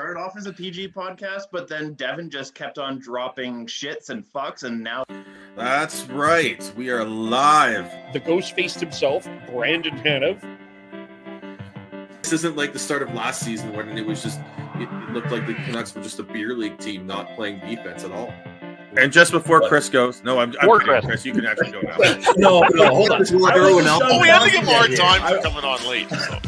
started off as a PG podcast, but then Devin just kept on dropping shits and fucks, and now... That's right. We are live. The ghost faced himself, Brandon Chanev. This isn't like the start of last season when it was just, it looked like the Canucks were just a beer league team not playing defense at all. And just before Chris goes, no, I'm Chris, you can actually go now. No, hold on. We have to give more time for coming on late. So.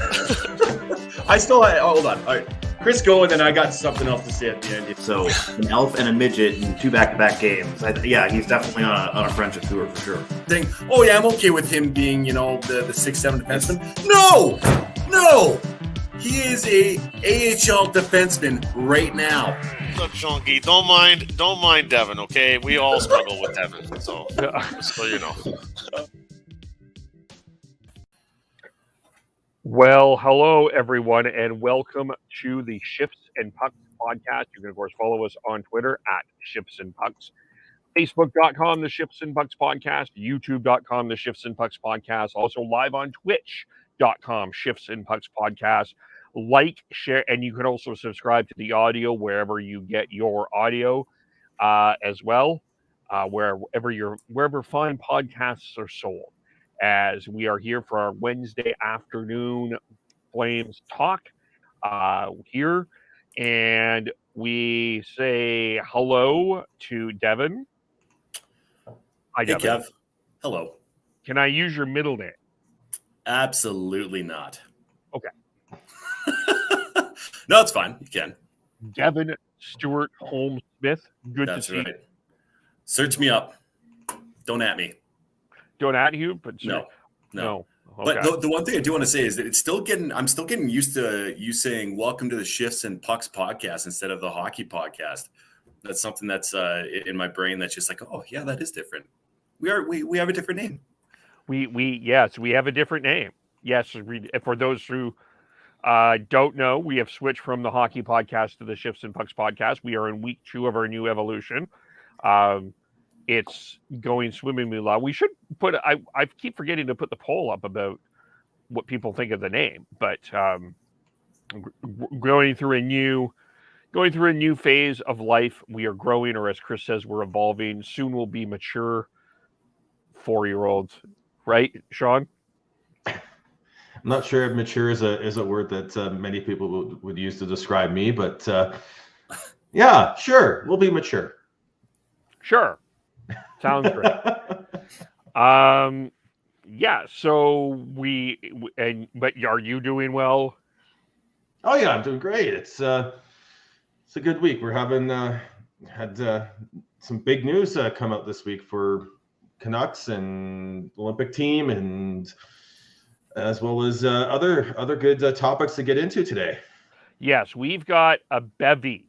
I still had, hold on. All right. Chris, go, and then I got something else to say at the end. So, an elf and a midget in 2 back-to-back games. He's definitely on a friendship tour for sure. Think, I'm okay with him being, the 6'7" defenseman. No! He is a AHL defenseman right now. Look, Shonky, don't mind Devin, okay? We all struggle with Devin, so you know. Well, hello, everyone, and welcome to the Shifts and Pucks podcast. You can, of course, follow us on Twitter at Shifts and Pucks, Facebook.com, the Shifts and Pucks podcast, YouTube.com, the Shifts and Pucks podcast, also live on Twitch.com, Shifts and Pucks podcast. Like, share, and you can also subscribe to the audio wherever you get your audio as well, wherever fine podcasts are sold. As we are here for our Wednesday afternoon Flames talk here, and we say hello to Devin. Hi, Devin. Kev. Hello. Can I use your middle name? Absolutely not. Okay. No, it's fine. You can. Devin Stewart Holmes Smith. Good That's to see right. you. Search me up. Don't at me. Don't at you, but No. Okay. But the one thing I do want to say is that I'm still getting used to you saying welcome to the Shifts and Pucks podcast instead of the hockey podcast. That's something that's in my brain that's just like, oh yeah, that is different. We have a different name. We have a different name. Yes, for those who don't know, we have switched from the hockey podcast to the Shifts and Pucks podcast. We are in week 2 of our new evolution. It's going swimmingly well. We should put. I keep forgetting to put the poll up about what people think of the name, but going through a new phase of life. We are growing, or as Chris says, we're evolving. Soon we'll be mature 4-year-olds, right, Sean? I'm not sure if mature is a word that many people would use to describe me, but yeah, sure, we'll be mature. Sure. Sounds great. Yeah. So but are you doing well? Oh yeah, I'm doing great. It's a good week. We're having had some big news come out this week for Canucks and Olympic team, and as well as other good topics to get into today. Yes, we've got a bevy,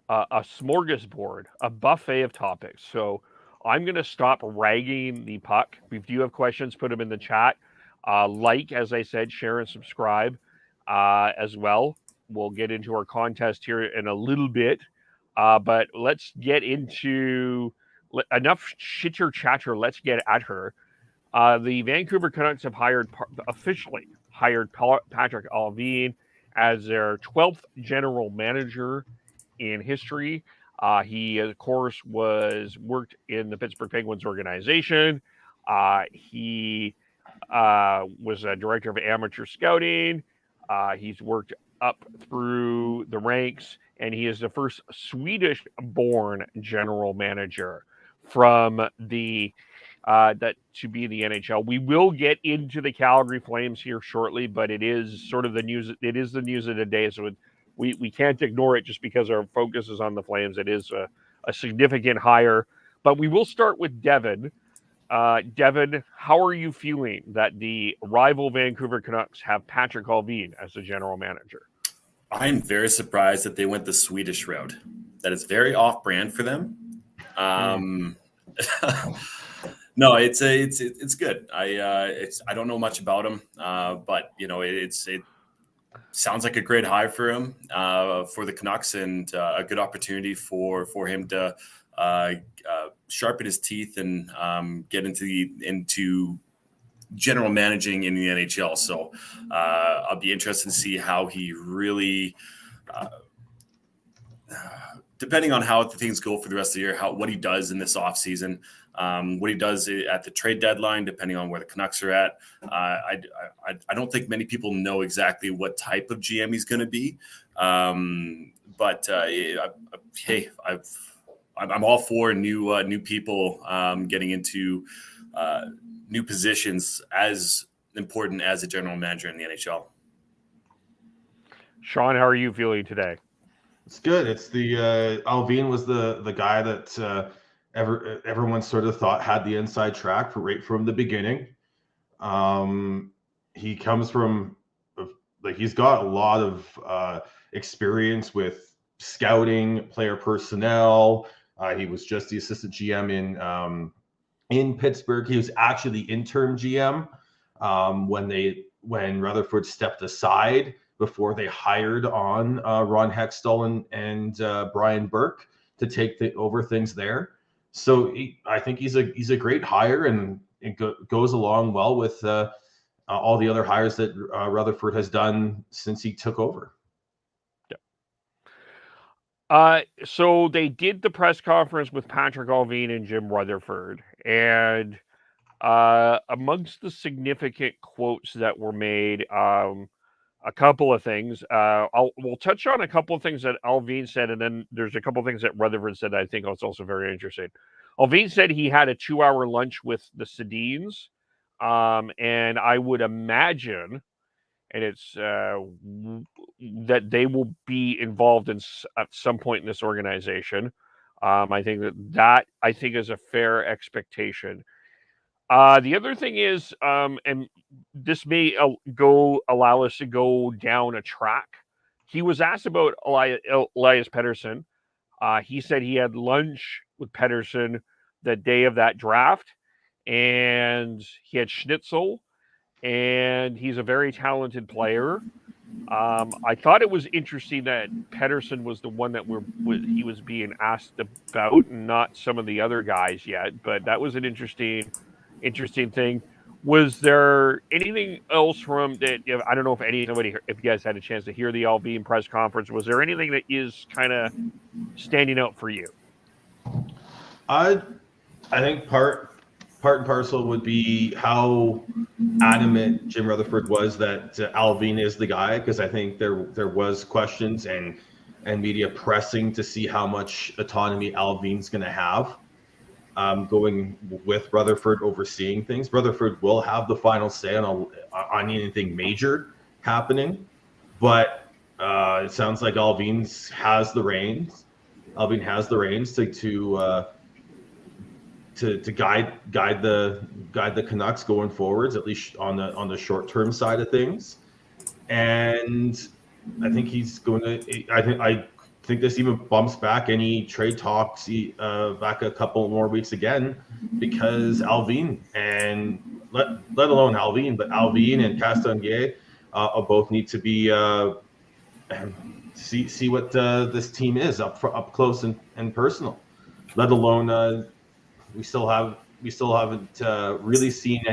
a smorgasbord, a buffet of topics. So I'm going to stop ragging the puck. If you have questions, put them in the chat. As I said, share and subscribe as well. We'll get into our contest here in a little bit. But let's get into enough chitter chatter. Let's get at her. The Vancouver Canucks have officially hired Patrick Allvin as their 12th general manager in history. He, of course, worked in the Pittsburgh Penguins organization. He was a director of amateur scouting. He's worked up through the ranks, and he is the first Swedish-born general manager from the to be in the NHL. We will get into the Calgary Flames here shortly, but it is sort of the news. It is the news of the day, so we can't ignore it just because our focus is on the Flames. It is a significant hire, but we will start with Devin. Devin, how are you feeling that the rival Vancouver Canucks have Patrick Allvin as the general manager? I'm very surprised that they went the Swedish route. That is very off-brand for them. No, it's good. I don't know much about him, but it sounds like a great hire for him for the Canucks, and a good opportunity for him to sharpen his teeth and get into general managing in the NHL. So I'll be interested to see how he really depending on how things go for the rest of the year, what he does in this offseason, what he does at the trade deadline, depending on where the Canucks are at. I don't think many people know exactly what type of GM he's going to be. But hey, I'm all for new people getting into new positions as important as a general manager in the NHL. Sean, how are you feeling today? It's good. It's the Allvin was the guy that everyone sort of thought had the inside track right from the beginning. He comes from he's got a lot of experience with scouting, player personnel. He was just the assistant GM in Pittsburgh. He was actually the interim GM when Rutherford stepped aside before they hired on Ron Hextall and Brian Burke to take over things there. So I think he's a great hire, and it goes along well with all the other hires that Rutherford has done since he took over. So they did the press conference with Patrick Allvin and Jim Rutherford, and amongst the significant quotes that were made, a couple of things. We'll touch on a couple of things that Allvin said, and then there's a couple of things that Rutherford said I think was also very interesting. Allvin said he had a 2-hour lunch with the Sedins, and I would imagine, and it's that they will be involved at some point in this organization. I think that is a fair expectation. The other thing is, and this may allow us to go down a track. He was asked about Elias Pedersen. He said he had lunch with Pedersen the day of that draft, and he had schnitzel, and he's a very talented player. I thought it was interesting that Pedersen was the one that he was being asked about, and not some of the other guys yet. But that was an interesting thing. Was there anything else from that? I don't know if you guys had a chance to hear the Allvin press conference. Was there anything that is kind of standing out for you? I think part and parcel would be how adamant Jim Rutherford was that Allvin is the guy, because I think there was questions and media pressing to see how much autonomy Allvin's going to have. Going with Rutherford overseeing things. Rutherford will have the final say on anything major happening, but it sounds like Allvin has the reins. Allvin has the reins to guide the Canucks going forwards, at least on the short term side of things. And I think he's going to. I think this even bumps back any trade talks back a couple more weeks again, because Allvin, and let alone Allvin, but Allvin and Castonguay both need to be see what this team is up close and personal. Let alone we still haven't really seen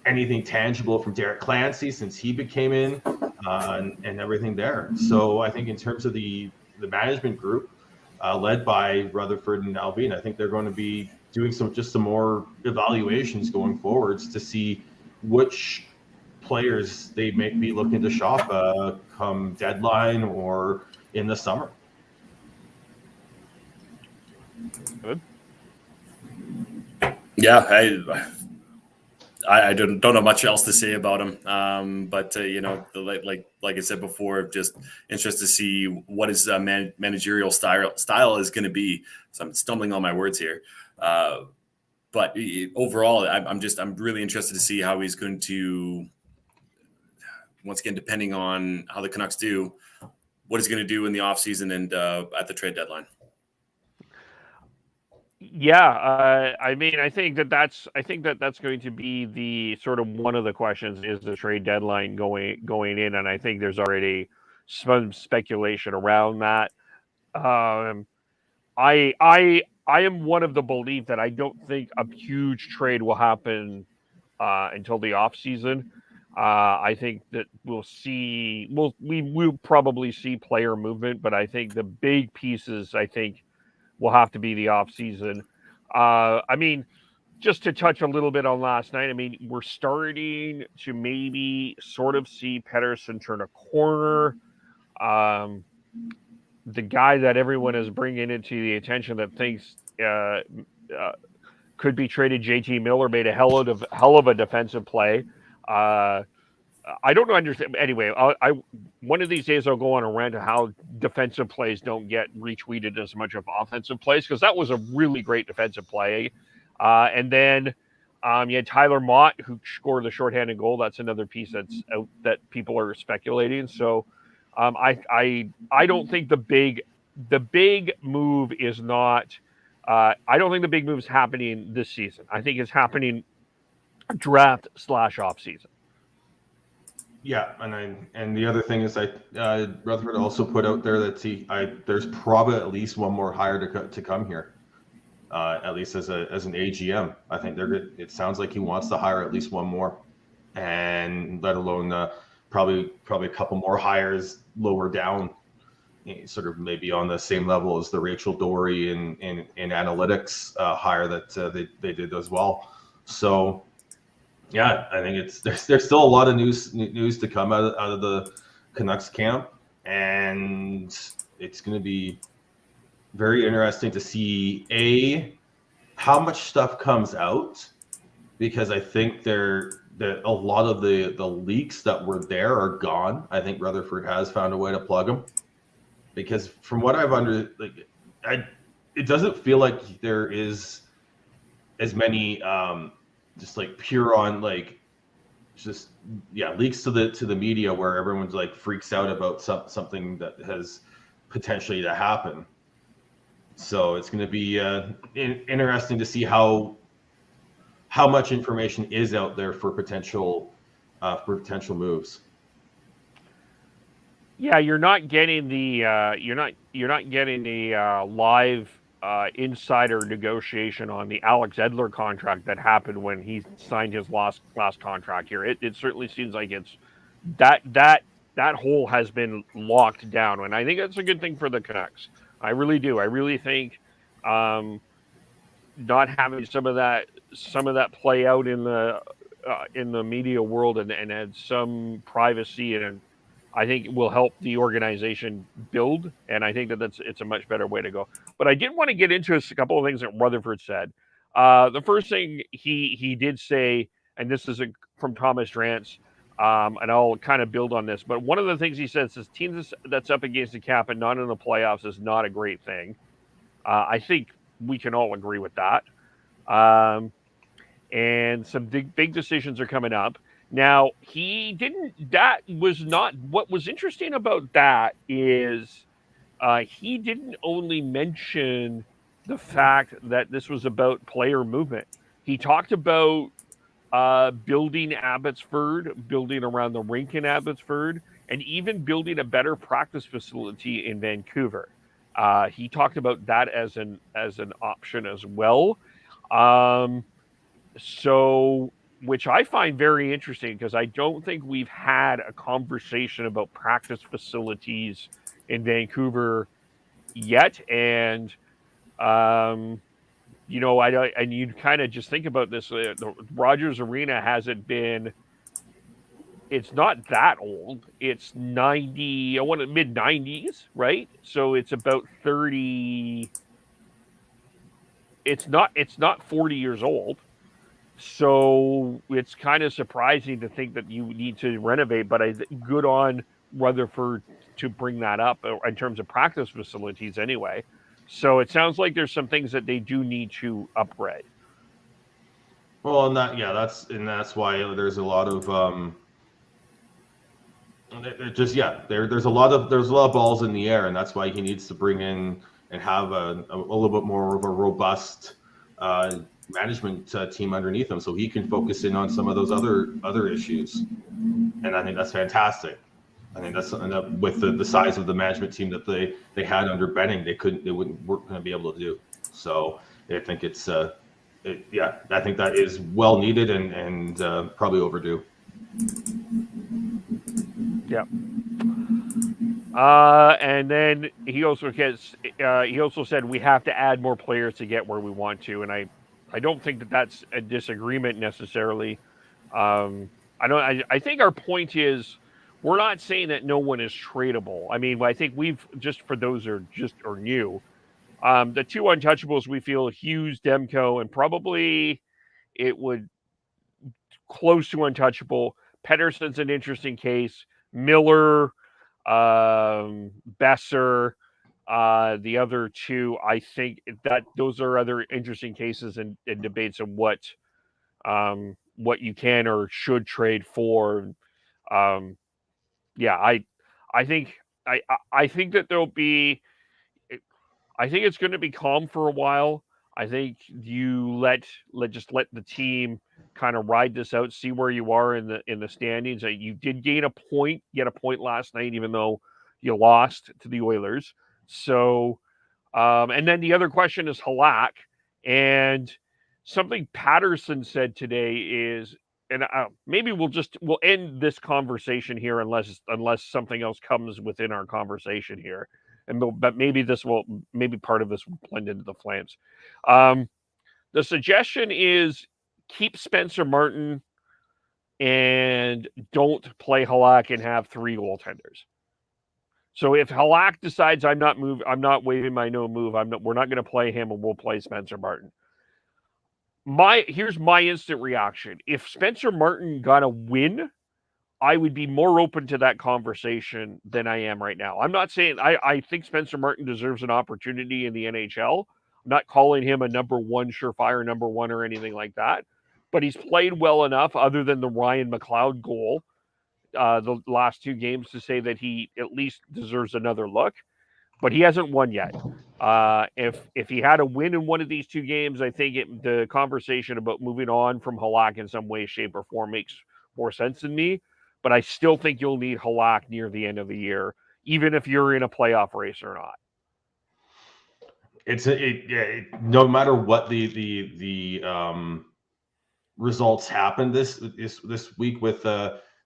anything tangible from Derek Clancy since he became in, and everything there. So I think in terms of the management group led by Rutherford and Allvin, I think they're going to be doing some more evaluations going forwards to see which players they may be looking to shop come deadline or in the summer. Good. Yeah, I don't know much else to say about him, but like I said before, just interested to see what his managerial style is going to be. So I'm stumbling on my words here, but overall, I'm really interested to see how he's going to, once again, depending on how the Canucks do, what he's going to do in the offseason and at the trade deadline. Yeah, I mean, I think that's going to be the sort of one of the questions, is the trade deadline going in, and I think there's already some speculation around that. I am one of the belief that I don't think a huge trade will happen until the off season. I think that we'll probably see player movement, but I think the big pieces will have to be the off season. I mean, just to touch a little bit on last night, I mean, we're starting to maybe sort of see Pedersen turn a corner. The guy that everyone is bringing into the attention that thinks could be traded, JT Miller, made a hell of a defensive play. I don't understand. Anyway, one of these days I'll go on a rant of how defensive plays don't get retweeted as much of offensive plays, because that was a really great defensive play. And then you had Tyler Mott, who scored the shorthanded goal. That's another piece that's out that people are speculating. So I don't think the big move is not. I don't think the big move is happening this season. I think it's happening draft / off season. Yeah, and the other thing is Rutherford also put out there that there's probably at least one more hire to come here, at least as an AGM. I think it sounds like he wants to hire at least one more, and let alone probably a couple more hires lower down, sort of maybe on the same level as the Rachel Dory in analytics hire that they did as well. So. Yeah, I think there's still a lot of news to come out of the Canucks camp, and it's going to be very interesting to see how much stuff comes out, because I think that a lot of the leaks that were there are gone. I think Rutherford has found a way to plug them, because from what I've it doesn't feel like there is as many. Just like pure on leaks to the media where everyone's like freaks out about something that has potentially to happen. So it's going to be interesting to see how much information is out there for potential moves. Yeah, you're not getting the live insider negotiation on the Alex Edler contract that happened when he signed his last contract here. It certainly seems like it's that hole has been locked down, and I think that's a good thing for the Canucks. I really do. I really think not having some of that play out in the media world and add some privacy, and I think it will help the organization build, and I think it's a much better way to go. But I did want to get into a couple of things that Rutherford said. The first thing he did say, and this is from Thomas Drance, and I'll kind of build on this, but one of the things he says is teams that's up against the cap and not in the playoffs is not a great thing. I think we can all agree with that. And some big decisions are coming up. Now, that was not, what was interesting about that is he didn't only mention the fact that this was about player movement. He talked about building Abbotsford, building around the rink in Abbotsford, and even building a better practice facility in Vancouver. He talked about that as an option as well. Which I find very interesting, because I don't think we've had a conversation about practice facilities in Vancouver yet. And, and you kind of just think about this, the Rogers Arena it's not that old. It's 90, mid 90s, right? So it's about 30, it's not 40 years old. So it's kind of surprising to think that you need to renovate, but good on Rutherford to bring that up in terms of practice facilities anyway. So it sounds like there's some things that they do need to upgrade. Well, that's why there's a lot of there's a lot of balls in the air, and that's why he needs to bring in and have a little bit more of a robust management team underneath him, so he can focus in on some of those other issues. And I think that's fantastic. I think that's something that with the size of the management team that they had under Benning, they weren't going to be able to do. So I think I think that is well needed and probably overdue. Yeah. And then he also said we have to add more players to get where we want to, and I don't think that that's a disagreement necessarily. I think our point is we're not saying that no one is tradable. I mean, I think we've just for those who are new, the two untouchables we feel Hughes, Demko, and probably it would close to untouchable. Pedersen's an interesting case. Miller, Besser, the other two, I think that those are other interesting cases and debates of what you can or should trade for. I think that there'll be. I think it's going to be calm for a while. I think you let the team kind of ride this out, see where you are in the standings. You did get a point last night, even though you lost to the Oilers. So, and then the other question is Halak, and something Patterson said today is, and maybe we'll end this conversation here unless something else comes within our conversation here. But maybe part of this will blend into the Flames. The suggestion is keep Spencer Martin and don't play Halak and have three goaltenders. So if Halak decides I'm not waiving my no move, we're not going to play him and we'll play Spencer Martin. Here's my instant reaction. If Spencer Martin got a win, I would be more open to that conversation than I am right now. I'm not saying I think Spencer Martin deserves an opportunity in the NHL. I'm not calling him a surefire number one or anything like that, but he's played well enough other than the Ryan McLeod goal the last two games to say that he at least deserves another look, but he hasn't won yet. If he had a win in one of these two games, I think the conversation about moving on from Halak in some way, shape, or form makes more sense than me. But I still think you'll need Halak near the end of the year, even if you're in a playoff race or not. No matter what the results happen this week with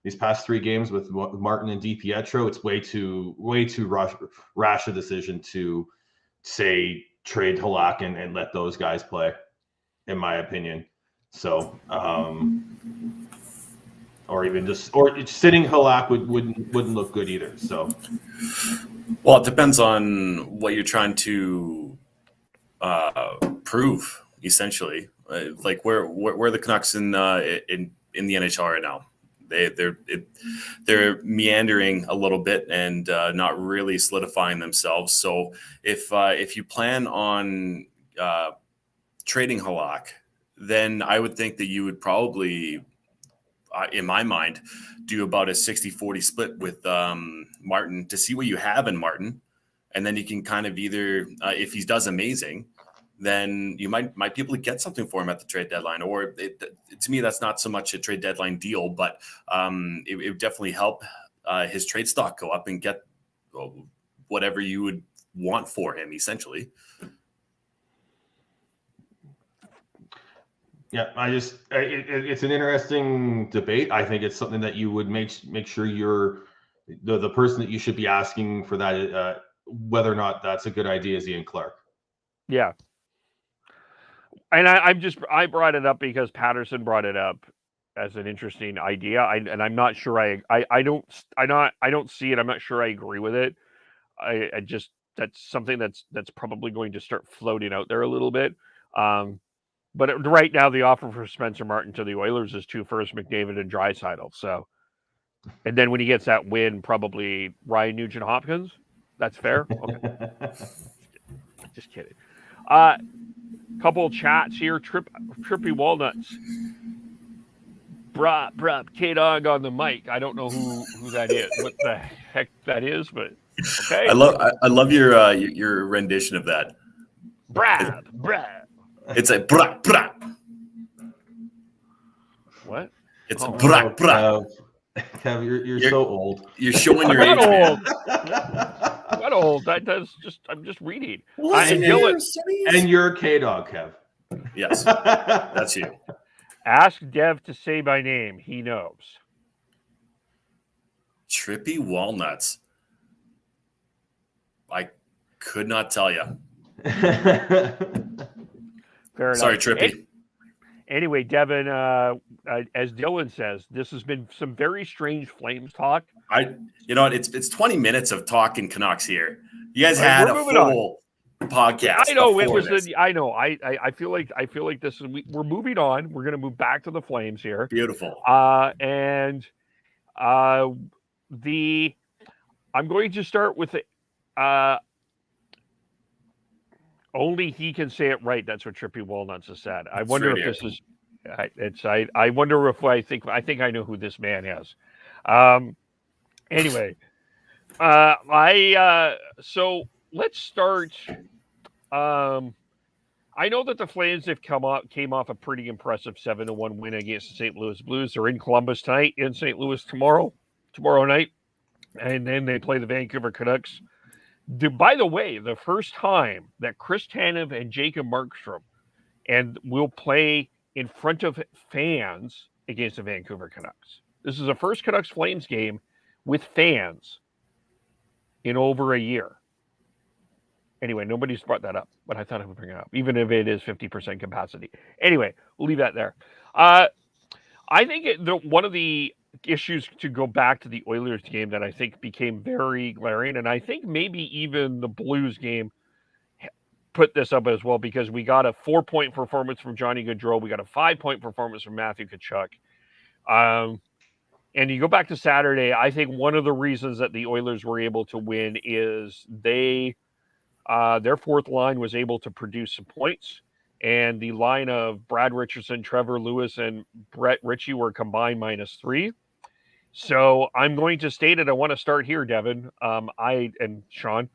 these past three games with Martin and DiPietro, it's way too rash a decision to say trade Halak and let those guys play, in my opinion. So. Or sitting Halak wouldn't look good either. So, well, it depends on what you're trying to prove. Essentially, like where the Canucks in the NHL right now, they're meandering a little bit and not really solidifying themselves. So, if you plan on trading Halak, then I would think that you would probably. In my mind, do about a 60-40 split with Martin to see what you have in Martin. And then you can kind of either, if he does amazing, then you might be able to get something for him at the trade deadline. Or to me, that's not so much a trade deadline deal, but it would definitely help his trade stock go up and get whatever you would want for him, essentially. Yeah, it's an interesting debate. I think it's something that you would make sure you're the person that you should be asking for that, whether or not that's a good idea is Ian Clark. Yeah. And I brought it up because Patterson brought it up as an interesting idea. I'm not sure I don't see it. I'm not sure I agree with it. I just, that's something that's probably going to start floating out there a little bit. But right now, the offer for Spencer Martin to the Oilers is 2 firsts, McDavid and Draisaitl. So, and then when he gets that win, probably Ryan Nugent-Hopkins. That's fair. Okay. Just kidding. Couple chats here. Trippy Walnuts. Bruh, K-Dog on the mic. I don't know who that is. What the heck that is, but okay. I love your rendition of that. Bruh. It's a brah. What? It's brah. Kev, you're so old. You're showing your age. I'm not old. I'm just reading. And you're K-Dog, Kev. Yes, that's you. Ask Dev to say my name. He knows. Trippy walnuts. I could not tell you. Fair enough. Sorry, Trippy. Anyway, Devin, as Dylan says, this has been some very strange Flames talk. You know what? It's 20 minutes of talking Canucks here. You guys had a full podcast. I know it was. I know. I feel like this is. We're moving on. We're going to move back to the Flames here. Beautiful. I'm going to start with only he can say it right. That's what Trippy Walnuts has said. I wonder if this is. I wonder if I think I know who this man is. Anyway, so let's start. I know that the Flames have came off a pretty impressive 7-1 win against the St. Louis Blues. They're in Columbus tonight, in St. Louis tomorrow night, and then they play the Vancouver Canucks. By the way, the first time that Chris Chanev and Jacob Markstrom will play in front of fans against the Vancouver Canucks. This is the first Canucks Flames game with fans in over a year. Anyway, nobody's brought that up, but I thought I would bring it up, even if it is 50% capacity. Anyway, we'll leave that there. I think one of the issues, to go back to the Oilers game, that I think became very glaring, and I think maybe even the Blues game put this up as well, because we got a 4-point performance from Johnny Gaudreau. We got a 5-point performance from Matthew Tkachuk. And you go back to Saturday, I think one of the reasons that the Oilers were able to win is their fourth line was able to produce some points, and the line of Brad Richardson, Trevor Lewis, and Brett Ritchie were combined -3. So I'm going to state it. I want to start here, Devin. And Sean,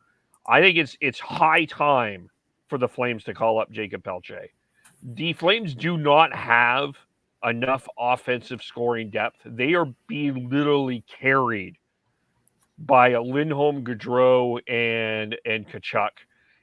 I think it's high time for the Flames to call up Jacob Pelletier. The Flames do not have enough offensive scoring depth. They are being literally carried by Lindholm, Gaudreau, and Tkachuk.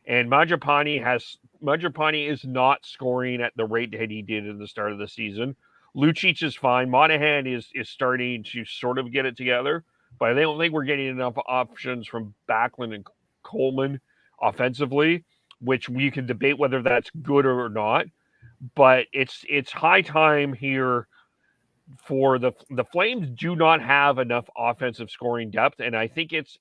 And Mangiapane is not scoring at the rate that he did at the start of the season. Lucic is fine. Monahan is starting to sort of get it together, but I don't think we're getting enough options from Backlund and Coleman offensively, which we can debate whether that's good or not. But it's high time here for the Flames do not have enough offensive scoring depth, and I think it's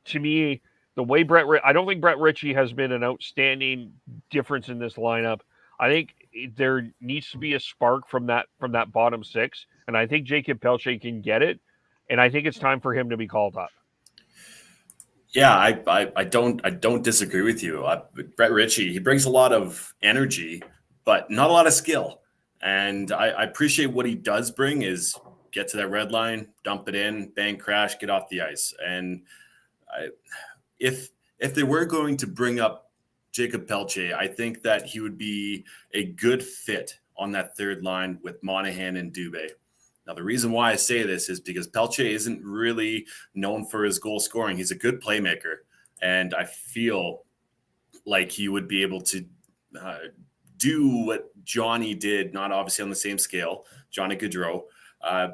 to me the way I don't think Brett Ritchie has been an outstanding difference in this lineup. I think there needs to be a spark from that bottom six, and I think Jacob Pelletier can get it, and I think it's time for him to be called up. Yeah, I don't disagree with you. Brett Ritchie, he brings a lot of energy, but not a lot of skill. And I appreciate what he does bring is get to that red line, dump it in, bang, crash, get off the ice. And if they were going to bring up Jacob Pelletier, I think that he would be a good fit on that third line with Monahan and Dubé. Now, the reason why I say this is because Pelletier isn't really known for his goal scoring. He's a good playmaker, and I feel like he would be able to do what Johnny did, not obviously on the same scale, Johnny Gaudreau,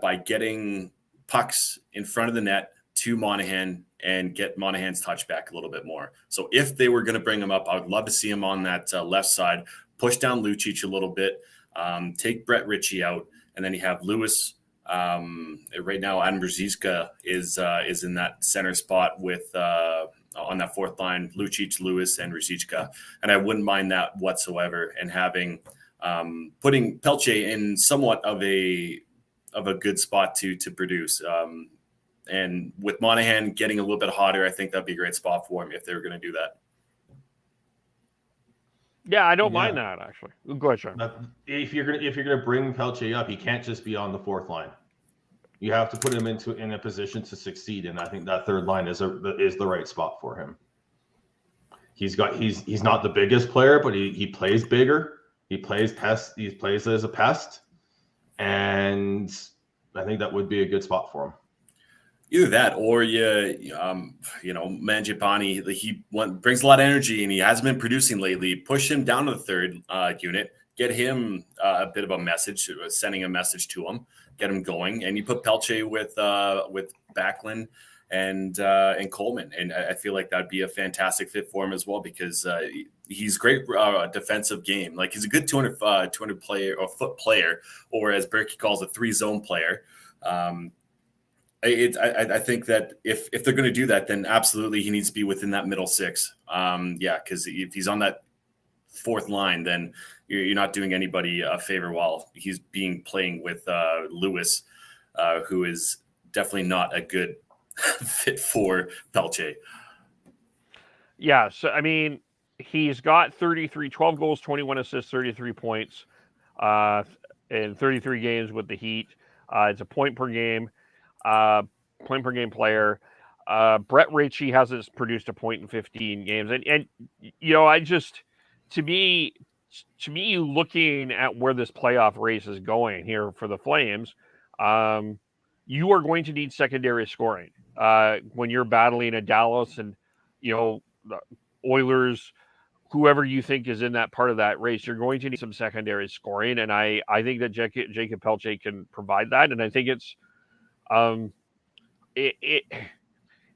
by getting pucks in front of the net to Monahan and get Monahan's touch back a little bit more. So if they were going to bring him up, I would love to see him on that left side, push down Lucic a little bit, take Brett Ritchie out, and then you have Lewis. Right now, Adam Brzezinski is in that center spot with on that fourth line, Lucic, Lewis, and Brzezinski. And I wouldn't mind that whatsoever. And having putting Pelletier in somewhat of a good spot to produce. And with Monahan getting a little bit hotter, I think that'd be a great spot for him if they were going to do that. Yeah, I don't mind that, actually. Go ahead, Sean. If you're gonna bring Pelletier up, he can't just be on the fourth line. You have to put him in a position to succeed, and I think that third line is the right spot for him. He's not the biggest player, but he plays bigger. He plays as a pest, and I think that would be a good spot for him. Either that, or Mangiapane, he brings a lot of energy and he hasn't been producing lately. Push him down to the third unit, get him a bit of a message, sending a message to him, get him going. And you put Pelletier with Backlund and Coleman. And I feel like that'd be a fantastic fit for him as well, because he's great defensive game. Like, he's a good 200 player or foot player, or as Berkey calls, a 3-zone player. I think that if they're going to do that, then absolutely he needs to be within that middle six. Because if he's on that fourth line, then you're not doing anybody a favor while he's playing with Lewis, who is definitely not a good fit for Pelletier. Yeah, so I mean, he's got 12 goals, 21 assists, 33 points in 33 games with the Heat. It's a point per game player. Brett Ritchie hasn't produced a point in 15 games. And you know, to me, looking at where this playoff race is going here for the Flames, you are going to need secondary scoring when you're battling a Dallas and, you know, the Oilers, whoever you think is in that part of that race. You're going to need some secondary scoring, and I think that Jacob Pelletier can provide that. And I think it's it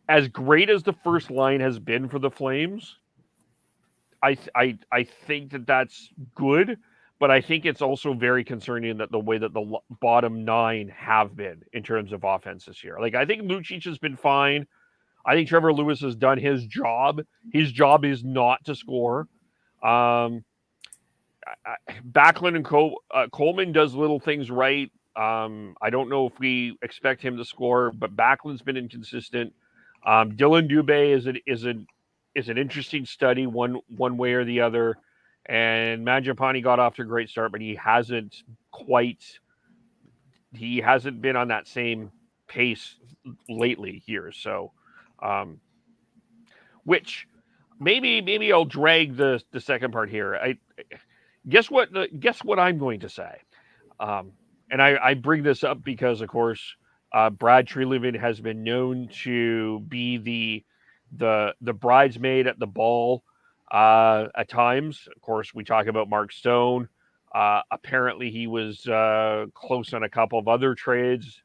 as great as the first line has been for the Flames. I think that that's good, but I think it's also very concerning that the way that the bottom 9 have been in terms of offense this year. Like, I think Lucic has been fine. I think Trevor Lewis has done his job. His job is not to score. Backlund and Coleman does little things right. I don't know if we expect him to score, but Backlund's been inconsistent. Dylan Dubé is an interesting study one way or the other. And Mangiapane got off to a great start, but he hasn't been on that same pace lately here. So, which maybe I'll drag the second part here. I guess what I'm going to say. And I bring this up because, of course, Brad Treliving has been known to be the bridesmaid at the ball at times. Of course, we talk about Mark Stone. Apparently, he was close on a couple of other trades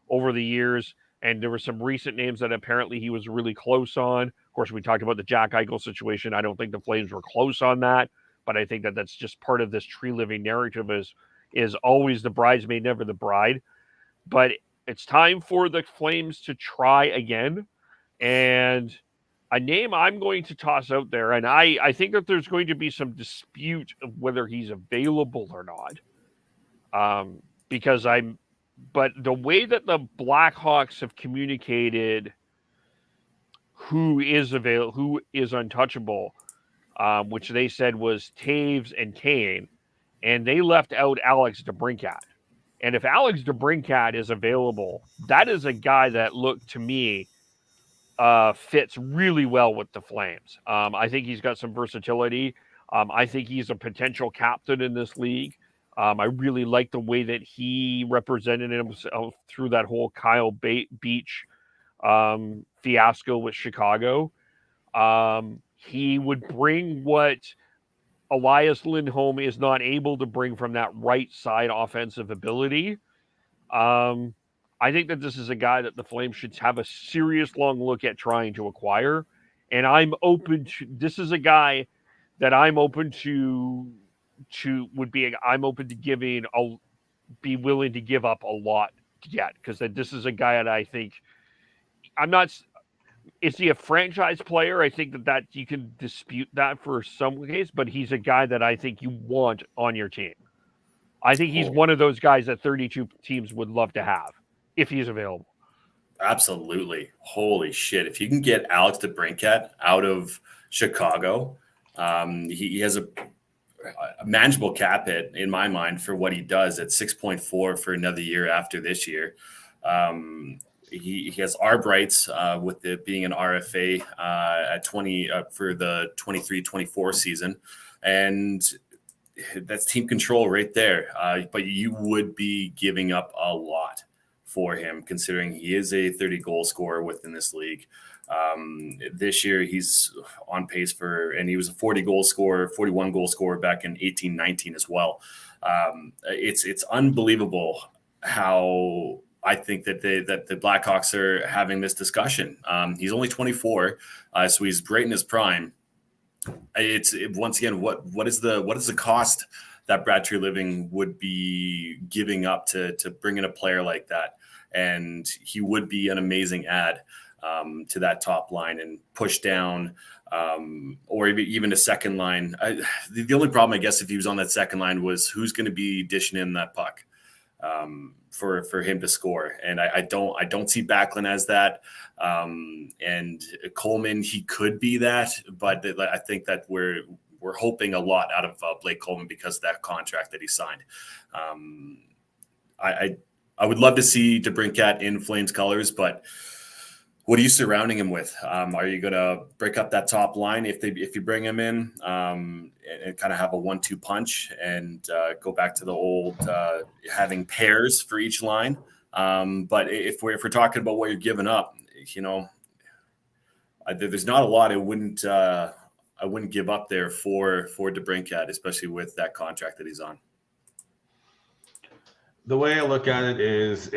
over the years, and there were some recent names that apparently he was really close on. Of course, we talked about the Jack Eichel situation. I don't think the Flames were close on that, but I think that that's just part of this Treliving narrative is always the bridesmaid, never the bride. But it's time for the Flames to try again. And a name I'm going to toss out there, and I think that there's going to be some dispute of whether he's available or not. But the way that the Blackhawks have communicated who is untouchable, which they said was Taves and Kane, and they left out Alex DeBrincat. And if Alex DeBrincat is available, that is a guy that looked to me fits really well with the Flames. I think he's got some versatility. I think he's a potential captain in this league. I really like the way that he represented himself through that whole Kyle Beach fiasco with Chicago. He would bring what Elias Lindholm is not able to bring from that right side offensive ability. I think that this is a guy that the Flames should have a serious long look at trying to acquire. And I'm open to, this is a guy that I'm open to I'm open to be willing to give up a lot to get, because this is a guy that I think is he a franchise player? I think that you can dispute that for some case, but he's a guy that I think you want on your team. I think he's one of those guys that 32 teams would love to have if he's available. Absolutely. Holy shit. If you can get Alex DeBrincat out of Chicago, he has a manageable cap hit in my mind for what he does at 6.4 for another year after this year. He has ARB rights with it being an RFA at 20 for the 23-24 season. And that's team control right there. But you would be giving up a lot for him, considering he is a 30-goal scorer within this league. This year he's on pace and he was a 41-goal scorer back in 18-19 as well. It's unbelievable how I think that the Blackhawks are having this discussion. He's only 24, so he's great in his prime. Once again, what is the cost that Brad Treliving would be giving up to bring in a player like that? And he would be an amazing add to that top line and push down, or even a second line. The only problem, I guess, if he was on that second line was who's going to be dishing in that puck for him to score. And I don't see Backlund as that. And Coleman, he could be that, but I think that we're hoping a lot out of Blake Coleman because of that contract that he signed. I would love to see DeBrincat in Flames colors, but what are you surrounding him with? Are you going to break up that top line if you bring him in and kind of have a 1-2 punch and go back to the old having pairs for each line? But if we're talking about what you're giving up, there's not a lot I wouldn't give up there for DeBrincat, especially with that contract that he's on. The way I look at it is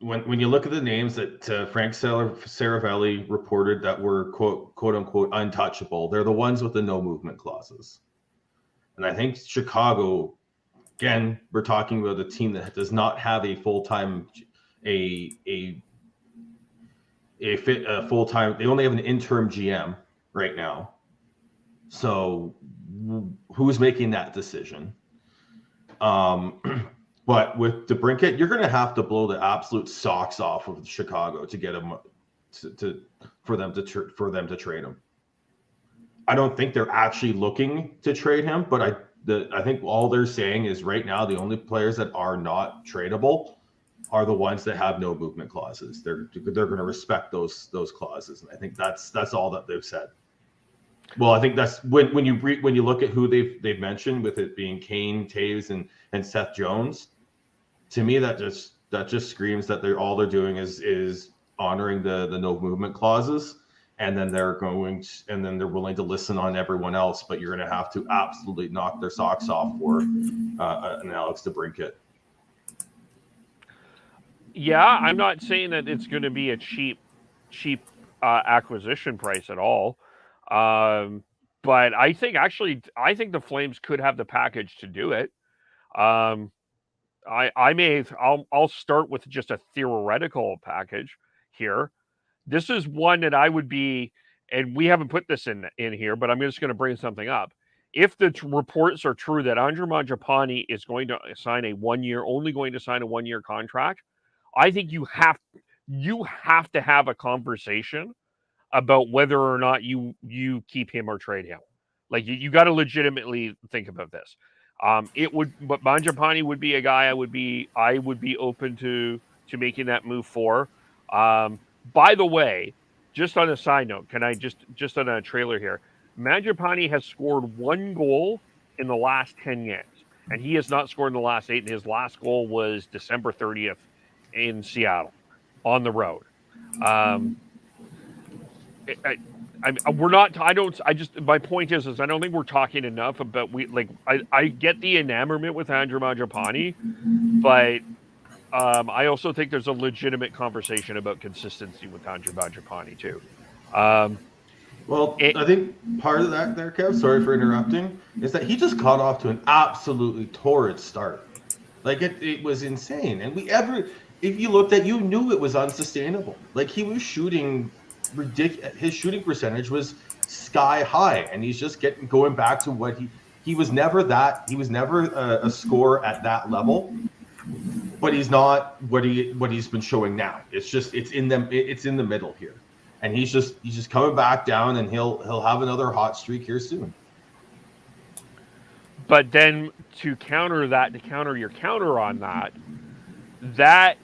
when you look at the names that Frank Saravelli reported that were quote unquote untouchable, they're the ones with the no movement clauses. And I think Chicago, again, we're talking about a team that does not have a full-time they only have an interim GM right now. So who's making that decision? But with DeBrincat, you're going to have to blow the absolute socks off of Chicago to get him for them to trade him. I don't think they're actually looking to trade him, but I think all they're saying is right now the only players that are not tradable are the ones that have no movement clauses. They're going to respect those clauses, and I think that's all that they've said. Well, I think that's when you look at who they've mentioned, with it being Kane, Taves, and Seth Jones. To me, that just screams that they're doing is honoring the no movement clauses, and then they're willing to listen on everyone else. But you're going to have to absolutely knock their socks off for an Alex DeBrincat. Yeah, I'm not saying that it's going to be a cheap acquisition price at all. But I think the Flames could have the package to do it. I'll start with just a theoretical package here. This is one that I would be, and we haven't put this in here, but I'm just going to bring something up. If the reports are true that Andre Mangiapane is going to sign only going to sign a 1-year contract, I think you have to have a conversation about whether or not you keep him or trade him. Like you got to legitimately think about this. But Mangiapane would be a guy I would be open to making that move for. By the way, just on a side note, can I just on a trailer here? Mangiapane has scored 1 goal in the last 10 games, and he has not scored in the last 8. And his last goal was December 30th in Seattle on the road. My point is I don't think we're talking enough about I get the enamorment with Andre Mangiapane, but I also think there's a legitimate conversation about consistency with Andre Mangiapane too. I think part of that there, Kev, sorry for interrupting, is that he just got off to an absolutely torrid start. Like it was insane. And if you looked at, you knew it was unsustainable. Like he was shooting ridiculous. His shooting percentage was sky high, and he's just going back to what he was never a scorer at that level, but he's not what he's been showing now. It's in the middle here, and he's just coming back down, and he'll have another hot streak here soon. But then to counter your counter on that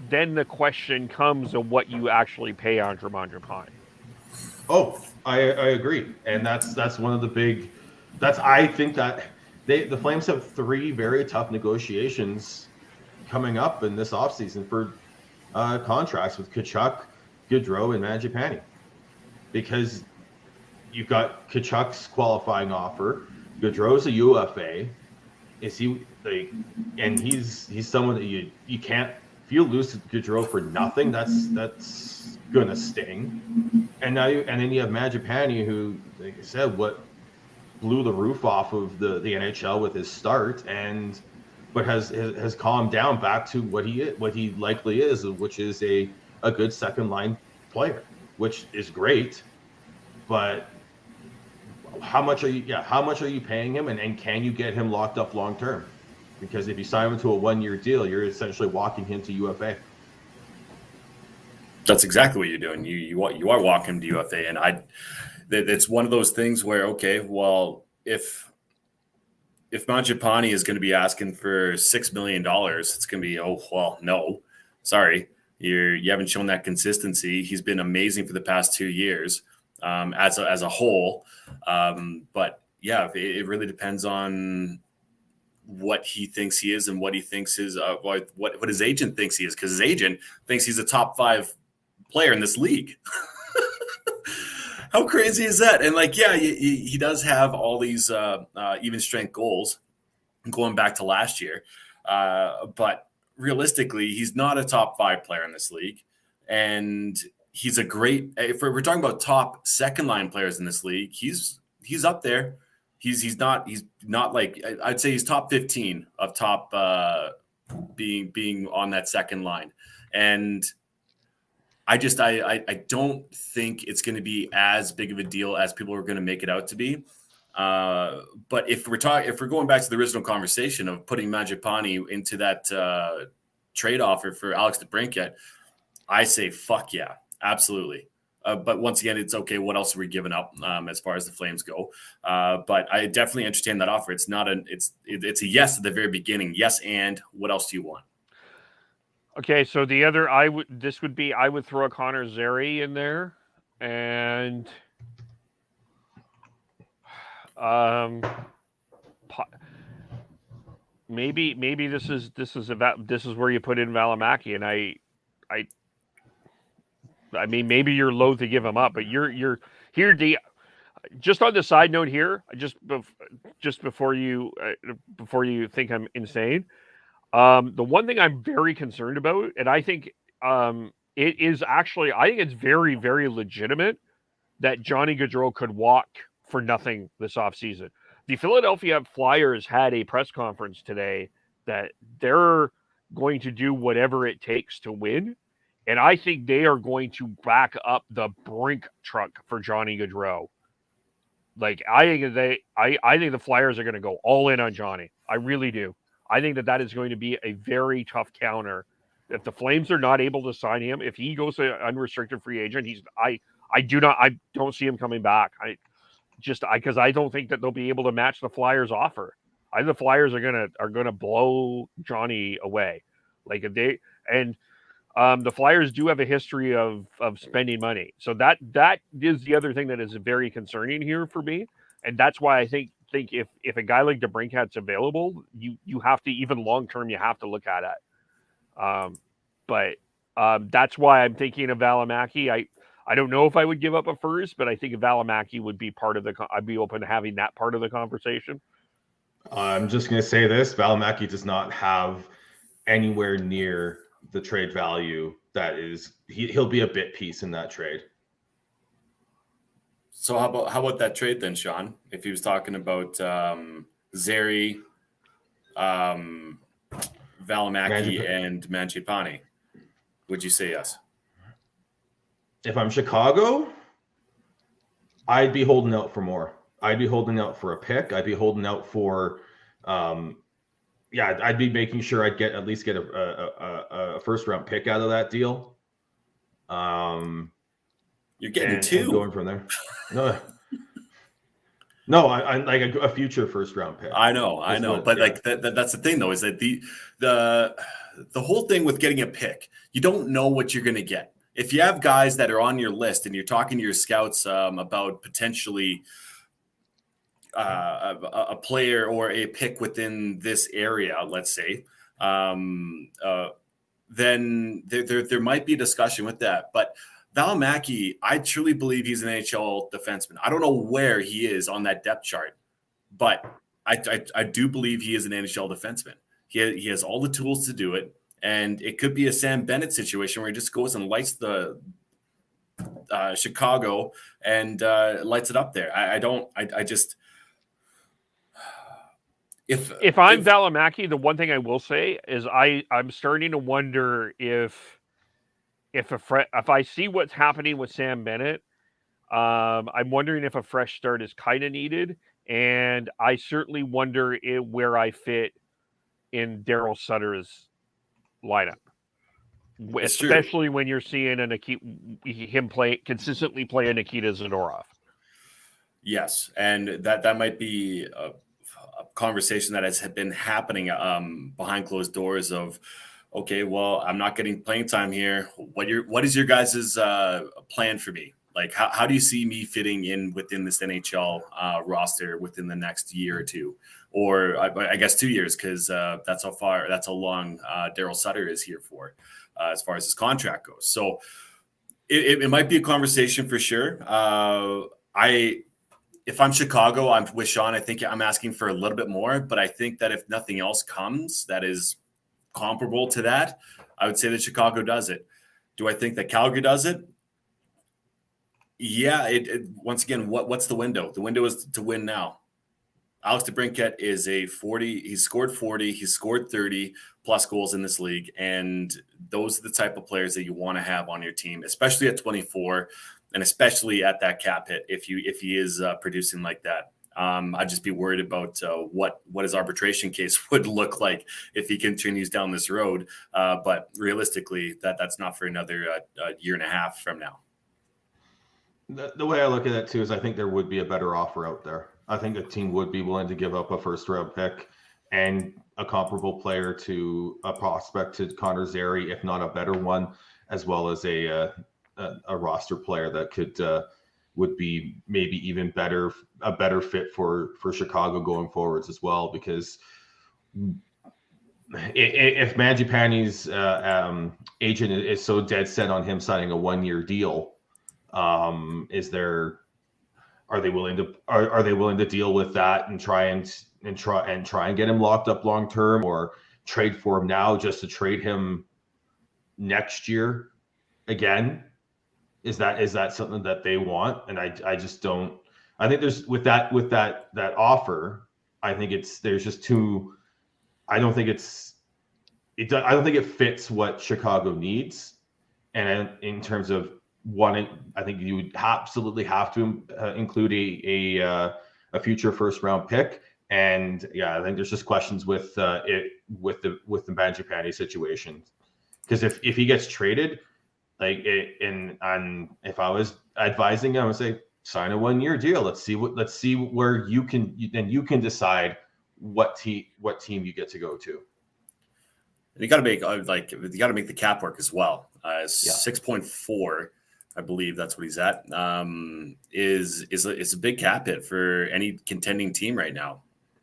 then the question comes of what you actually pay Andre Mangiapane. Oh, I agree, and that's one of the big. I think that the Flames have 3 very tough negotiations coming up in this offseason for contracts with Tkachuk, Gaudreau, and Mangiapane, because you've got Tkachuk's qualifying offer. Gaudreau's a UFA. Is he like? And he's someone that you can't. If you lose Gaudreau for nothing, that's gonna sting. And then you have Mangiapane, who, like I said, what blew the roof off of the NHL with his start, but has calmed down back to what he likely is, which is a good second line player, which is great. But how much are you paying him, and can you get him locked up long term? Because if you sign him to a 1-year deal, you're essentially walking him to UFA. That's exactly what you're doing. You are walking him to UFA, and it's one of those things where, okay, well, if Mangiapane is going to be asking for $6 million, it's going to be, oh, well, no, sorry, you haven't shown that consistency. He's been amazing for the past 2 years as a whole, but yeah, it really depends on what he thinks he is and what he thinks is what his agent thinks he is, because his agent thinks he's a top 5 player in this league. How crazy is that? And like, yeah, he does have all these even strength goals going back to last year, but realistically, he's not a top 5 player in this league, and he's a great. If we're talking about top second line players in this league, he's up there. He's not like, I'd say he's top 15 of top being on that second line. And I don't think it's going to be as big of a deal as people are going to make it out to be. But if we're going back to the original conversation of putting Mangiapane into that trade offer for Alex DeBrincat, I say fuck yeah, absolutely. But once again, it's okay. What else are we giving up as far as the Flames go? But I definitely entertain that offer. It's not it's a yes at the very beginning. Yes, and what else do you want? Okay, so the other I would throw a Connor Zary in there, and maybe this is where you put in Valimaki, and I mean, maybe you're loath to give him up, but you're here. Just on the side note here, just before you think I'm insane, the one thing I'm very concerned about, and I think it is actually, I think it's very, very legitimate that Johnny Gaudreau could walk for nothing this offseason. The Philadelphia Flyers had a press conference today that they're going to do whatever it takes to win. And I think they are going to back up the Brink truck for Johnny Gaudreau. Like, I think the Flyers are going to go all in on Johnny. I really do. I think that is going to be a very tough counter. If the Flames are not able to sign him, if he goes to unrestricted free agent, I don't see him coming back. Because I don't think that they'll be able to match the Flyers offer. I think the Flyers are gonna blow Johnny away. Like, if they and. The Flyers do have a history of spending money. So that is the other thing that is very concerning here for me. And that's why I think if a guy like DeBrincat's available, you have to, even long-term, you have to look at it. But that's why I'm thinking of Valimaki. I don't know if I would give up a first, but I think Valimaki would be part of I'd be open to having that part of the conversation. I'm just going to say this. Valimaki does not have anywhere near the trade value that is. He'll be a bit piece in that trade. So how about that trade then, Sean? If he was talking about Zary, Valimaki, and Mangiapane, would you say yes? If I'm Chicago, I'd be holding out for more. I'd be holding out for a pick. I'd be holding out for I'd be making sure I'd at least get a first round pick out of that deal. You're getting 2. And going from there. No, I like a future first round pick. I know, but like that's the thing though, is that the whole thing with getting a pick, you don't know what you're going to get. If you have guys that are on your list and you're talking to your scouts about potentially a player or a pick within this area, let's say, then there might be a discussion with that. But Val Mackey, I truly believe he's an NHL defenseman. I don't know where he is on that depth chart, but I do believe he is an NHL defenseman. He has all the tools to do it, and it could be a Sam Bennett situation where he just goes and lights the Chicago and lights it up there. If I'm Valimaki, the one thing I will say is I'm starting to wonder if I see what's happening with Sam Bennett, I'm wondering if a fresh start is kind of needed, and I certainly wonder where I fit in Daryl Sutter's lineup, especially when you're seeing him consistently play Nikita Zadorov. Yes, and that might be a conversation that has been happening behind closed doors of, okay, well, I'm not getting playing time here. What is your guys' plan for me? Like, how do you see me fitting in within this NHL roster within the next year or two, or I guess 2 years, because that's how long Daryl Sutter is here for, as far as his contract goes. So it might be a conversation for sure. If I'm Chicago, I'm with Sean. I think I'm asking for a little bit more, but I think that if nothing else comes that is comparable to that, I would say that Chicago does it. Do I think that Calgary does it? Yeah. Once again, what's the window? The window is to win now. Alex DeBrincat is a 40. He's scored 40. He's scored 30 plus goals in this league. And those are the type of players that you want to have on your team, especially at 24 and especially at that cap hit. If he is producing like that, I'd just be worried about what his arbitration case would look like if he continues down this road. But realistically, that's not for another year and a half from now. The way I look at it too is I think there would be a better offer out there. I think a team would be willing to give up a first round pick and a comparable player to a prospect to Connor Zary, if not a better one, as well as a roster player that would be maybe even a better fit for Chicago going forwards as well. Because if Mangiapane's agent is so dead set on him signing a 1-year deal, are they willing to deal with that and try and get him locked up long term, or trade for him now just to trade him next year again? Is that something that they want? And I just don't. I think there's with that offer, I think there's just too. I don't think it fits what Chicago needs, and in terms of wanting, I think you would absolutely have to include a future first round pick. And yeah, I think there's just questions with the Mangiapane situation, because if he gets traded, if I was advising him, I would say sign a 1-year deal. Let's see where you can decide what team you get to go to. You got to make the cap work as well. 6.4. I believe that's what he's at. Is a big cap hit for any contending team right now,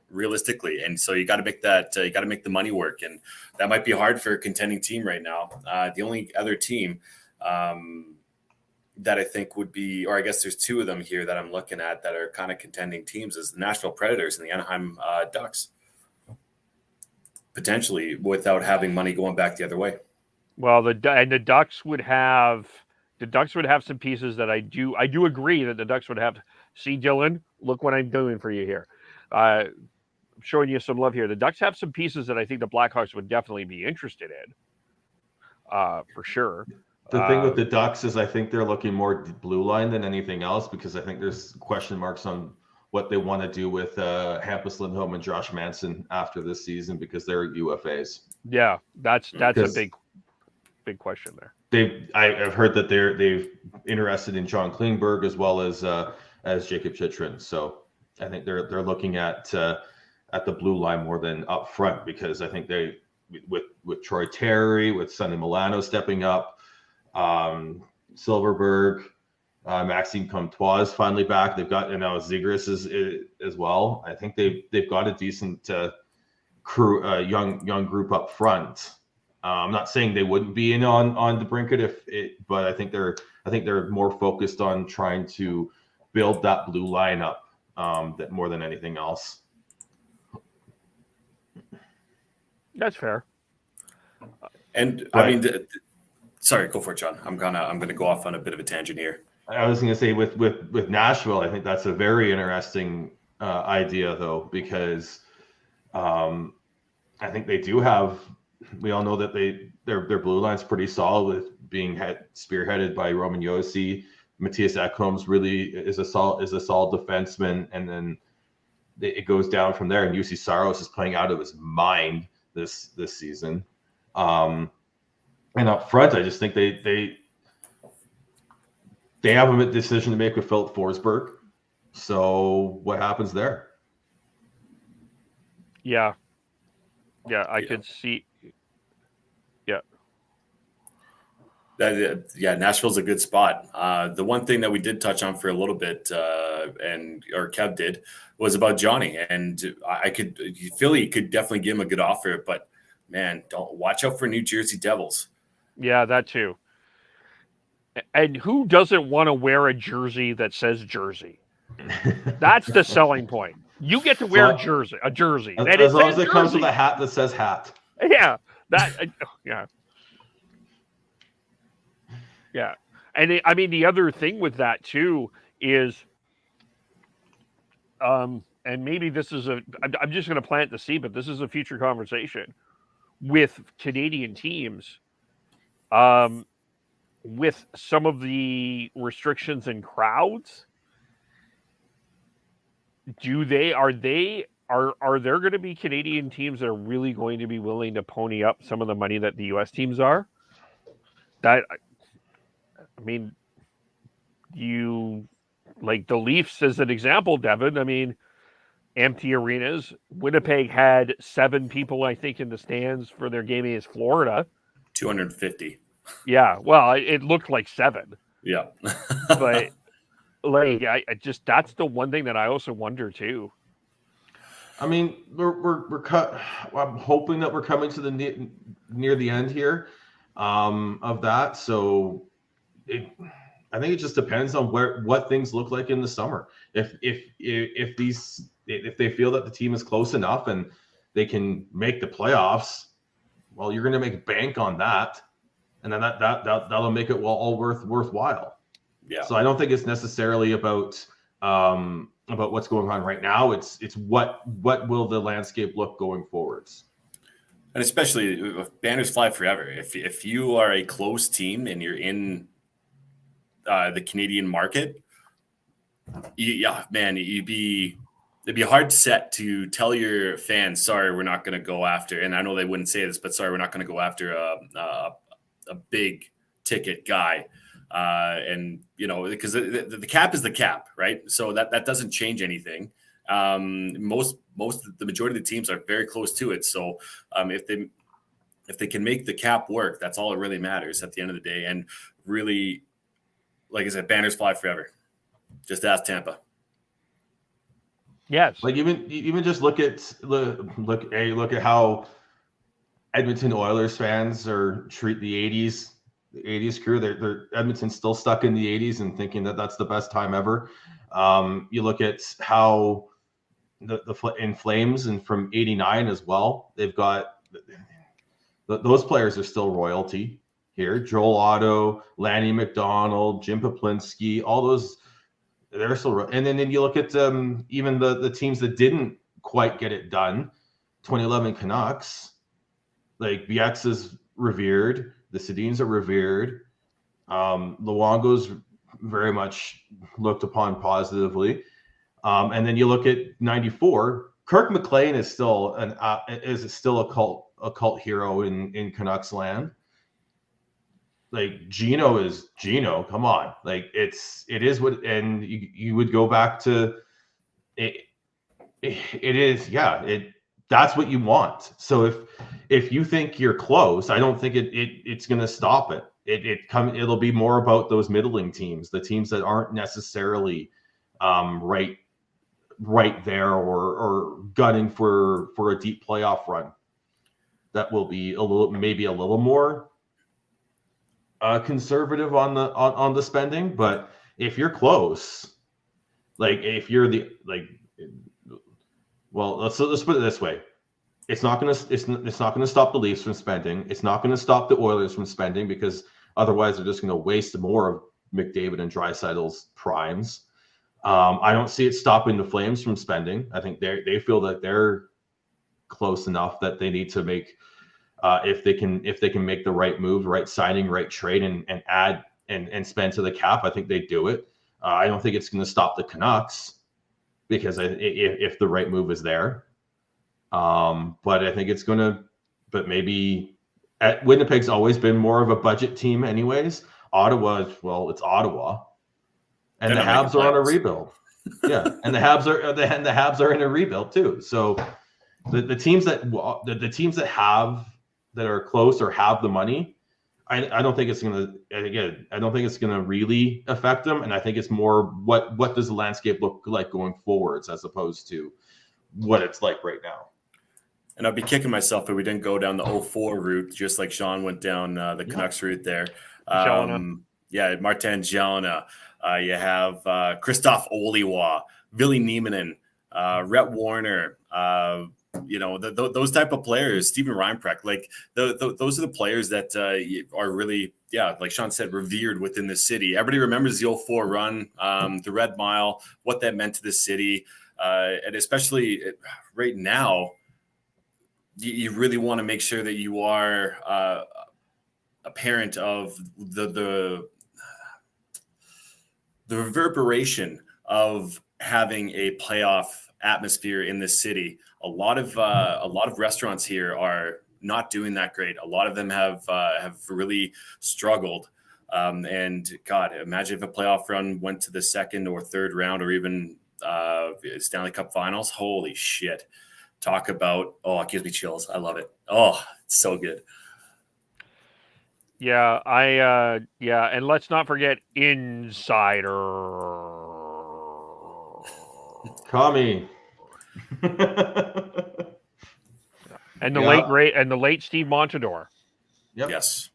realistically. And so you got to make that. You got to make the money work, and that might be hard for a contending team right now. The only other team that I think would be, or I guess there's two of them here that I'm looking at that are kind of contending teams, is the Nashville Predators and the Anaheim Ducks, potentially without having money going back the other way. Well, the Ducks would have. The Ducks would have some pieces that I do agree that the Ducks would have. See, Dylan, look what I'm doing for you here. I'm showing you some love here. The Ducks have some pieces that I think the Blackhawks would definitely be interested in, for sure. The thing with the Ducks is I think they're looking more blue line than anything else, because I think there's question marks on what they want to do with Hampus Lindholm and Josh Manson after this season, because they're UFAs. Yeah, that's a big question there. I've heard that they've interested in John Klingberg as well as Jacob Chychrun. So I think they're looking at the blue line more than up front, because I think they with Troy Terry, with Sonny Milano stepping up, Silverberg, Maxime Comtois is finally back. They've got, Zegras as well. I think they've got a decent young group up front. I'm not saying they wouldn't be in on the brinket but I think they're more focused on trying to build that blue lineup that more than anything else. That's fair. And I mean, sorry, go for it, John. I'm gonna go off on a bit of a tangent here. I was going to say with Nashville, I think that's a very interesting idea, though, because I think they do have. We all know that their blue line's pretty solid, with being spearheaded by Roman Josi. Matthias Ekholm's really is a solid defenseman, and then it goes down from there. And UC Saros is playing out of his mind this season. And up front, I just think they have a decision to make with Philip Forsberg. So what happens there? Yeah, I could see. Yeah, Nashville's a good spot. The one thing that we did touch on for a little bit, or Kev did, was about Johnny. And Philly could definitely give him a good offer, but man, don't watch out for New Jersey Devils. Yeah, that too. And who doesn't want to wear a jersey that says Jersey? That's the selling point. You get to wear a jersey. As long as it comes with a hat that says hat. Yeah, yeah. And I mean, the other thing with that too is, and maybe this is I'm just going to plant the seed, but this is a future conversation with Canadian teams. With some of the restrictions in crowds, are there going to be Canadian teams that are really going to be willing to pony up some of the money that the U.S. teams are? I mean, you like the Leafs as an example, Devin. I mean, empty arenas. Winnipeg had 7 people, I think, in the stands for their game against Florida. 250. Yeah, well, it looked like 7. Yeah. But like, I just, that's the one thing that I also wonder too. I mean, I'm hoping that we're coming to the near the end here of that. So I think it just depends on what things look like in the summer. If they feel that the team is close enough and they can make the playoffs, well, you're going to make bank on that. And then that'll make it all worthwhile. Yeah. So I don't think it's necessarily about what's going on right now. It's what will the landscape look going forwards. And especially if banners fly forever. If you are a close team and you're in the Canadian market, it'd be hard set to tell your fans, sorry, we're not going to go after. And I know they wouldn't say this, but sorry, we're not going to go after a big ticket guy, and because the cap is the cap, right? So that doesn't change anything. The majority of the teams are very close to it. So if they can make the cap work, that's all that really matters at the end of the day. And really, like I said, banners fly forever. Just ask Tampa. Yes. Like even just look at how Edmonton Oilers fans treat the 80s crew. They're Edmonton's still stuck in the 80s and thinking that that's the best time ever. You look at how in Flames and from 89 as well, they've got those players are still royalty here. Joel Otto, Lanny McDonald, Jim Paplinski, all those, they're still. And then you look at even the teams that didn't quite get it done, 2011 Canucks. Like BX is revered, the Sedins are revered, Luongo's very much looked upon positively, and then you look at '94. Kirk McLean is still a cult hero in Canucks land. Like Gino is Gino. Come on, like it is what, and you would go back to it. It is, yeah. That's what you want. So if you think you're close, I don't think it's going to stop it. It'll be more about those middling teams, the teams that aren't necessarily right right there or gunning for a deep playoff run. That will be maybe a little more conservative on the spending. But if you're close, like if you're let's put it this way. It's not going to stop the Leafs from spending. It's not going to stop the Oilers from spending, because otherwise they're just going to waste more of McDavid and Draisaitl's primes. I don't see it stopping the Flames from spending. I think they feel that they're close enough that they need to make if they can make the right move, right signing, right trade, and add and spend to the cap. I think they do it. I don't think it's going to stop the Canucks, because if the right move is there. But I think it's going to. But maybe Winnipeg's always been more of a budget team, anyways. Ottawa, it's Ottawa, and the Habs are on a rebuild. Yeah, and the Habs are in a rebuild too. So the teams that are close or have the money, I don't think it's going to really affect them. And I think it's more what does the landscape look like going forwards, as opposed to what it's like right now. And I'd be kicking myself if we didn't go down the 04 route, just like Sean went down the Canucks route there. Martin Gellina. You have Christoph Oliwa, Ville Nieminen, Rhett Warner, those type of players, Steven Reinprecht. Like those are the players that are really, like Sean said, revered within the city. Everybody remembers the 04 run, the Red Mile, what that meant to the city. And especially right now, you really want to make sure that you are a parent of the reverberation of having a playoff atmosphere in this city. A lot of restaurants here are not doing that great. A lot of them have really struggled. And God, imagine if a playoff run went to the second or third round, or even Stanley Cup Finals. Holy shit! Talk about it gives me chills. I love it. Oh, it's so good. Yeah, and let's not forget Insider. Kami. And the late Steve Montador. Yep. Yes.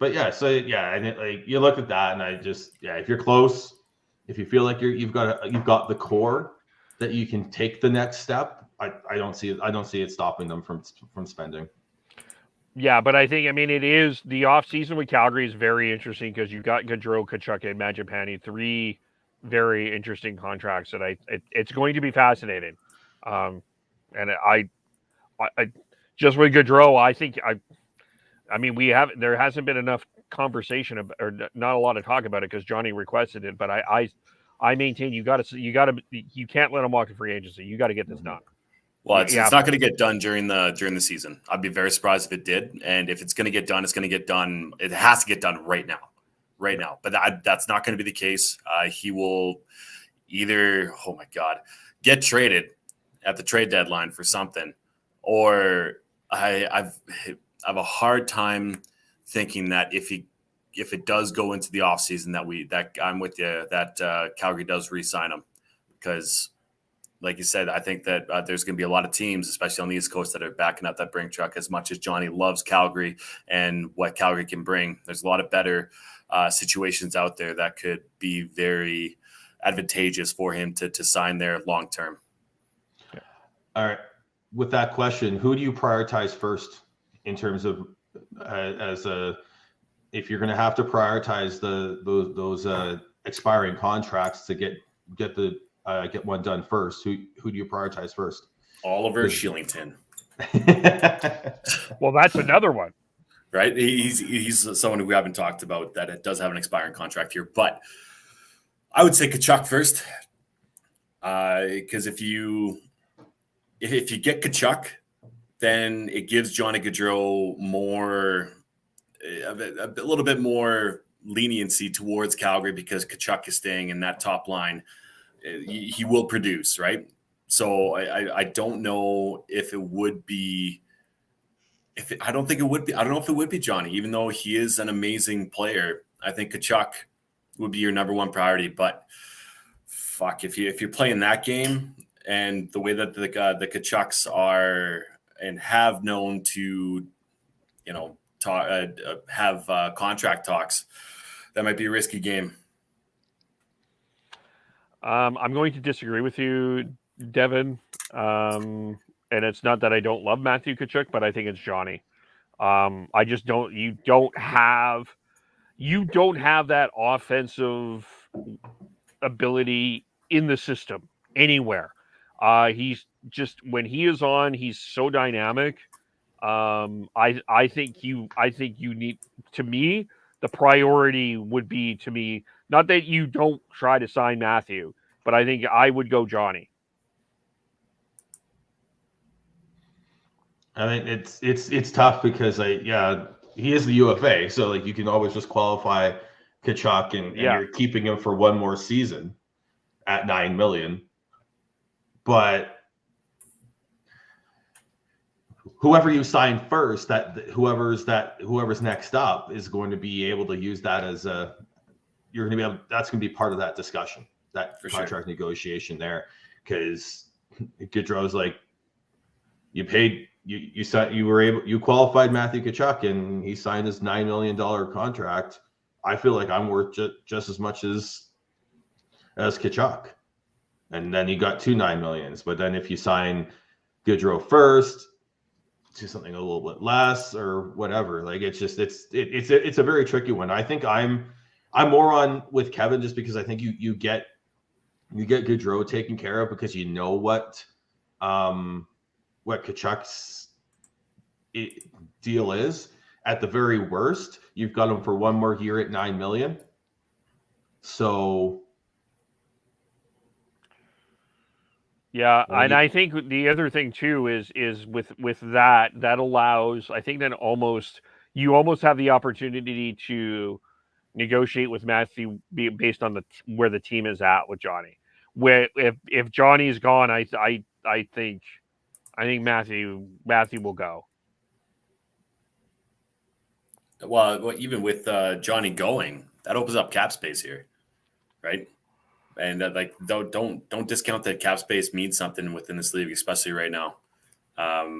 But and you look at that, and I just if you're close, if you feel like you've got the core that you can take the next step, I don't see it stopping them from spending. Yeah, but I think it is the off season with Calgary is very interesting, because you've got Gaudreau, Tkachuk, and Mangiapane, 3 very interesting contracts that it's going to be fascinating. And I just with Gaudreau, I think there hasn't been enough conversation or not a lot of talk about it, because Johnny requested it. But I maintain you can't let him walk to free agency. You got to get this done. Well, it's not going to get done during the season. I'd be very surprised if it did. And if it's going to get done, it's going to get done. It has to get done right now. But that's not going to be the case. He will either, get traded at the trade deadline for something, or I have a hard time thinking that if it does go into the offseason that I'm with you, that Calgary does re-sign him, because like you said, I think that there's going to be a lot of teams, especially on the East Coast, that are backing up that brink truck. As much as Johnny loves Calgary and what Calgary can bring, there's a lot of better situations out there that could be very advantageous for him to sign there long term. All right. With that question, who do you prioritize first in terms of if you're going to have to prioritize those expiring contracts to get one done first? Who do you prioritize first? Oliver Shillington. Well, that's another one. Right? He's someone who we haven't talked about that does have an expiring contract here. But I would say Tkachuk first. Because if you get Tkachuk, then it gives Johnny Gaudreau a little bit more leniency towards Calgary, because Tkachuk is staying in that top line. He will produce, right? So I don't know if it would be. I don't think it would be. I don't know if it would be Johnny, even though he is an amazing player. I think Tkachuk would be your number one priority. But fuck, if you're playing that game and the way that the Canucks are and have known to, have contract talks, that might be a risky game. I'm going to disagree with you, Devin. And it's not that I don't love Matthew Tkachuk, but I think it's Johnny. I just don't. You don't have that offensive ability in the system anywhere. He's just, when he is on, he's so dynamic. I think you need, to me, the priority would be, to me, not that you don't try to sign Matthew, but I think I would go Johnny. I mean, it's tough because he is the UFA, so like you can always just qualify Tkachuk and you're keeping him for one more season at $9 million. But whoever you sign first, whoever's next up is going to be able to use that as that's going to be part of that discussion, that for contract negotiation there, because Gaudreau's like, you qualified Matthew Tkachuk and he signed his $9 million contract. I feel like I'm worth just as much as Tkachuk. And then you got 2 $9 millions. But then if you sign Gaudreau first, do something a little bit less or whatever, like it's a very tricky one. I think I'm more on with Kevin just because I think you get Gaudreau taken care of because you know what Tkachuk's deal is. At the very worst, you've got him for one more year at $9 million. So yeah, and I think the other thing too is with that allows, I think that you almost have the opportunity to negotiate with Matthew based on where the team is at with Johnny. Where if Johnny's gone, I think Matthew will go. Well, even with Johnny going, that opens up cap space here, right? And don't discount that cap space means something within this league, especially right now. I've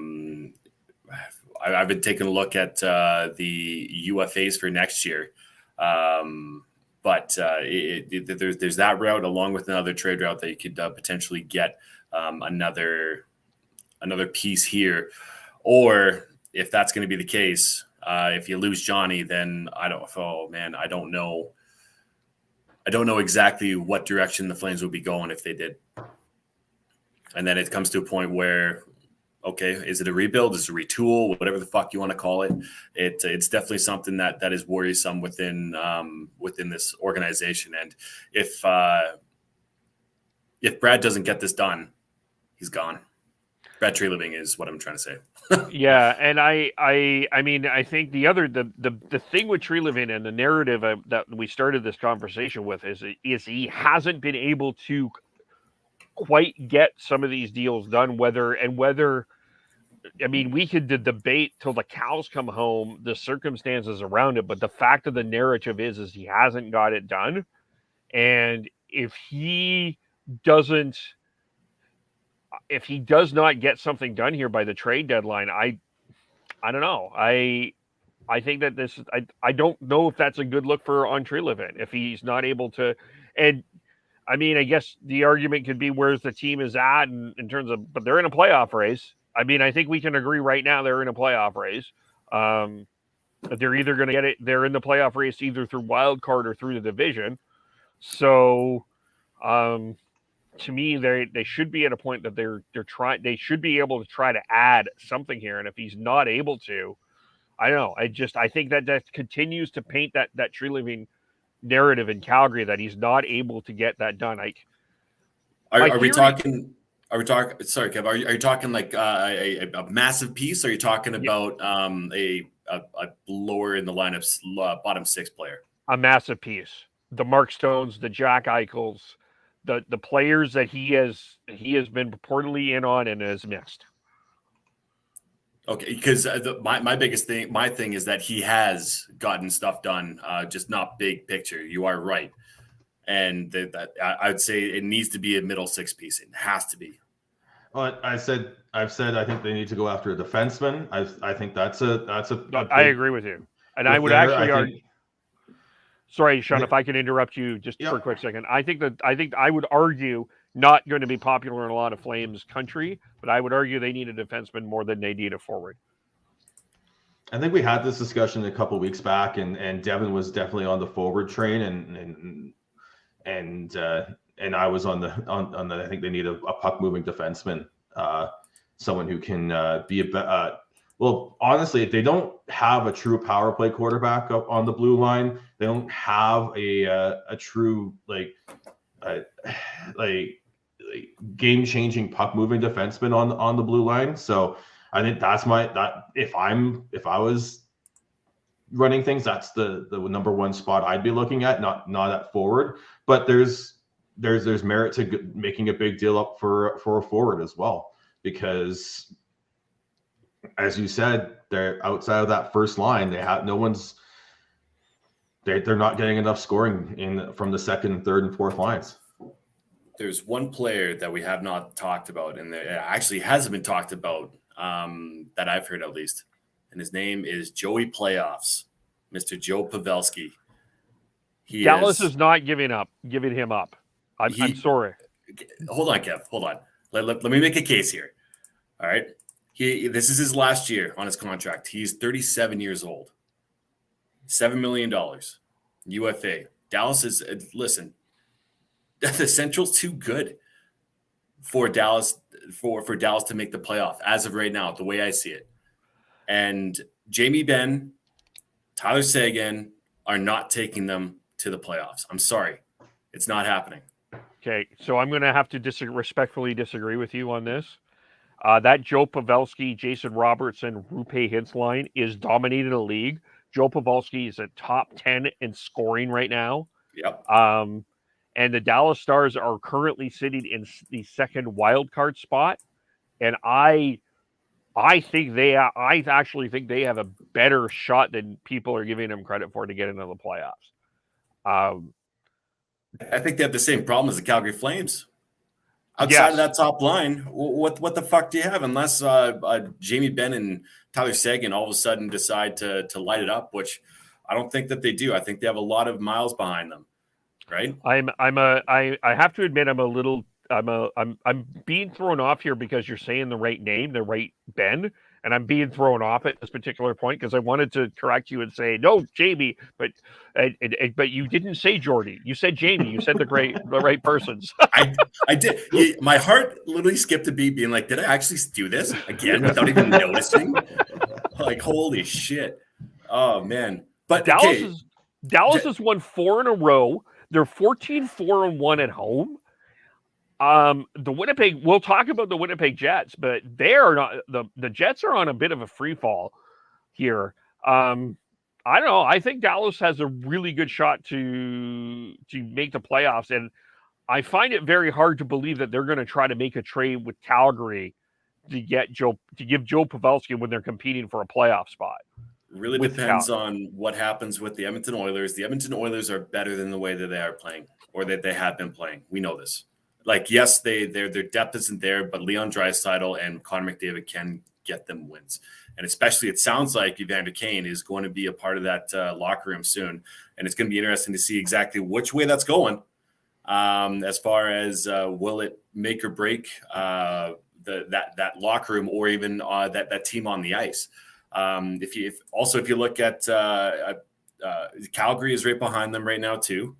been taking a look at the UFAs for next year, but there's that route along with another trade route that you could potentially get another piece here, or if that's going to be the case, if you lose Johnny, then I don't know exactly what direction the Flames would be going if they did. And then it comes to a point where, okay, is it a rebuild? Is it a retool? Whatever the fuck you want to call it. It's definitely something that is worrisome within this organization. And if Brad doesn't get this done, he's gone. Brad Treliving is what I'm trying to say. Yeah, and I mean, I think the thing with Treliving and the narrative that we started this conversation with is he hasn't been able to quite get some of these deals done. Whether I mean, we could debate till the cows come home the circumstances around it, but the fact of the narrative is he hasn't got it done, and if he does not get something done here by the trade deadline, I don't know. I think that this, I don't know if that's a good look for Treliving if he's not able to. And I mean, I guess the argument could be where's the team is at in terms of, but they're in a playoff race. I mean, I think we can agree right now they're in a playoff race. They're either going to get it. They're in the playoff race either through wild card or through the division. So, to me, they should be at a point that they should be able to try to add something here. And if he's not able to, I don't know. I think that continues to paint that Treliving narrative in Calgary that he's not able to get that done. Are we talking? Sorry, Kev. Are you talking like a massive piece? Or are you talking about a lower in the lineup's bottom 6 player? A massive piece. The Mark Stones, the Jack Eichels. The players that he has been reportedly in on and has missed. Okay, because my biggest thing, my thing is that he has gotten stuff done, just not big picture. You are right, And I'd say it needs to be a middle six piece. It has to be. Well, I've said I think they need to go after a defenseman. I think that's a I agree with you, and I would actually argue. Sorry, Sean, if I can interrupt you just for a quick second. I think I would argue not going to be popular in a lot of Flames country, but I would argue they need a defenseman more than they need a forward. I think we had this discussion a couple of weeks back, and Devin was definitely on the forward train, and I was on the. I think they need a puck moving defenseman, someone who can be a. Well, honestly, if they don't have a true power play quarterback up on the blue line, they don't have a true game changing puck moving defenseman on the blue line. So I think that's if I was running things, that's the number one spot I'd be looking at, not at forward. But there's merit to making a big deal up for a forward as well, because as you said, they're outside of that first line. They're not getting enough scoring from the second, third, and fourth lines. There's one player that we have not talked about, and it actually hasn't been talked about that I've heard at least, and his name is Joey Playoffs, Mr. Joe Pavelski. Dallas is not giving him up. I'm sorry. Hold on, Kev. Hold on. Let me make a case here. All right. This is his last year on his contract. He's 37 years old. $7 million UFA. Dallas is listen. The Central's too good for Dallas for Dallas to make the playoff as of right now, the way I see it. And Jamie Benn, Tyler Seguin are not taking them to the playoffs. I'm sorry. It's not happening. Okay, so I'm going to have to respectfully disagree with you on this. That Joe Pavelski, Jason Robertson, Rupe Hintz line is dominating the league. Joe Pavelski is a top 10 in scoring right now. Yep. And the Dallas Stars are currently sitting in the second wild card spot. And I actually think they have a better shot than people are giving them credit for to get into the playoffs. I think they have the same problem as the Calgary Flames. Outside of that top line, what the fuck do you have? Unless Jamie Benn and Tyler Seguin all of a sudden decide to light it up, which I don't think that they do. I think they have a lot of miles behind them, right? I have to admit I'm being thrown off here because you're saying the right name, the right Ben, and I'm being thrown off at this particular point because I wanted to correct you and say no, Jamie, but you didn't say Jordy. You said Jamie. You said the right persons. I did. My heart literally skipped a beat, being like, "Did I actually do this again without even noticing?" Like, holy shit! Oh man! But Dallas has won 4 in a row. They're 14-4-1 at home. We'll talk about the Winnipeg Jets, but they are not, the Jets are on a bit of a free fall here. I don't know. I think Dallas has a really good shot to make the playoffs. And I find it very hard to believe that they're going to try to make a trade with Calgary to give Joe Pavelski when they're competing for a playoff spot. Really depends on what happens with the Edmonton Oilers. The Edmonton Oilers are better than the way that they are playing, or that they have been playing. We know this. Like, yes, their depth isn't there, but Leon Draisaitl and Connor McDavid can get them wins. And especially, it sounds like Evander Kane is going to be a part of that locker room soon. And it's going to be interesting to see exactly which way that's going. As far as will it make or break that locker room, or even that team on the ice. If you look at Calgary is right behind them right now too.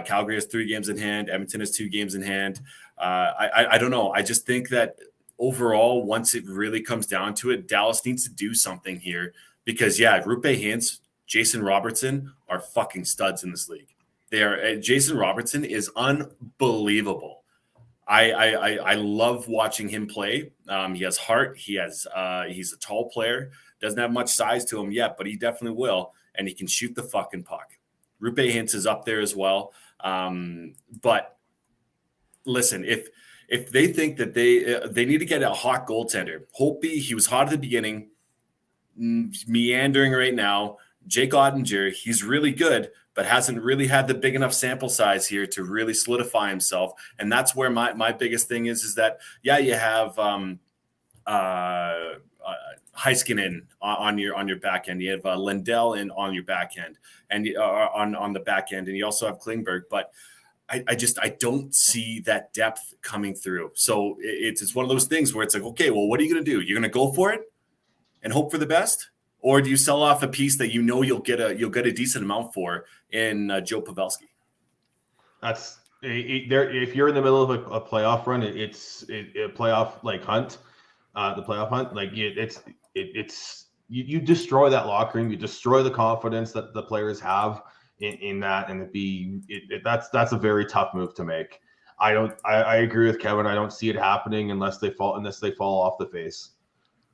Calgary has 3 games in hand. Edmonton has 2 games in hand. I don't know. I just think that overall, once it really comes down to it, Dallas needs to do something here because, Rupe Hintz, Jason Robertson are fucking studs in this league. They are. Jason Robertson is unbelievable. I love watching him play. He has heart. He's a tall player. Doesn't have much size to him yet, but he definitely will. And he can shoot the fucking puck. Rupe Hintz is up there as well. But listen, if they think that they need to get a hot goaltender, Holtby, he was hot at the beginning, meandering right now. Jake Ottinger, he's really good, but hasn't really had the big enough sample size here to really solidify himself. And that's where my biggest thing is that, yeah, you have Heiskanen on your back end. You have Lindell on your back end and on the back end. And you also have Klingberg, but I don't see that depth coming through. So it's one of those things where it's like, okay, well, what are you going to do? You're going to go for it and hope for the best? Or do you sell off a piece that you know you'll get a decent amount for in Joe Pavelski? That's if you're in the middle of a playoff run, it's a playoff like hunt, the playoff hunt. Like you destroy that locker room, you destroy the confidence that the players have in that, and that's a very tough move to make. I agree with Kevin. I don't see it happening unless they fall off the face.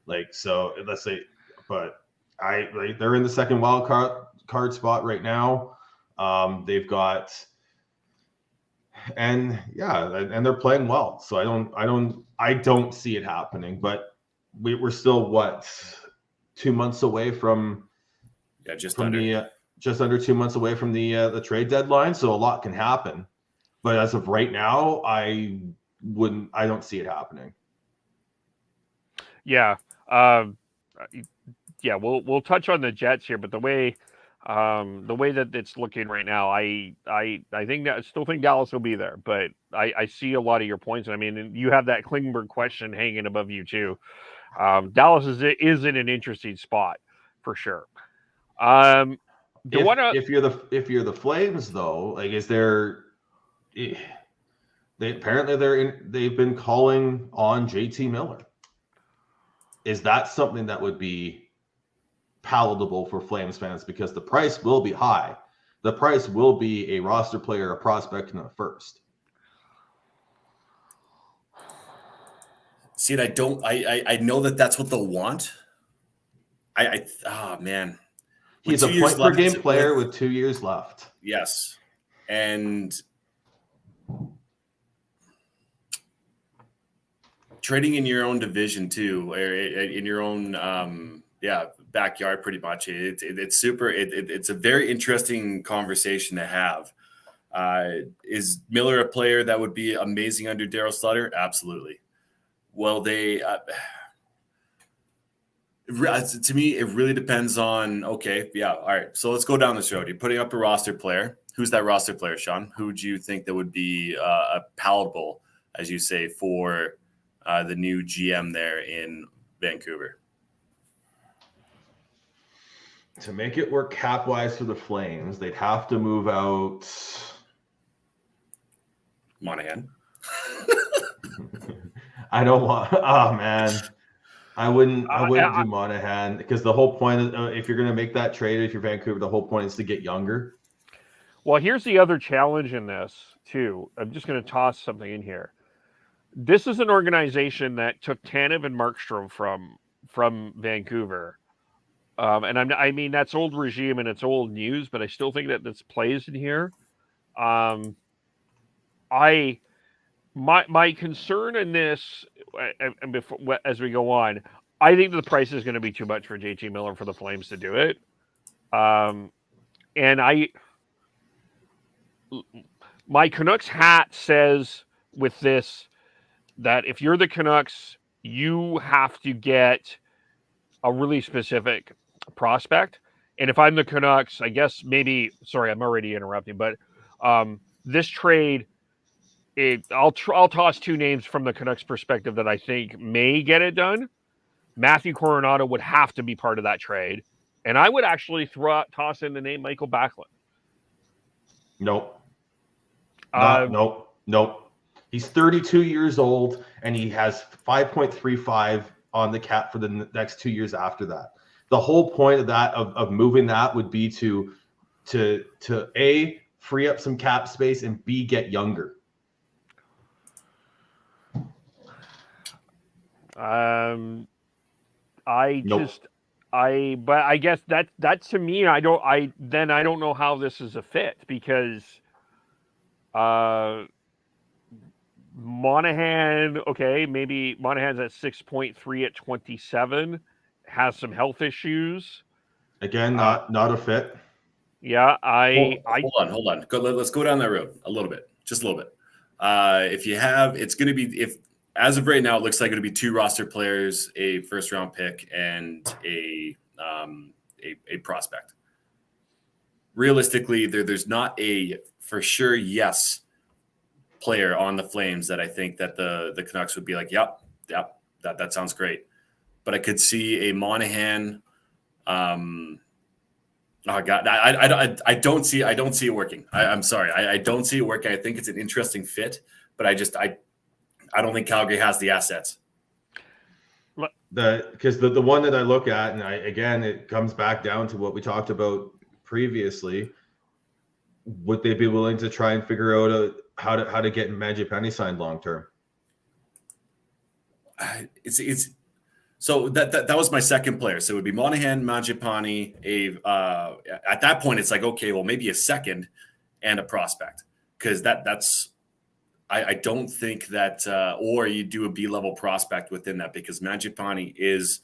Like, so let's say, but they're in the second wild card spot right now. They've got, and they're playing well. So I don't see it happening, but we're still 2 months away from just under 2 months away from the trade deadline. So a lot can happen, but as of right now, I don't see it happening. Yeah. We'll touch on the Jets here, but the way that it's looking right now, I still think Dallas will be there, but I see a lot of your points. And I mean, you have that Klingberg question hanging above you too. Dallas is in an interesting spot for sure. If you're the Flames though, like, is there? They've been calling on JT Miller. Is that something that would be palatable for Flames fans? Because the price will be high. The price will be a roster player, a prospect, and a first. See, I know that's what they'll want. Man. He's a point per game player with 2 years left. Yes. And trading in your own division too, or in your own backyard, pretty much. It's super. It's a very interesting conversation to have. Is Miller a player that would be amazing under Darryl Sutter? Absolutely. Well, to me, it really depends on, okay, yeah, all right. So let's go down this road. You're putting up a roster player. Who's that roster player, Sean? Who do you think that would be palatable, as you say, for the new GM there in Vancouver? To make it work cap-wise for the Flames, they'd have to move out Monahan. I don't want. Oh man, I wouldn't do Monahan, because the whole point of, if you're going to make that trade, if you're Vancouver, the whole point is to get younger. Well, here's the other challenge in this too. I'm just going to toss something in here. This is an organization that took Chanev and Markstrom from Vancouver, and I mean that's old regime and it's old news, but I still think that this plays in here. My concern in this, and before, as we go on, I think the price is going to be too much for JT Miller for the Flames to do it. And my Canucks hat says with this that if you're the Canucks, you have to get a really specific prospect. And if I'm the Canucks, I guess sorry, I'm already interrupting, but this trade, I'll toss two names from the Canucks perspective that I think may get it done. Matthew Coronado would have to be part of that trade. And I would actually toss in the name Michael Backlund. Nope. Nope. He's 32 years old, and he has 5.35 on the cap for the next 2 years after that. The whole point of that, of moving that, would be to A, free up some cap space, and B, get younger. But I guess that to me, I don't know how this is a fit, because Monahan, okay, maybe Monahan's at 6.3 at 27, has some health issues. Again, not a fit. Yeah, Hold on. Let's go down that road a little bit, just a little bit. If you have, it's going to be, if as of right now, it looks like it'll be 2 roster players, a first round pick, and a prospect. Realistically, there's not a for sure yes player on the Flames that I think that the Canucks would be like, yep, that sounds great. But I could see a Monahan. Oh God, I don't see it working. I'm sorry, I don't see it working. I think it's an interesting fit, but I don't think Calgary has the assets. Because the one that I look at, and again, it comes back down to what we talked about previously. Would they be willing to try and figure out how to get Mangiapane signed long term? It's so that was my second player. So it would be Monahan, Mangiapane. At that point, it's like, okay, well, maybe a second and a prospect, because that's. I don't think that, or you do a B-level prospect within that, because Mangiapane is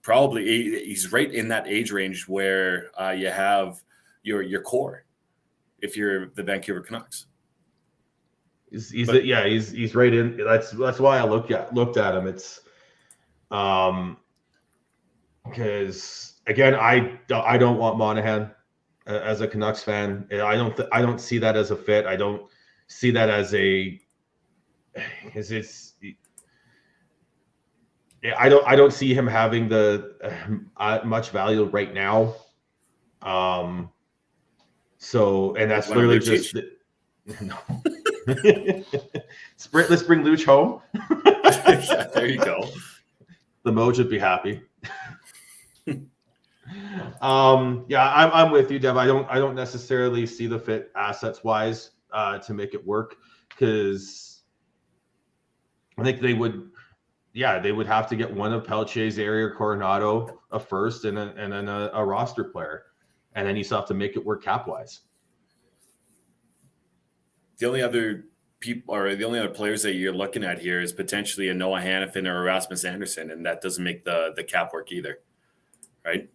probably he's right in that age range where you have your core. If you're the Vancouver Canucks, he's right in. That's why I looked at him. It's because again, I don't want Monahan as a Canucks fan. I don't see that as a fit. I don't see that as I don't see him having the much value right now. So, and that's literally just no. Let's bring Luch home. Yeah, there you go. The Moj would be happy. I'm with you, Dev. I don't necessarily see the fit assets wise to make it work, because I think they would have to get one of Pelletier's area, Coronado, a first, and then a roster player, and then you still have to make it work cap wise. The only other people, or the only other players that you're looking at here, is potentially a Noah Hannafin or a Rasmus Anderson, and that doesn't make the cap work either, right?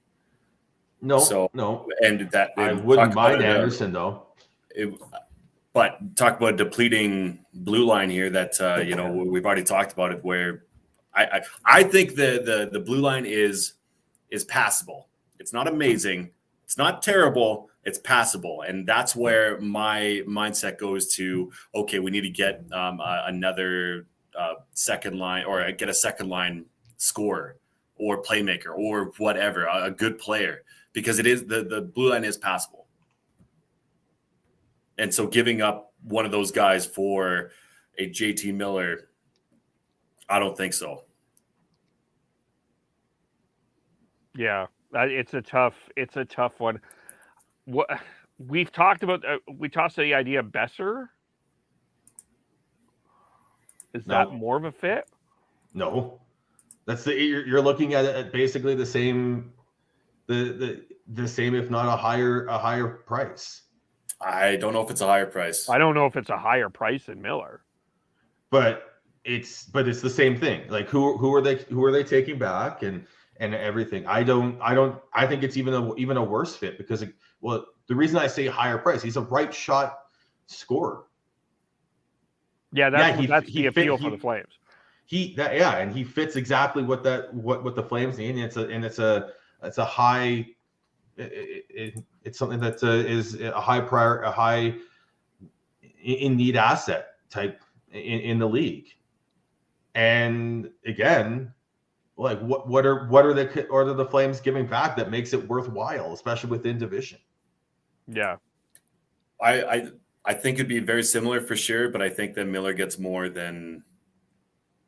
No, and that I wouldn't mind Anderson though. But talk about depleting blue line here. That we've already talked about it. Where I think the blue line is passable. It's not amazing. It's not terrible. It's passable, and that's where my mindset goes to. Okay, we need to get another second line, or get a second line scorer or playmaker or whatever, a good player, because it is the blue line is passable. And so giving up one of those guys for a JT Miller, I don't think so. Yeah, it's a tough one. What we've talked about, we tossed the idea of Besser. Is that more of a fit? No, that's you're looking at it at basically the same, the same, if not a higher price. I don't know if it's a higher price. I don't know if it's a higher price than Miller, but it's the same thing. Like who are they taking back and everything. I think it's even a worse fit, because the reason I say higher price, he's a right shot scorer. Yeah, that's the appeal for the Flames. And he fits exactly what the Flames need, and it's a high. It's something that is a high in need asset type in the league. And again, like what are the Flames giving back that makes it worthwhile, especially within division? Yeah, I think it'd be very similar for sure, but I think that Miller gets more than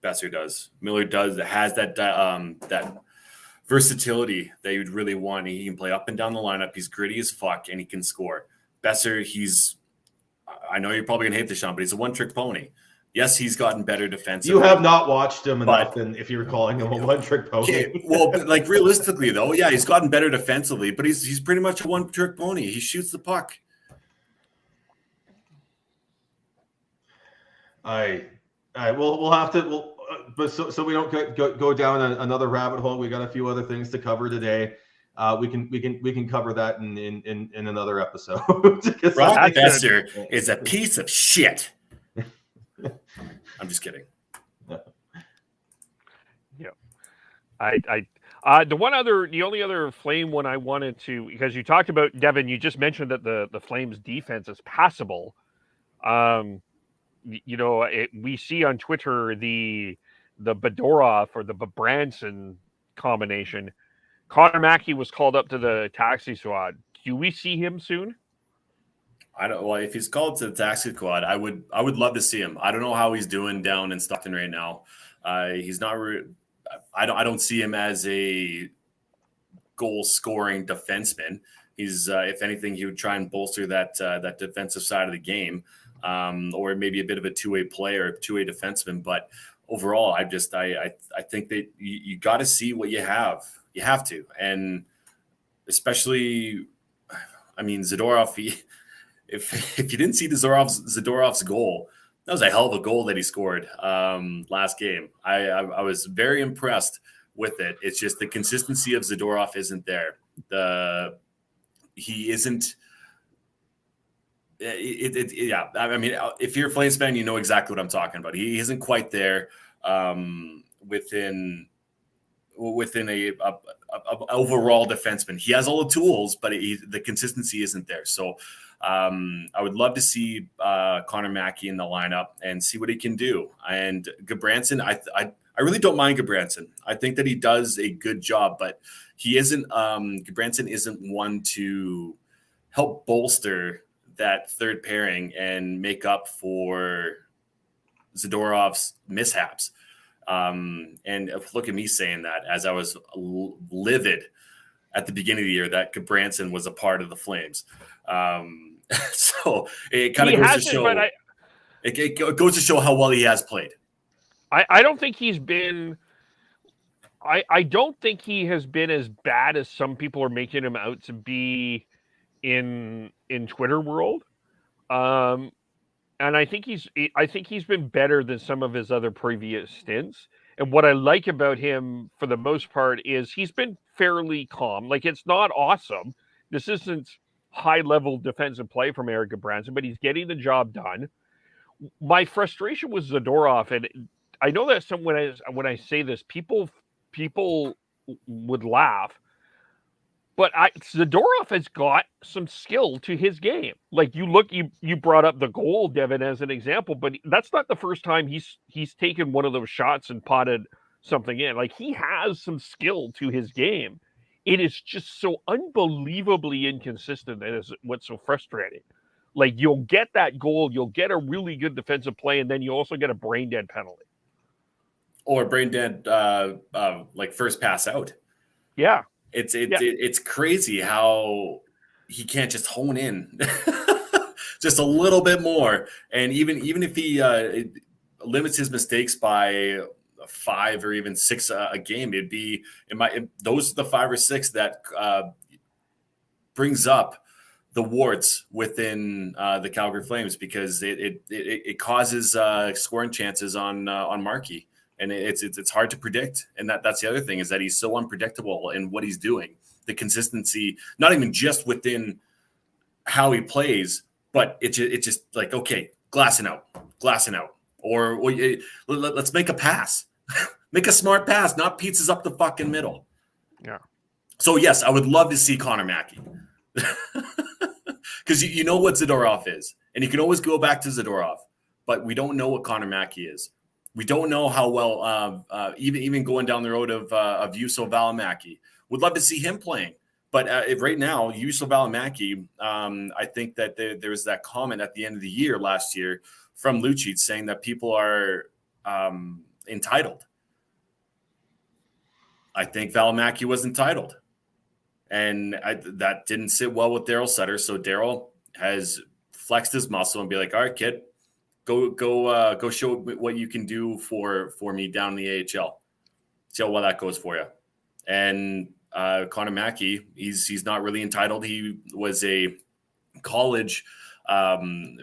Besser does. Miller has that versatility that you'd really want. He can play up and down the lineup. He's gritty as fuck, and he can score. Besser, I know you're probably gonna hate this, Sean, but he's a one-trick pony. Yes, he's gotten better defensively. You have not watched him enough, and if you're calling him a one-trick pony. Okay, well, but like realistically though, yeah, he's gotten better defensively, but he's pretty much a one-trick pony. He shoots the puck. We'll have to. But so we don't go down another rabbit hole. We got a few other things to cover today. we can cover that in another episode. Brock Besser is a piece of shit. I'm just kidding. Yeah. The only other Flame one I wanted to, because you talked about, Devin, you just mentioned that the Flames defense is passable. We see on Twitter the Bedorov or the Branson combination. Connor Mackey was called up to the taxi squad. Do we see him soon? I don't. Well, if he's called to the taxi squad, I would love to see him. I don't know how he's doing down in Stockton right now. He's not. I don't see him as a goal-scoring defenseman. He's, if anything, he would try and bolster that defensive side of the game, or maybe a bit of a two-way player, two-way defenseman. But overall, I think that you got to see what you have. You have to, and especially, I mean, Zadorov. If you didn't see Zadorov's goal, that was a hell of a goal that he scored last game. I was very impressed with it. It's just the consistency of Zadorov isn't there. He isn't. Yeah. I mean, if you're a Flames fan, you know exactly what I'm talking about. He isn't quite there within a overall defenseman. He has all the tools, but the consistency isn't there. So I would love to see Connor Mackey in the lineup and see what he can do. And Gudbranson, I really don't mind Gudbranson. I think that he does a good job, but he isn't. Gudbranson isn't one to help bolster that third pairing and make up for Zadorov's mishaps. And look at me saying that as I was livid at the beginning of the year that Gudbranson was a part of the Flames. So it kind of goes to show. It goes to show how well he has played. I don't think he's been. I don't think he has been as bad as some people are making him out to be in Twitter world. And I think he's been better than some of his other previous stints. And what I like about him for the most part is he's been fairly calm. Like, it's not awesome. This isn't high-level defensive play from Erik Gudbranson, but he's getting the job done. My frustration with Zadorov, and I know that when I say this, people would laugh, but Zadorov has got some skill to his game. Like, you brought up the goal, Devin, as an example, but that's not the first time he's taken one of those shots and potted something in. Like, he has some skill to his game. It is just so unbelievably inconsistent. That is what's so frustrating. Like, you'll get that goal, you'll get a really good defensive play, and then you also get a brain dead penalty. Or brain dead, like first pass out. Yeah. It's crazy how he can't just hone in just a little bit more. And even if he limits his mistakes by 5 or even 6 a game, those are the 5 or 6 that brings up the warts within the Calgary Flames, because it causes scoring chances on Markey. And it's hard to predict. And that's the other thing, is that he's so unpredictable in what he's doing. The consistency, not even just within how he plays, but it's just like, okay, glassing out. Or let's make a pass. Make a smart pass, not pizzas up the fucking middle. Yeah. So, yes, I would love to see Connor Mackey. Because you know what Zadorov is. And you can always go back to Zadorov. But we don't know what Connor Mackey is. We don't know how well, even going down the road of Juuso Välimäki. Would love to see him playing. But right now, Juuso Välimäki, I think that there was that comment at the end of the year last year from Lucic saying that people are entitled. I think Välimäki was entitled. And that didn't sit well with Daryl Sutter. So Daryl has flexed his muscle and be like, all right, kid, go show what you can do for me down in the AHL. See how well that goes for you. And Connor Mackey, he's not really entitled. He was a college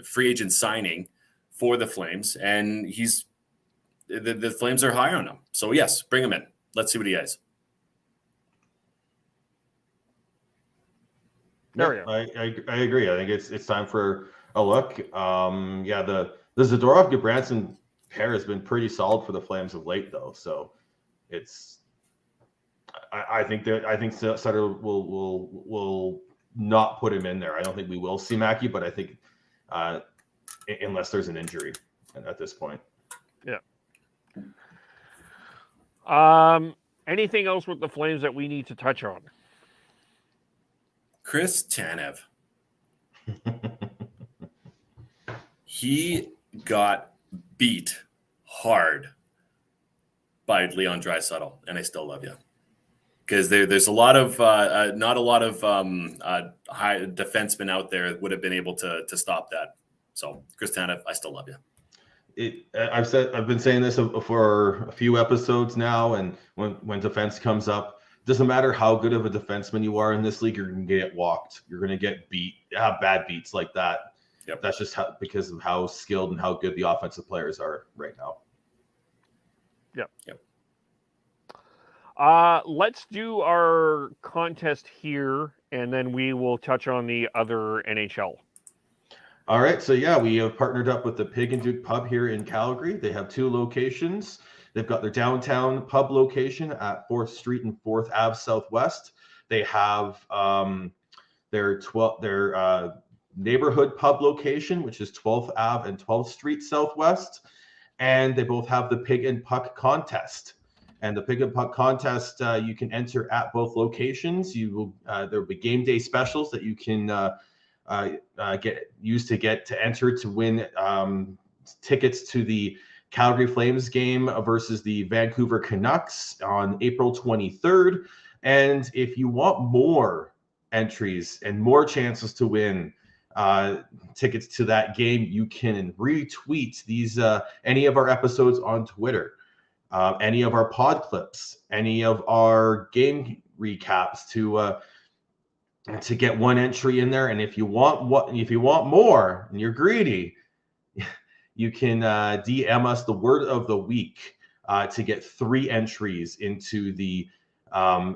free agent signing for the Flames, and the Flames are high on him. So yes, bring him in. Let's see what he has. There I agree. I think it's time for a look. The Zadorov Goodbranson pair has been pretty solid for the Flames of late, though. So I think Sutter will not put him in there. I don't think we will see Mackey, but I think unless there's an injury at this point. Yeah. Anything else with the Flames that we need to touch on? Chris Chanev. He got beat hard by Leon Draisaitl, and I still love you. Because there's a lot of not a lot of high defensemen out there that would have been able to stop that. So Chris Tanev, I still love you. I've been saying this for a few episodes now, and when defense comes up, doesn't matter how good of a defenseman you are in this league, you're going to get walked. You're going to get beat, have bad beats like that. Yep. That's just because of how skilled and how good the offensive players are right now. Yep. Let's do our contest here, and then we will touch on the other NHL. All right, so we have partnered up with the Pig and Duke Pub here in Calgary. They have 2 locations. They've got their downtown pub location at 4th Street and 4th Ave Southwest. They have their neighborhood pub location, which is 12th Ave and 12th Street Southwest. And they both have the Pig and Puck contest. And the Pig and Puck contest, you can enter at both locations. There will be game day specials that you can enter to win tickets to the Calgary Flames game versus the Vancouver Canucks on April 23rd. And if you want more entries and more chances to win tickets to that game, you can retweet these any of our episodes on Twitter, any of our pod clips, any of our game recaps to get one entry in there. And if you want more and you're greedy, you can DM us the word of the week to get 3 entries into the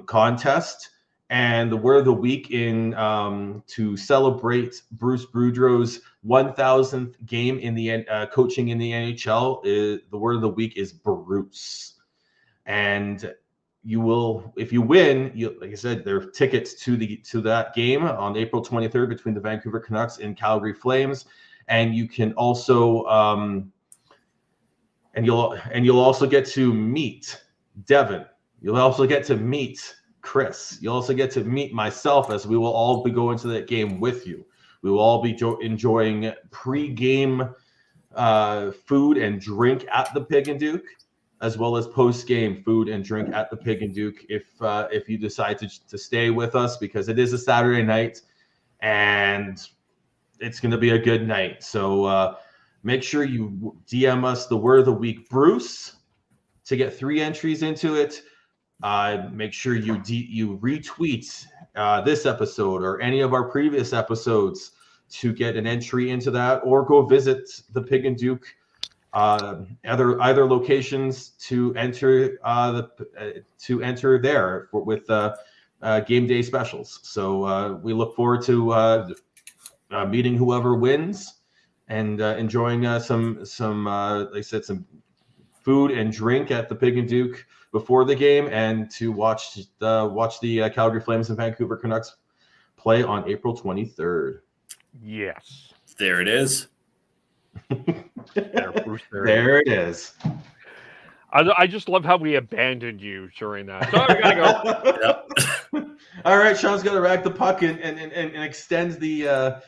contest. And the word of the week to celebrate Bruce Boudreau's 1,000th game in the coaching in the NHL, the word of the week is Bruce. And you will, if you win, like I said, there are tickets to that game on April 23rd between the Vancouver Canucks and Calgary Flames. And you can also and you'll also get to meet Devin. You'll also get to meet Chris. You'll also get to meet myself, as we will all be going to that game with you. We will all be enjoying pre-game food and drink at the Pig and Duke, as well as post-game food and drink at the Pig and Duke if you decide to stay with us, because it is a Saturday night and it's going to be a good night. So make sure you DM us the word of the week, Bruce, to get 3 entries into it. Make sure you retweet this episode or any of our previous episodes to get an entry into that, or go visit the Pig and Duke either locations to enter there with game day specials. So we look forward to meeting whoever wins and enjoying some like I said, some food and drink at the Pig and Duke before the game, and to watch the Calgary Flames and Vancouver Canucks play on April 23rd. Yes. There it is. There it is. I just love how we abandoned you during that. So we gotta go. All right, Sean's gonna rack the puck and extends the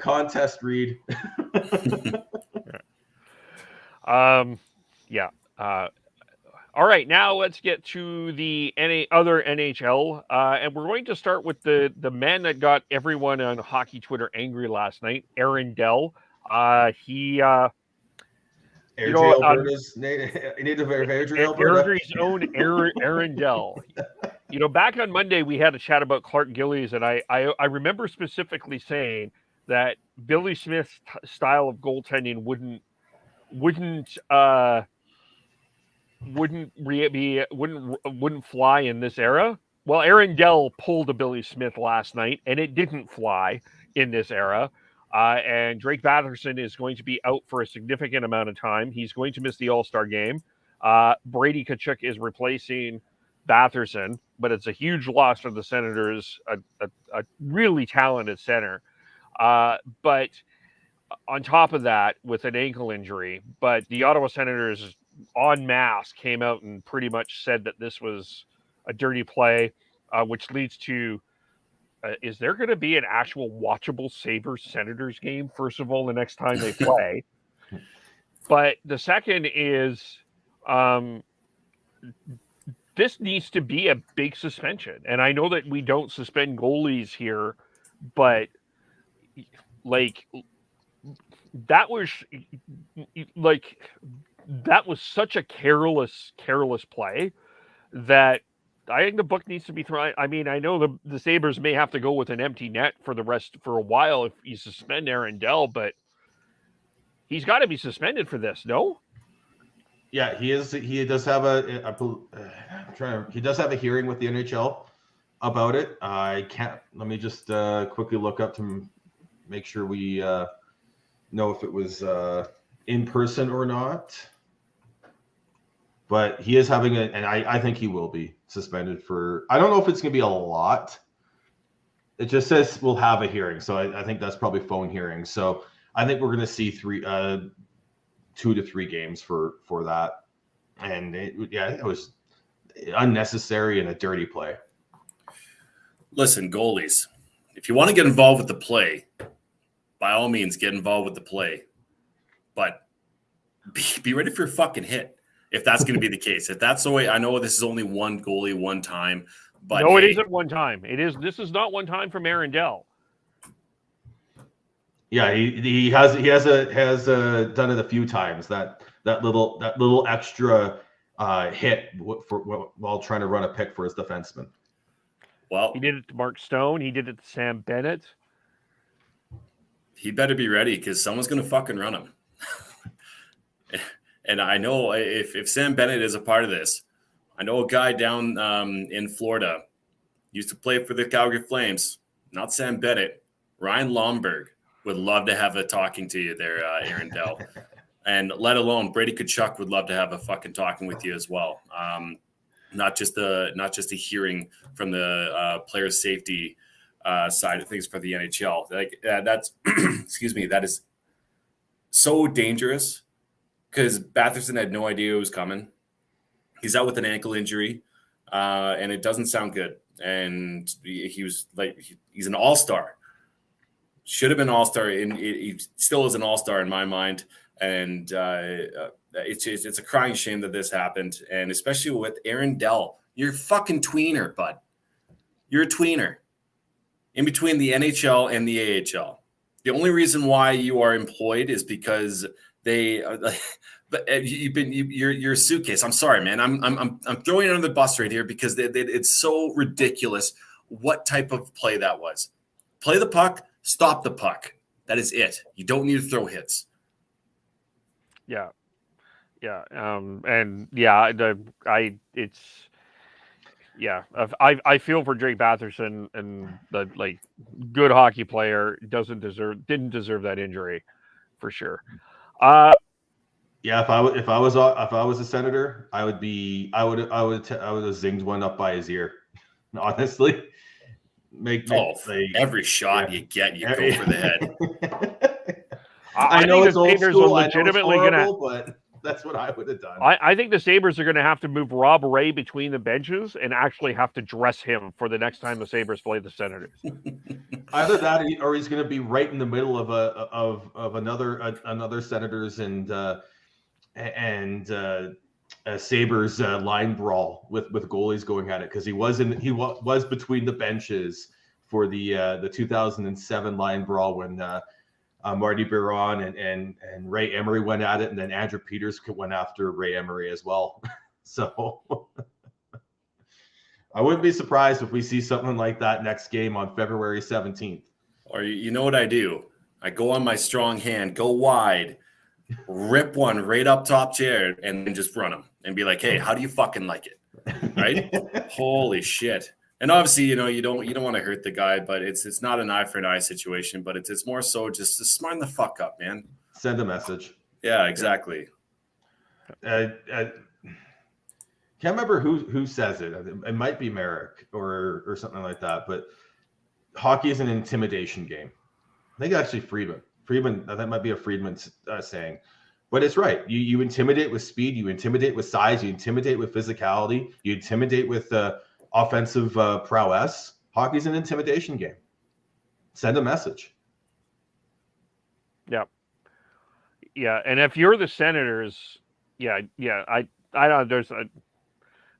contest read. All right, now let's get to the other NHL, and we're going to start with the man that got everyone on hockey Twitter angry last night, Aaron Dell. Native Airdrie's own Aaron Dell. Back on Monday we had a chat about Clark Gillies, and I remember specifically saying that Billy Smith's style of goaltending wouldn't fly in this era. Well, Aaron Dell pulled a Billy Smith last night, and it didn't fly in this era. And Drake Batherson is going to be out for a significant amount of time. He's going to miss the All-Star game. Brady Tkachuk is replacing Batherson, but it's a huge loss for the Senators, a really talented center. But on top of that, with an ankle injury, but the Ottawa Senators en masse came out and pretty much said that this was a dirty play, which leads to, is there going to be an actual watchable Sabres-Senators game, first of all, the next time they play? But the second is, this needs to be a big suspension. And I know that we don't suspend goalies here, but like that was such a careless play that I think the book needs to be thrown. I mean, I know the Sabres may have to go with an empty net for a while if you suspend Aaron Dell, but he's got to be suspended for this, no? Yeah, he is. He does have he does have a hearing with the NHL about it. Let me just quickly look up to make sure we know if it was in person or not. But he is having and I think he will be suspended for, I don't know if it's going to be a lot. It just says we'll have a hearing. So I think that's probably phone hearing. So I think we're going to see 2 to 3 games for that. And it was unnecessary and a dirty play. Listen, goalies, if you want to get involved with the play, by all means, get involved with the play. But be ready for a fucking hit. If that's going to be the case, if that's the way, I know this is only one goalie, one time, but no, it isn't one time. This is not one time from Aaron Dell. Yeah, he has done it a few times. That little extra hit while trying to run a pick for his defenseman. Well, he did it to Mark Stone. He did it to Sam Bennett. He better be ready because someone's going to fucking run him. And I know if Sam Bennett is a part of this, I know a guy down in Florida used to play for the Calgary Flames, not Sam Bennett, Ryan Lomberg would love to have a talking to you there, Aaron Dell. And let alone Brady Tkachuk would love to have a fucking talking with you as well. Not just a hearing from the player safety side of things for the NHL. Like that's excuse me, that is so dangerous. Because Batherson had no idea it was coming. He's out with an ankle injury, and it doesn't sound good. And he was like, he's an all-star. Should have been all-star. He still is an all-star in my mind. And it's a crying shame that this happened. And especially with Aaron Dell. You're a fucking tweener, bud. You're a tweener. In between the NHL and the AHL. The only reason why you are employed is because they but you're a suitcase. I'm sorry, man. I'm throwing it under the bus right here because it's so ridiculous what type of play that was. Play the puck, stop the puck. That is it. You don't need to throw hits. Yeah. And yeah, I feel for Drake Batherson, and the good hockey player didn't deserve that injury for sure. Yeah, if I was a Senator, I would have zinged one up by his ear. Honestly, every shot you get, you go for the head. I know it's old school. Legitimately but that's what I would have done. I think the Sabres are going to have to move Rob Ray between the benches and actually have to dress him for the next time the Sabres play the Senators. Either that, or he's going to be right in the middle of another Senators and Sabres line brawl with goalies going at it, because he was between the benches for the 2007 line brawl when Marty Biron and Ray Emery went at it, and then Andrew Peters went after Ray Emery as well. So I wouldn't be surprised if we see something like that next game on February 17th. Or you know what I do? I go on my strong hand, go wide, rip one right up top chair, and then just run them and be like, hey, how do you fucking like it? Right? Holy shit. And obviously, you don't want to hurt the guy, but it's not an eye for an eye situation, but it's more so just smarten the fuck up, man. Send a message. Yeah, exactly. Can't remember who says it. It might be Merrick or something like that. But hockey is an intimidation game. I think actually Friedman. That might be a Friedman saying, but it's right. You intimidate with speed. You intimidate with size. You intimidate with physicality. You intimidate with offensive prowess. Hockey's an intimidation game. Send a message. Yeah. Yeah, and if you're the Senators, I don't. There's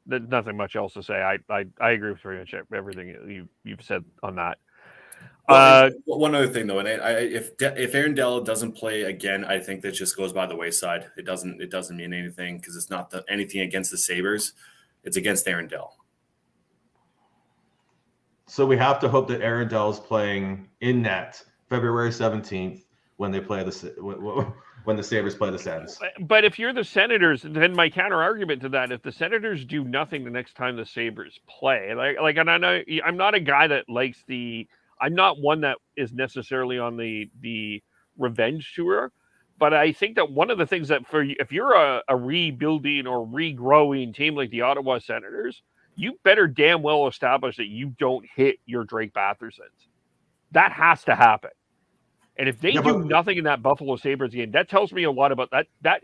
nothing much else to say. I agree with pretty much everything you've said on that. Well, one other thing though, and if Aaron Dell doesn't play again, I think that just goes by the wayside. It doesn't mean anything because it's not anything against the Sabres. It's against Aaron Dell. So we have to hope that Aaron Dell is playing in net February 17th when they play when the Sabres play the Sens. But if you're the Senators, then my counter argument to that: if the Senators do nothing the next time the Sabres play, and I know I'm not a guy that likes I'm not one that is necessarily on the revenge tour, but I think that one of the things that if you're a rebuilding or regrowing team like the Ottawa Senators, you better damn well establish that you don't hit your Drake Bathersons. That has to happen. And if they do nothing in that Buffalo Sabres game, that tells me a lot about that. That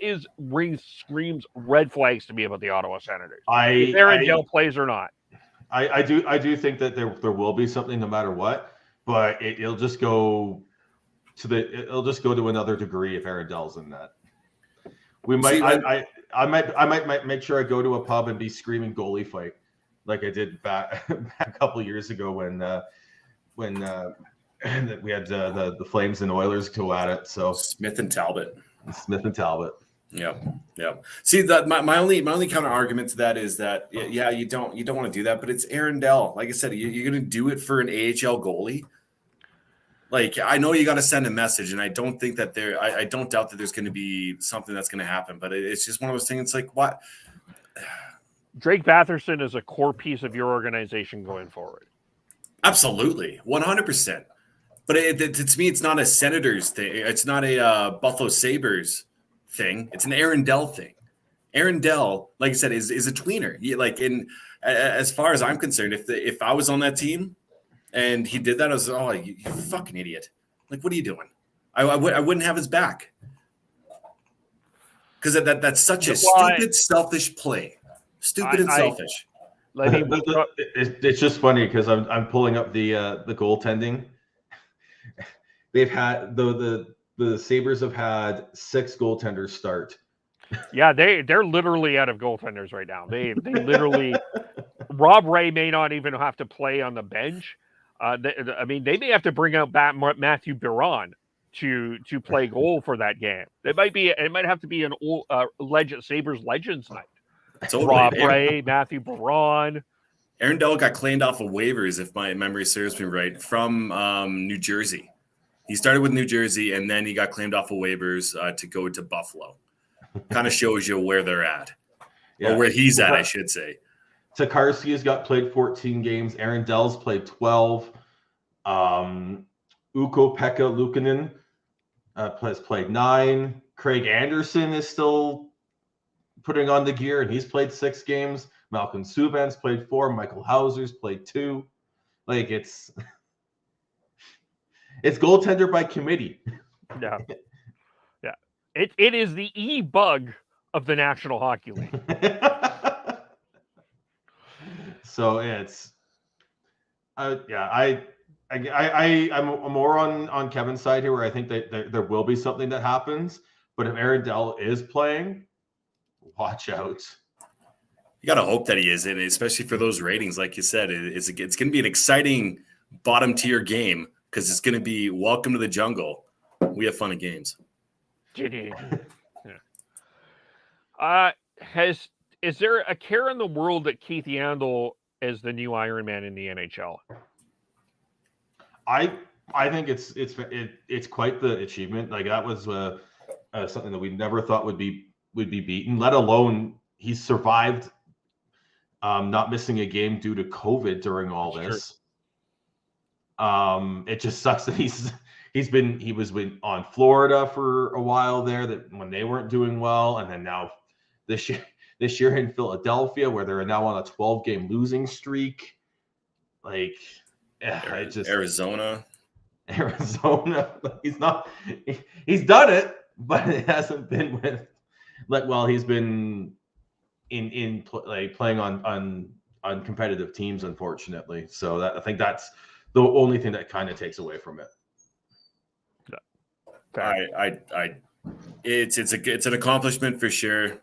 screams red flags to me about the Ottawa Senators. If Aaron Dell plays or not. I do think that there will be something no matter what. But it'll just go to another degree if Aaron Dell's in that. We might. I might make sure I go to a pub and be screaming goalie fight like I did back a couple of years ago when we had the Flames and Oilers go at it. So Smith and Talbot. Yeah. See, that my only counter argument to that is that you don't want to do that, but it's Aaron Dell. Like I said, you're going to do it for an AHL goalie. Like, I know you got to send a message, and I don't think that I don't doubt that there's going to be something that's going to happen, but it's just one of those things. It's like, what? Drake Batherson is a core piece of your organization going forward. Absolutely, 100%. But to me, it's not a Senators thing. It's not a Buffalo Sabres thing. It's an Aaron Dell thing. Aaron Dell, like I said, is a tweener. As far as I'm concerned, if I was on that team and he did that, I was, you fucking idiot. Like, what are you doing? I wouldn't have his back. Because that's such a stupid, selfish play. Stupid and selfish. It's just funny because I'm pulling up the goaltending. They've had the Sabres have had 6 goaltenders start. Yeah, they're literally out of goaltenders right now. They literally Rob Ray may not even have to play on the bench. They may have to bring out Matthew Biron to play goal for that game. It might have to be an old Sabres Legends night. Totally. Rob Ray, Matthew Biron. Aaron Dell got claimed off of waivers, if my memory serves me right, from New Jersey. He started with New Jersey, and then he got claimed off of waivers to go to Buffalo. Kind of shows you where they're at, or where he's at, I should say. Tokarski has played 14 games. Aaron Dell's played 12. Ukko-Pekka Luukkonen has played 9. Craig Anderson is still putting on the gear, and he's played 6 games. Malcolm Subban's played 4. Michael Hauser's played 2. Like, it's goaltender by committee. Yeah. Yeah. It is the E-bug of the National Hockey League. So it's I'm more on Kevin's side here, where I think that there will be something that happens. But if Aaron Dell is playing, watch out. You got to hope that he is, and especially for those ratings, like you said, it's going to be an exciting bottom tier game because it's going to be welcome to the jungle. We have fun at games. Is there a care in the world that Keith Yandel is the new Iron Man in the NHL? I think it's quite the achievement. Like, that was something that we never thought would be beaten. Let alone he survived not missing a game due to COVID during all this. It just sucks that he was on Florida for a while there, that when they weren't doing well, and then now this year in Philadelphia, where they're now on a 12-game losing streak. Like, Arizona. He's done it, but it hasn't been with, like, well, he's been playing on competitive teams, unfortunately. So I think that's the only thing that kind of takes away from it. It's an accomplishment for sure.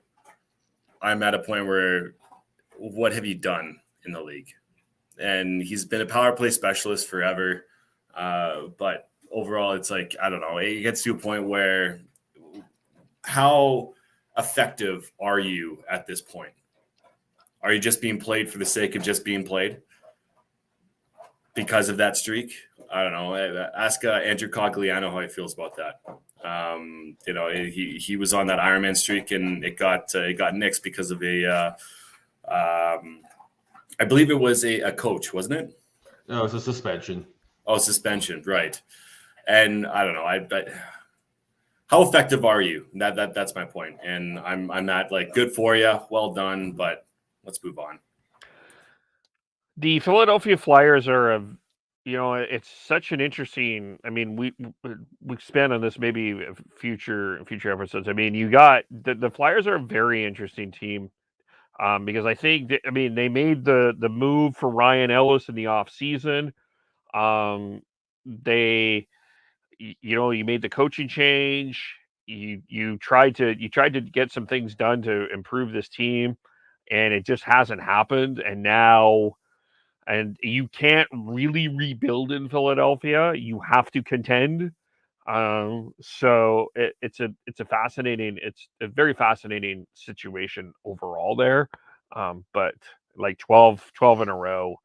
I'm at a point where, what have you done in the league? And he's been a power play specialist forever. But overall, it's like, I don't know. It gets to a point where, how effective are you at this point? Are you just being played for the sake of just being played because of that streak? I don't know. Ask Andrew Cogliano how he feels about that. He was on that Ironman streak, and it got nixed because of I believe it was a coach, wasn't it? No, it's a suspension. Oh, suspension, right. And I don't know. How effective are you? That's my point. And I'm not like, good for you, well done, but let's move on. The Philadelphia Flyers are it's such an interesting. I mean, we expand on this maybe future episodes. I mean, you got the Flyers are a very interesting team. Because I think they made the move for Ryan Ellis in the offseason. You made the coaching change. You tried to get some things done to improve this team, and it just hasn't happened. And you can't really rebuild in Philadelphia. You have to contend. So it's a very fascinating situation overall there. But like 12 in a row.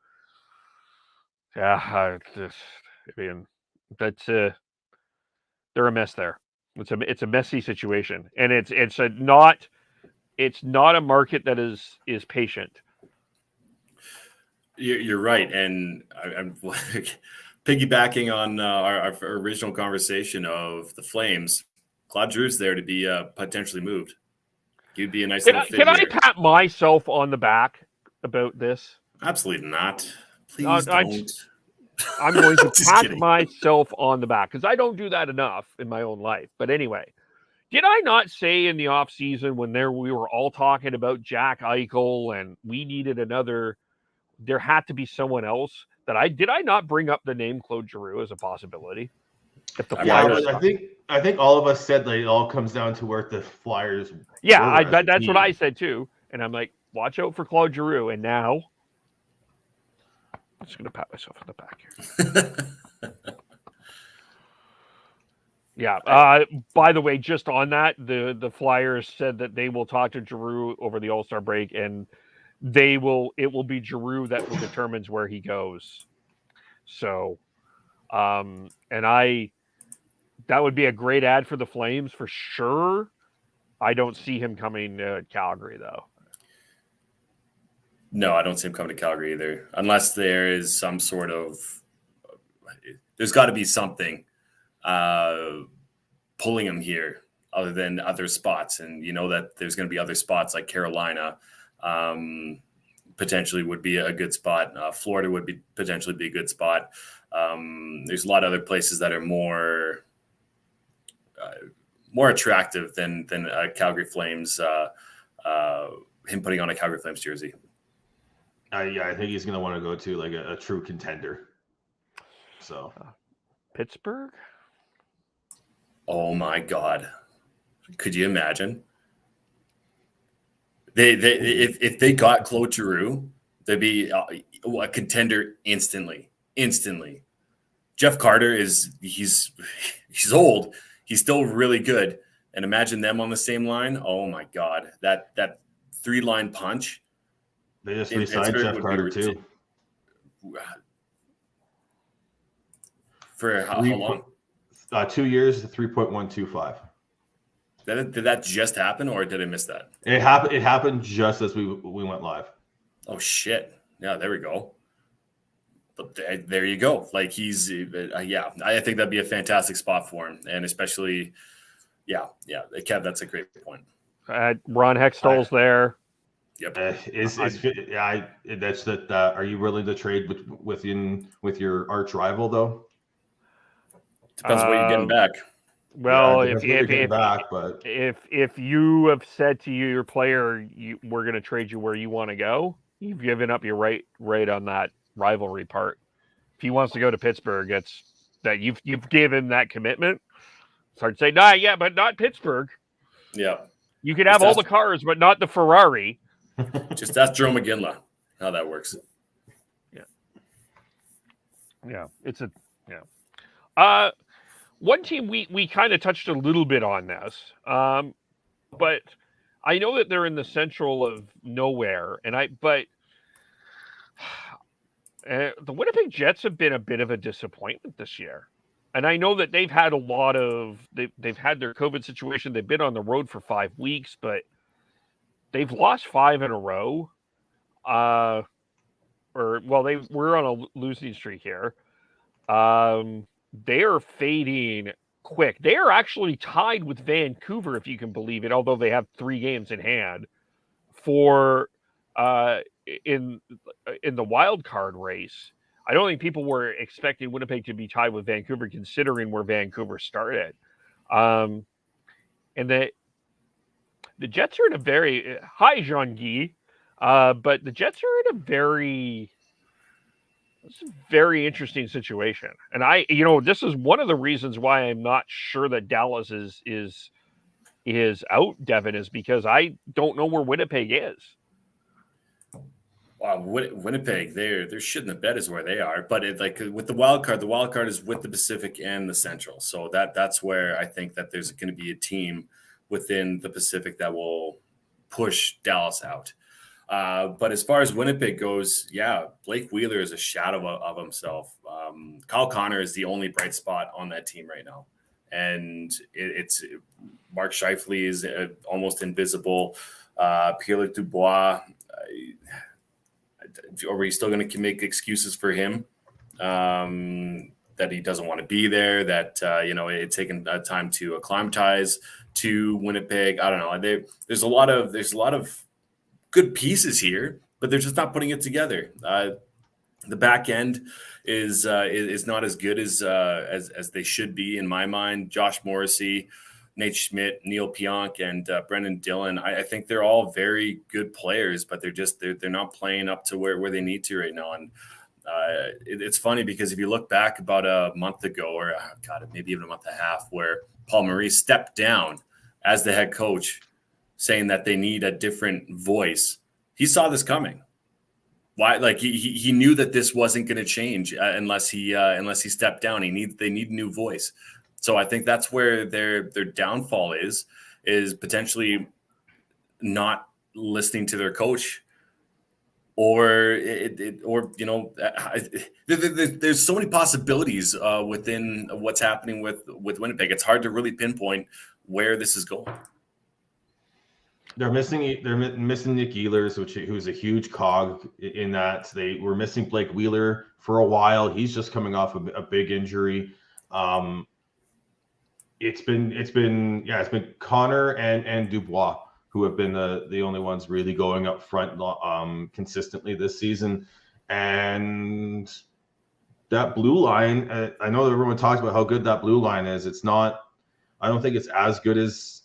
Yeah. They're a mess there. It's a messy situation, and it's not a market that is patient. You're right. And I'm piggybacking on our original conversation of the Flames. Claude Giroux's there to be potentially moved. He'd be a nice little fit. Can I pat myself on the back about this? Absolutely not. Please don't. I'm going to pat myself on the back because I don't do that enough in my own life. But anyway, did I not say in the offseason when we were all talking about Jack Eichel and we needed there had to be someone else did I not bring up the name Claude Giroux as a possibility? I think all of us said that it all comes down to where the Flyers. Yeah, that's what I said too. And I'm like, watch out for Claude Giroux. And now I'm just going to pat myself on the back here. Yeah. By the way, just on that, the Flyers said that they will talk to Giroux over the All-Star break, and it will be Giroux that determines where he goes. So, that would be a great ad for the Flames for sure. I don't see him coming to Calgary though. No, I don't see him coming to Calgary either, unless there is some sort of. There's got to be something pulling him here, other than other spots, and you know that there's going to be other spots like Carolina. Potentially would be a good spot. Florida would potentially be a good spot. There's a lot of other places that are more attractive than Calgary Flames. Him putting on a Calgary Flames jersey. I think he's going to want to go to like a true contender. So, Pittsburgh. Oh my God! Could you imagine? If they got Claude Giroux, they'd be a contender instantly. Jeff Carter he's old. He's still really good. And imagine them on the same line. Oh my God, that 3-line punch. They just re-signed Jeff Carter too. For how long? 2 years, 3.125. Did that just happen, or did I miss that? It happened just as we went live. Oh shit! Yeah, there we go. But there you go. Like he's, I think that'd be a fantastic spot for him, and especially, Kev, that's a great point. Ron Hextall's there. Yep. That's that. Are you willing to trade with your arch rival though? Depends on what you're getting back. Well, if you have said to your player, we're going to trade you where you want to go, you've given up your right on that rivalry part. If he wants to go to Pittsburgh, it's that you've given that commitment. It's hard to say, nah, yeah, but not Pittsburgh. Yeah. You could have all the cars, but not the Ferrari. Just ask Joe McGinley how that works. Yeah. One team we kind of touched a little bit on this, but I know that they're in the central of nowhere, but the Winnipeg Jets have been a bit of a disappointment this year. And I know that they've had they've had their COVID situation. They've been on the road for 5 weeks, but they've lost 5 in a row. They were on a losing streak here. They are fading quick. They are actually tied with Vancouver, if you can believe it, although they have 3 games in hand for in the wild card race. I don't think people were expecting Winnipeg to be tied with Vancouver, considering where Vancouver started. And the Jets are in a very hi Jean-Guy, but the Jets are in a very interesting situation. And this is one of the reasons why I'm not sure that Dallas is out, Devin, is because I don't know where Winnipeg is. Wow, Winnipeg, they're shitting the bed is where they are. But with the wild card is with the Pacific and the Central. So that's where I think that there's going to be a team within the Pacific that will push Dallas out. But as far as Winnipeg goes, Blake Wheeler is a shadow of himself. Kyle Connor is the only bright spot on that team right now. And it's Mark Scheifele is almost invisible. Pierre-Luc Dubois, are we still going to make excuses for him that he doesn't want to be there, that it's taken time to acclimatize to Winnipeg? I don't know. There's a lot of good pieces here, but they're just not putting it together. The back end is not as good as they should be in my mind. Josh Morrissey, Nate Schmidt, Neil Pionk, and Brendan Dillon. I think they're all very good players, but they're not playing up to where they need to right now. And it's funny because if you look back about a month ago, or maybe even a month and a half, where Paul Maurice stepped down as the head coach, saying that they need a different voice, he saw this coming. Why? Like he knew that this wasn't going to change unless he stepped down. They need a new voice. So I think that's where their downfall is potentially not listening to their coach, there's so many possibilities within what's happening with Winnipeg. It's hard to really pinpoint where this is going. They're missing Nick Ehlers, who's a huge cog in that. They were missing Blake Wheeler for a while. He's just coming off a big injury. It's been Connor and Dubois who have been the only ones really going up front consistently this season. And that blue line, I know everyone talks about how good that blue line is. It's not. I don't think it's as good as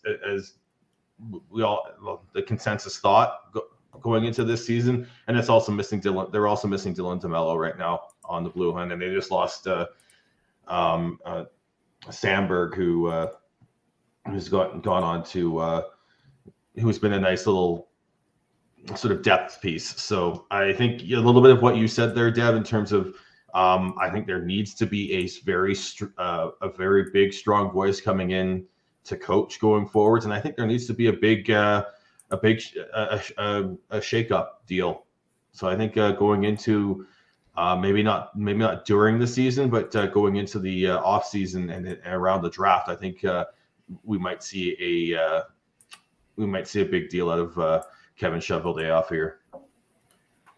the consensus thought going into this season. And it's also missing Dylan. They're also missing Dylan DeMello right now on the blue line, and they just lost Sandberg, who's gone on to who's been a nice little sort of depth piece. So I think a little bit of what you said there, Deb, in terms of I think there needs to be a very big, strong voice coming in to coach going forwards, and I think there needs to be a big shakeup deal. So I think going into maybe not during the season, but going into the off season and around the draft, I think we might see a big deal out of Kevin Shoveldayoff here.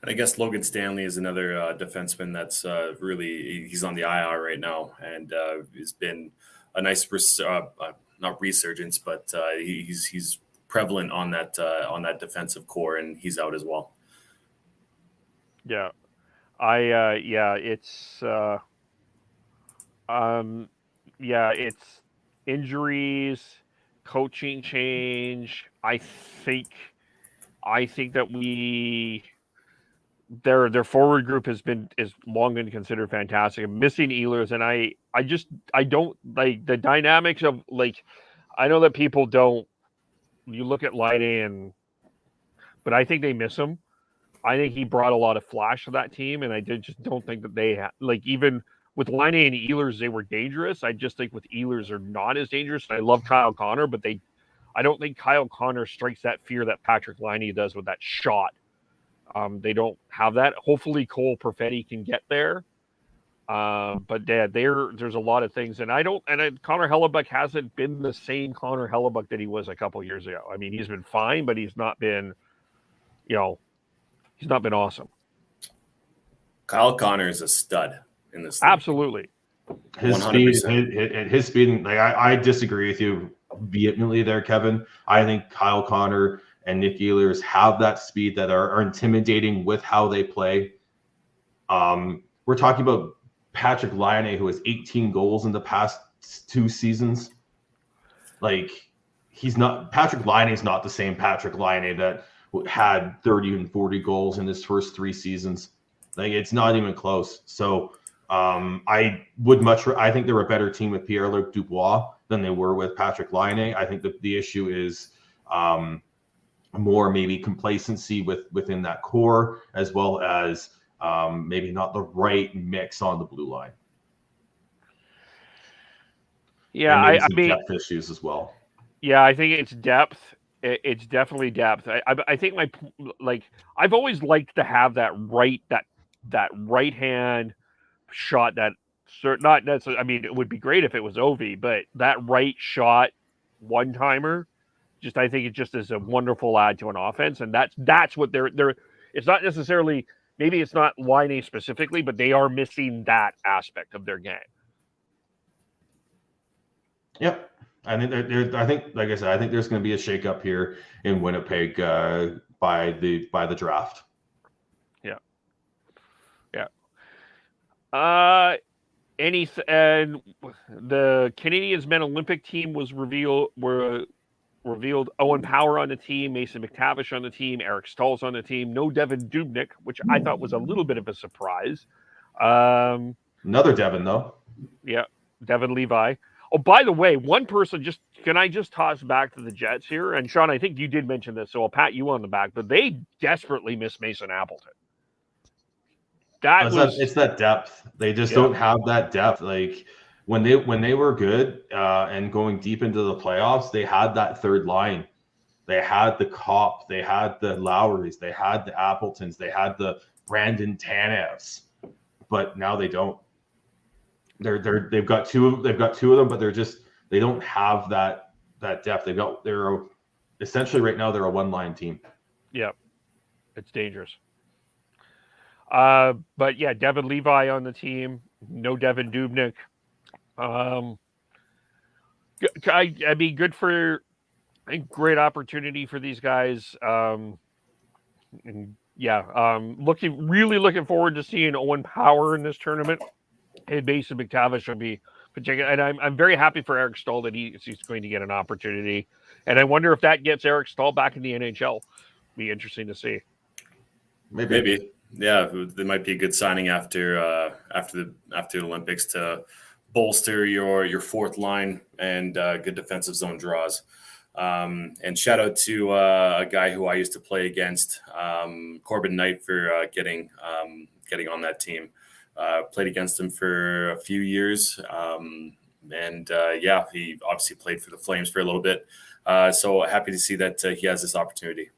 And I guess Logan Stanley is another defenseman that's he's on the IR right now, and has been a nice not resurgence, but he's prevalent on that defensive core, and he's out as well. Yeah, it's injuries, coaching change. I think that their forward group is long been considered fantastic. I'm missing Ehlers, and I don't like the dynamics of, like, I know that people don't. You look at Laine, but I think they miss him. I think he brought a lot of flash to that team, and I just don't think that they even with Laine and Ehlers, they were dangerous. I just think with Ehlers, they're not as dangerous. I love Kyle Connor, but I don't think Kyle Connor strikes that fear that Patrick Laine does with that shot. They don't have that. Hopefully Cole Perfetti can get there. But there's a lot of things, and Connor Hellebuck hasn't been the same Connor Hellebuck that he was a couple years ago. I mean, he's been fine, but he's not been, he's not been awesome. Kyle Connor is a stud in this league. Absolutely. His 100%. Speed, like I disagree with you vehemently there, Kevin. I think Kyle Connor and Nick Ehlers have that speed that are intimidating with how they play. We're talking about Patrick Laine, who has 18 goals in the past 2 seasons. Like, Patrick Laine is not the same Patrick Laine that had 30 and 40 goals in his first 3 seasons. Like, it's not even close. So I think they're a better team with Pierre-Luc Dubois than they were with Patrick Laine. I think that the issue is more maybe complacency within that core, as well as maybe not the right mix on the blue line. Yeah, I mean, depth issues as well. Yeah, I think it's depth. It's definitely depth. I think I've always liked to have that right hand shot. Not necessarily. I mean, it would be great if it was Ovi, but that right shot one timer. I think it just is a wonderful add to an offense, and that's what they're. It's not necessarily. Maybe it's not Laine specifically, but they are missing that aspect of their game. Yep. I think, like I said, I think there's going to be a shakeup here in Winnipeg by the draft. Yeah. Yeah. And the Canadiens men Olympic team was revealed. Owen Power on the team, Mason McTavish on the team, Eric Stahl's on the team. No Devin Dubnyk, which I thought was a little bit of a surprise. Another Devin, though. Yeah, Devin Levi. Oh, by the way, one person can I just toss back to the Jets here? And Sean, I think you did mention this, so I'll pat you on the back, but they desperately miss Mason Appleton. It's that depth. They just don't have that depth. Like, when they were good and going deep into the playoffs, they had that third line. They had the Kopp, they had the Lowrys, they had the Appletons, they had the Brandon Tanevs, but now they don't. They've got two of them, but they don't have that depth. They're essentially right now they're a one-line team. Yeah, it's dangerous. But yeah, Devin Levi on the team. No Devin Dubnyk. I mean, good for a great opportunity for these guys. Looking forward to seeing Owen Power in this tournament. And Mason McTavish will be particular. And I'm very happy for Eric Stahl that he's going to get an opportunity. And I wonder if that gets Eric Stahl back in the NHL. Be interesting to see. Maybe. Yeah, it might be a good signing after the Olympics to bolster your fourth line and good defensive zone draws. And shout out to a guy who I used to play against, Corbin Knight, for getting on that team. Played against him for a few years. He obviously played for the Flames for a little bit. So happy to see that he has this opportunity.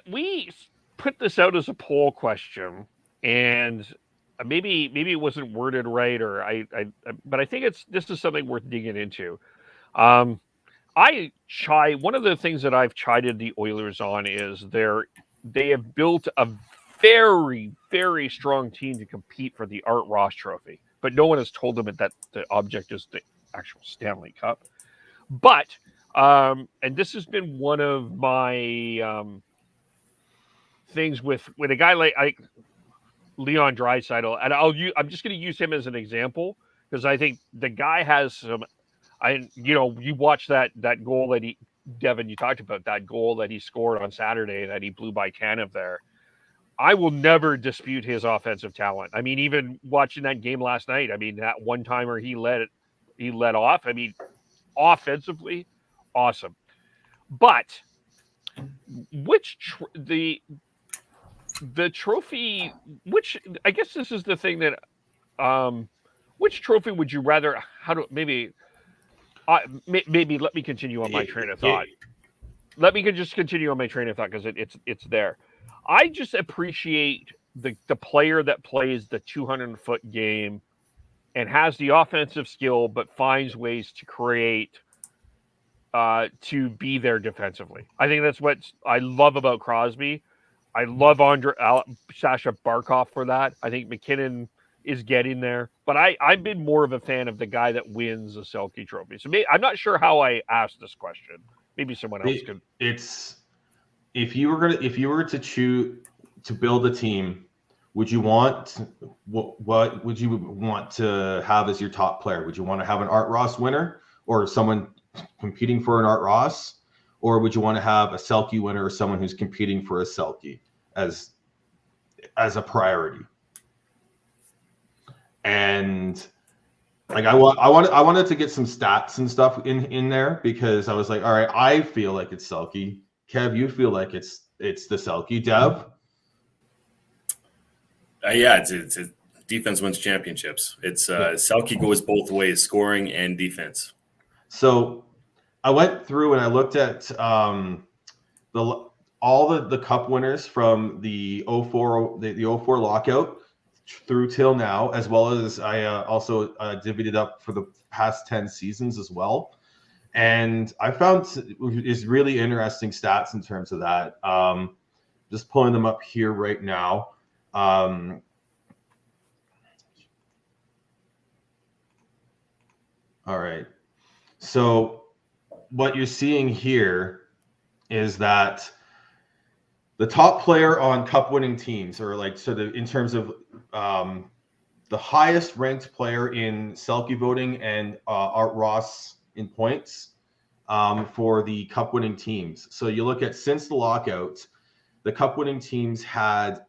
We put this out as a poll question, and maybe it wasn't worded right, but I think this is something worth digging into. One of the things that I've chided the Oilers on is they have built a very, very strong team to compete for the Art Ross Trophy, but no one has told them that the object is the actual Stanley Cup. But and this has been one of my things with a guy like Leon Draisaitl, and I'm just going to use him as an example because I think the guy has some. You watch that goal that Devin, you talked about that goal that he scored on Saturday that he blew by Chanev there. I will never dispute his offensive talent. I mean, even watching that game last night, I mean, that one timer he let off. I mean, offensively, awesome. But the trophy, which I guess this is the thing that, which trophy would you rather? Maybe let me continue on my train of thought. Let me just continue on my train of thought because it's there. I just appreciate the player that plays the 200-foot game and has the offensive skill, but finds ways to create, to be there defensively. I think that's what I love about Crosby. I love Sasha Barkov for that. I think McKinnon is getting there, but I've been more of a fan of the guy that wins the Selke Trophy. So I'm not sure how I asked this question. Maybe someone else could. It's if you were to choose to build a team, would you want what would you want to have as your top player? Would you want to have an Art Ross winner or someone competing for an Art Ross, or would you want to have a Selke winner or someone who's competing for a Selke as a priority? And like I wanted to get some stats and stuff in there because I was like, all right, I feel like it's Selke. Kev, you feel like it's the Selke. Dev? It's defense wins championships. It's Selke goes both ways, scoring and defense. So I went through and I looked at all the cup winners from the 04 lockout through till now, as well as I also divvied it up for the past 10 seasons as well. And I found is really interesting stats in terms of that. Just pulling them up here right now. All right. So what you're seeing here is that the top player on cup winning teams, or like sort of in terms of the highest ranked player in Selke voting and Art Ross in points for the cup winning teams. So you look at since the lockout, the cup winning teams had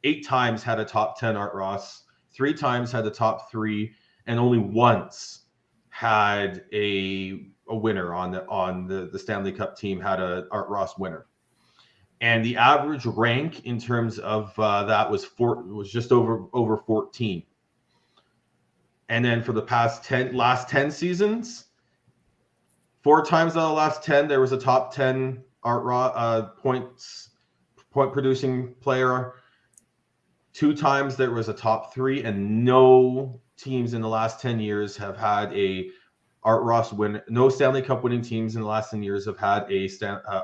8 times had a top 10 Art Ross, 3 times had the top 3, and only once had a winner on the Stanley Cup team had a Art Ross winner. And the average rank in terms of that was just over 14. And then for the last 10 seasons, 4 times out of the last 10 there was a top 10 point producing player. 2 times there was a top 3, and no teams in the last 10 years have had a Art Ross win. No Stanley Cup winning teams in the last 10 years have had a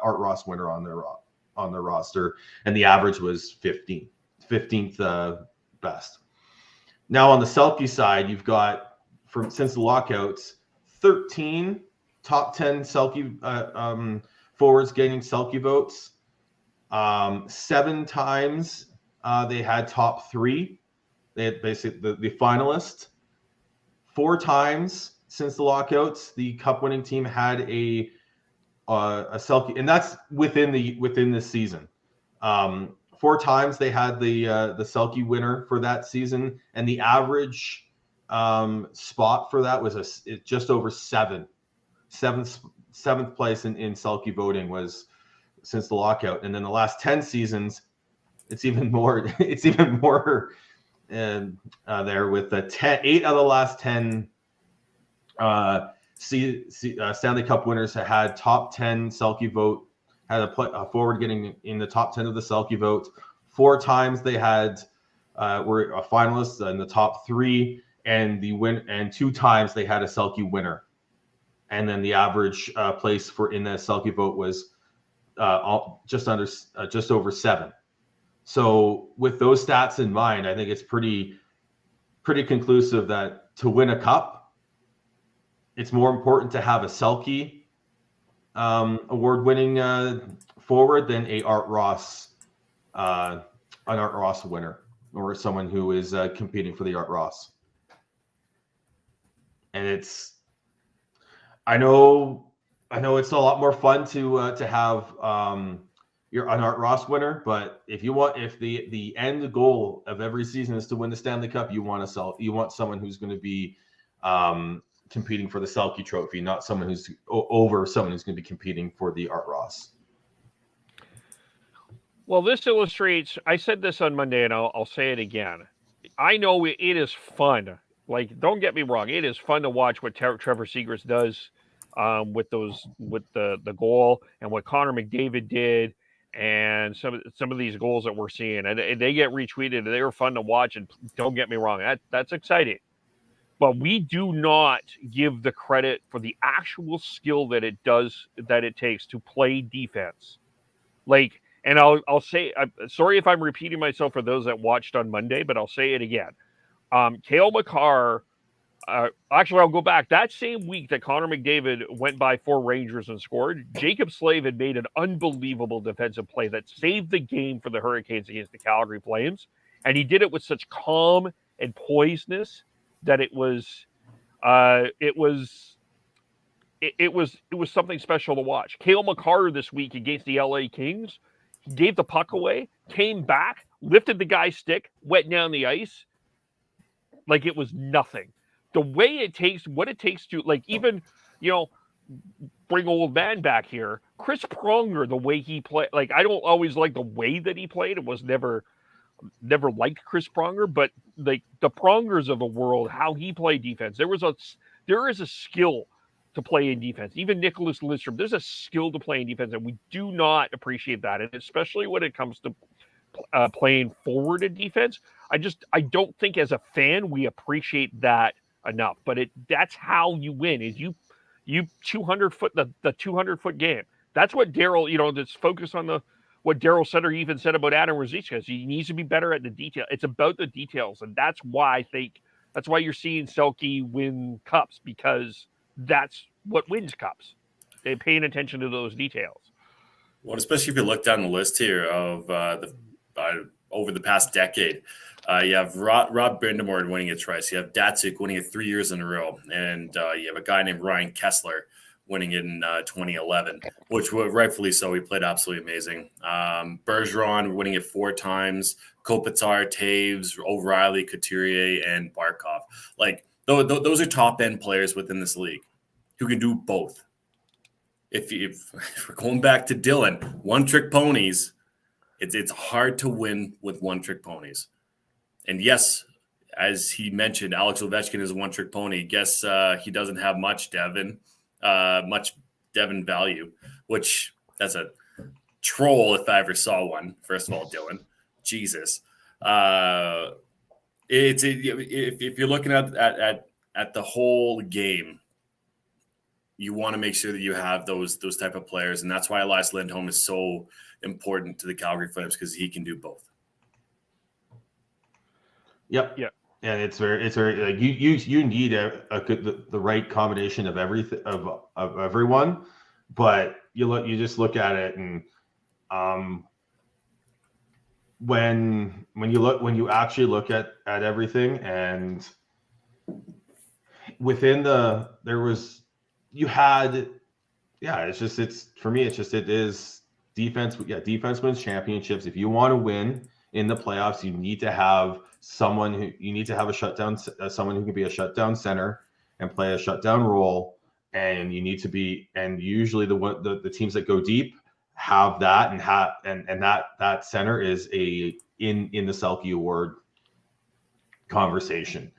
Art Ross winner on their roster, and the average was 15th best. Now on the Selke side, you've got since the lockouts, 13 top 10 Selke forwards getting Selke votes. 7 times they had top 3. They had basically the finalists. 4 times since the lockouts, the cup winning team had a Selke, and that's within this season. 4 times they had the Selke winner for that season, and the average spot for that was just over 7th place in Selke voting was since the lockout. And then the last 10 seasons, it's even more. It's even more there with the 8 of the last 10 Stanley Cup winners had top 10 Selke vote, had a forward getting in the top 10 of the Selke vote. 4 times they had were a finalist in the top 3, and 2 times they had a Selke winner and then the average place for in the Selke vote was just over 7. So with those stats in mind, I think it's pretty conclusive that to win a cup, it's more important to have a Selke award-winning forward than an Art Ross winner, or someone who is competing for the Art Ross. And I know it's a lot more fun to have an Art Ross winner, but if the end goal of every season is to win the Stanley Cup, you want someone who's going to be competing for the Selke Trophy, not someone who's going to be competing for the Art Ross. Well, this illustrates, I said this on Monday, and I'll say it again. I know it is fun. Like, don't get me wrong. It is fun to watch what Trevor Zegras does with the goal, and what Connor McDavid did, and some of these goals that we're seeing. And they get retweeted, and they were fun to watch, and don't get me wrong. That's exciting. But we do not give the credit for the actual skill that it takes to play defense. Like, and I'll say, I'm sorry if I'm repeating myself for those that watched on Monday, but I'll say it again. Cale Makar, actually, I'll go back. That same week that Connor McDavid went by 4 Rangers and scored, Jacob Slave had made an unbelievable defensive play that saved the game for the Hurricanes against the Calgary Flames. And he did it with such calm and poisedness that it was something special to watch. Cale Makar this week against the LA Kings, he gave the puck away, came back, lifted the guy's stick, went down the ice like it was nothing. The way what it takes to, like, even, bring old man back here, Chris Pronger, the way he played, like, I don't always like the way that he played. It was never liked Chris Pronger, but like the Prongers of the world, how he played defense, there is a skill to play in defense. Even Nicholas Lidstrom, there's a skill to play in defense, and we do not appreciate that. And especially when it comes to playing forward in defense, I don't think as a fan we appreciate that enough. But that's how you win, is you 200-foot the 200-foot game. That's what Daryl, let's focus on what Daryl said, or even said about Adam Ruzicka. He needs to be better at the detail. It's about the details, and that's why you're seeing Selke win cups, because that's what wins cups. They're paying attention to those details. Well, especially if you look down the list here of over the past decade, you have Rob Brindamore winning it twice. You have Datsuk winning it 3 years in a row, and you have a guy named Ryan Kessler winning it in 2011, which rightfully so. He played absolutely amazing. Bergeron winning it 4 times. Kopitar, Taves, O'Reilly, Couturier, and Barkov. Like, those are top-end players within this league who can do both. If we're going back to Dylan, one-trick ponies, it's hard to win with one-trick ponies. And yes, as he mentioned, Alex Ovechkin is a one-trick pony. Guess he doesn't have much Devin value, which that's a troll if I ever saw one. First of all, Dylan, Jesus, if you're looking at the whole game, you want to make sure that you have those type of players, and that's why Elias Lindholm is so important to the Calgary Flames, because he can do both. Yep. And it's very like you need the right combination of everything of everyone, but you just look at it, and when you actually look at everything, and within it is defense. Yeah, defense wins championships. If you want to win in the playoffs, you need to have someone someone who can be a shutdown center and play a shutdown role, and you need to be, and usually the teams that go deep have that, and that center is in the Selke Award conversation.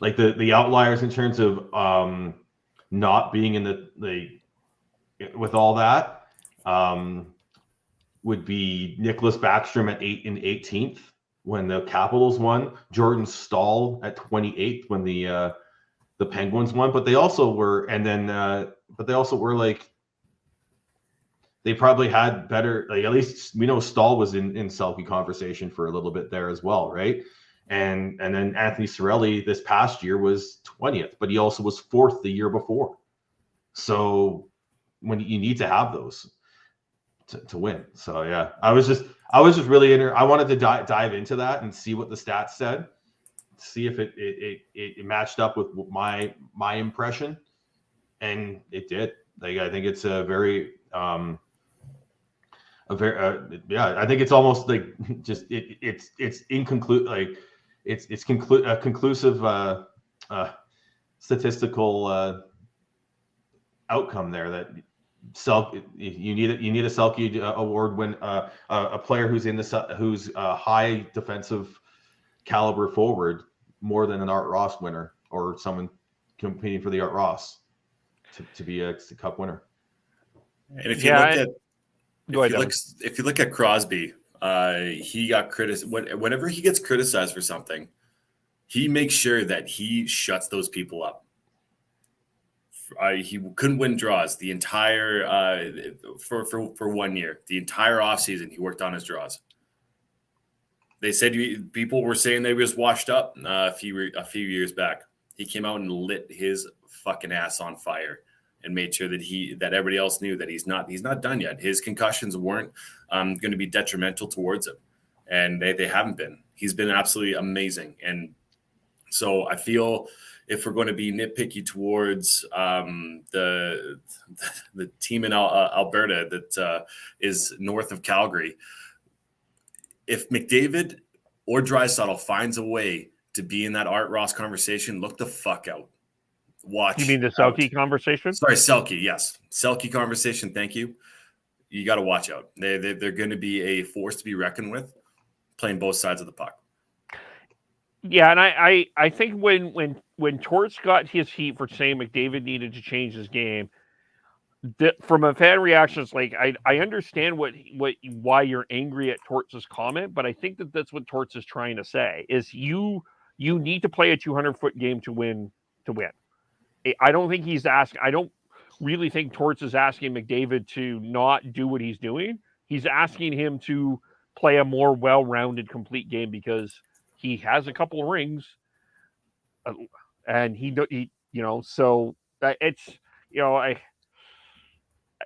Like the outliers in terms of not being in the with all that would be Nicholas Backstrom at 18th when the Capitals won, Jordan Staal at 28th when the the Penguins won, but they also were, like, they probably had better, like, at least we know Stahl was in Selke conversation for a little bit there as well, right? And then Anthony Cirelli this past year was 20th, but he also was 4th the year before. So when you need to have those to win. So yeah, I was just really I wanted to dive into that and see what the stats said, see if it matched up with my impression, and it did. Like, I think it's I think it's almost like just it's inconclusive, like it's conclusive statistical outcome there that you need a Selke award when a player who's a high defensive caliber forward more than an Art Ross winner or someone competing for the Art Ross to be a cup winner. And if you look at Crosby, he got criticized. Whenever he gets criticized for something, he makes sure that he shuts those people up. He couldn't win draws the entire for 1 year. The entire offseason, he worked on his draws. They said people were saying they was washed up a few years back. He came out and lit his fucking ass on fire and made sure that everybody else knew that he's not done yet. His concussions weren't going to be detrimental towards him, and they haven't been. He's been absolutely amazing, and so I feel if we're going to be nitpicky towards the team in Alberta that is north of Calgary, if McDavid or Draisaitl finds a way to be in that Art Ross conversation, look the fuck out. Watch. You mean the Selke conversation? Sorry, Selke. Yes, Selke conversation. Thank you. You got to watch out. They're going to be a force to be reckoned with, playing both sides of the puck. Yeah, and I think when Torts got his heat for saying McDavid needed to change his game, from a fan reaction, it's like I understand why you're angry at Torts' comment, but I think that's what Torts is trying to say is you need to play a 200-foot game to win. I don't think he's asking. I don't really think Torts is asking McDavid to not do what he's doing. He's asking him to play a more well-rounded, complete game because he has a couple of rings, and he so it's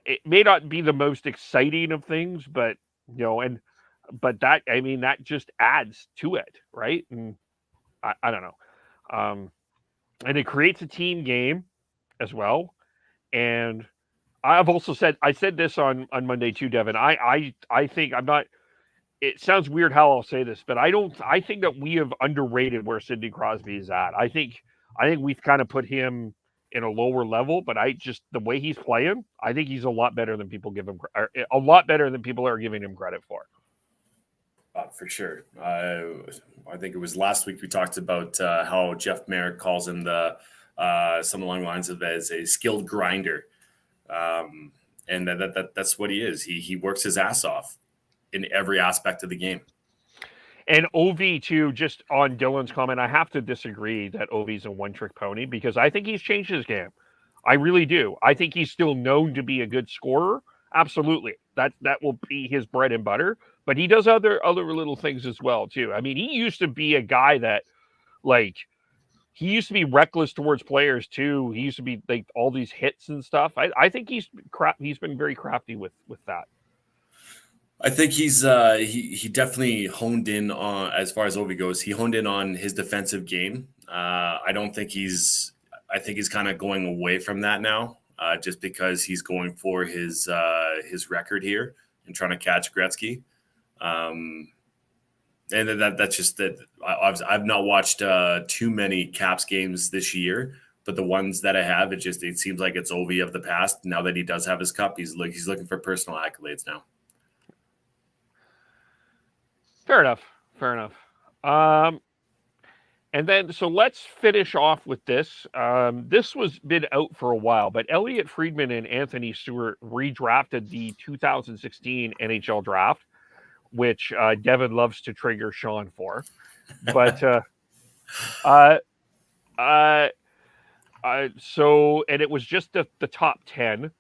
it may not be the most exciting of things, but that that just adds to it, right? And I don't know. And it creates a team game as well. And I've also said this on Monday too, Devin. I think I'm not. It sounds weird how I'll say this, but I think that we have underrated where Sidney Crosby is at. I think we've kind of put him in a lower level, but the way he's playing, I think he's a lot better than people give him. A lot better than people are giving him credit for. For sure. I think it was last week we talked about how Jeff Merrick calls him some along the lines of as a skilled grinder, and that's what he is. He works his ass off in every aspect of the game. And Ovi too. Just on Dylan's comment, I have to disagree that Ovi's a one-trick pony because I think he's changed his game. I really do. I think he's still known to be a good scorer. Absolutely, that will be his bread and butter. But he does other little things as well, too. I mean, he used to be a guy that, he used to be reckless towards players, too. He used to be, all these hits and stuff. I think he's been very crafty with that. I think he's he definitely honed in on, as far as Ovi goes, he honed in on his defensive game. I think he's kind of going away from that now, just because he's going for his record here and trying to catch Gretzky. And that's just that. I've not watched too many Caps games this year, but the ones that I have, it seems like it's Ovi of the past. Now that he does have his cup, he's looking for personal accolades now. Fair enough. And then so let's finish off with this. This was been out for a while, but Elliot Friedman and Anthony Stewart redrafted the 2016 NHL draft, which Devin loves to trigger Sean for. But So, and it was just the top 10.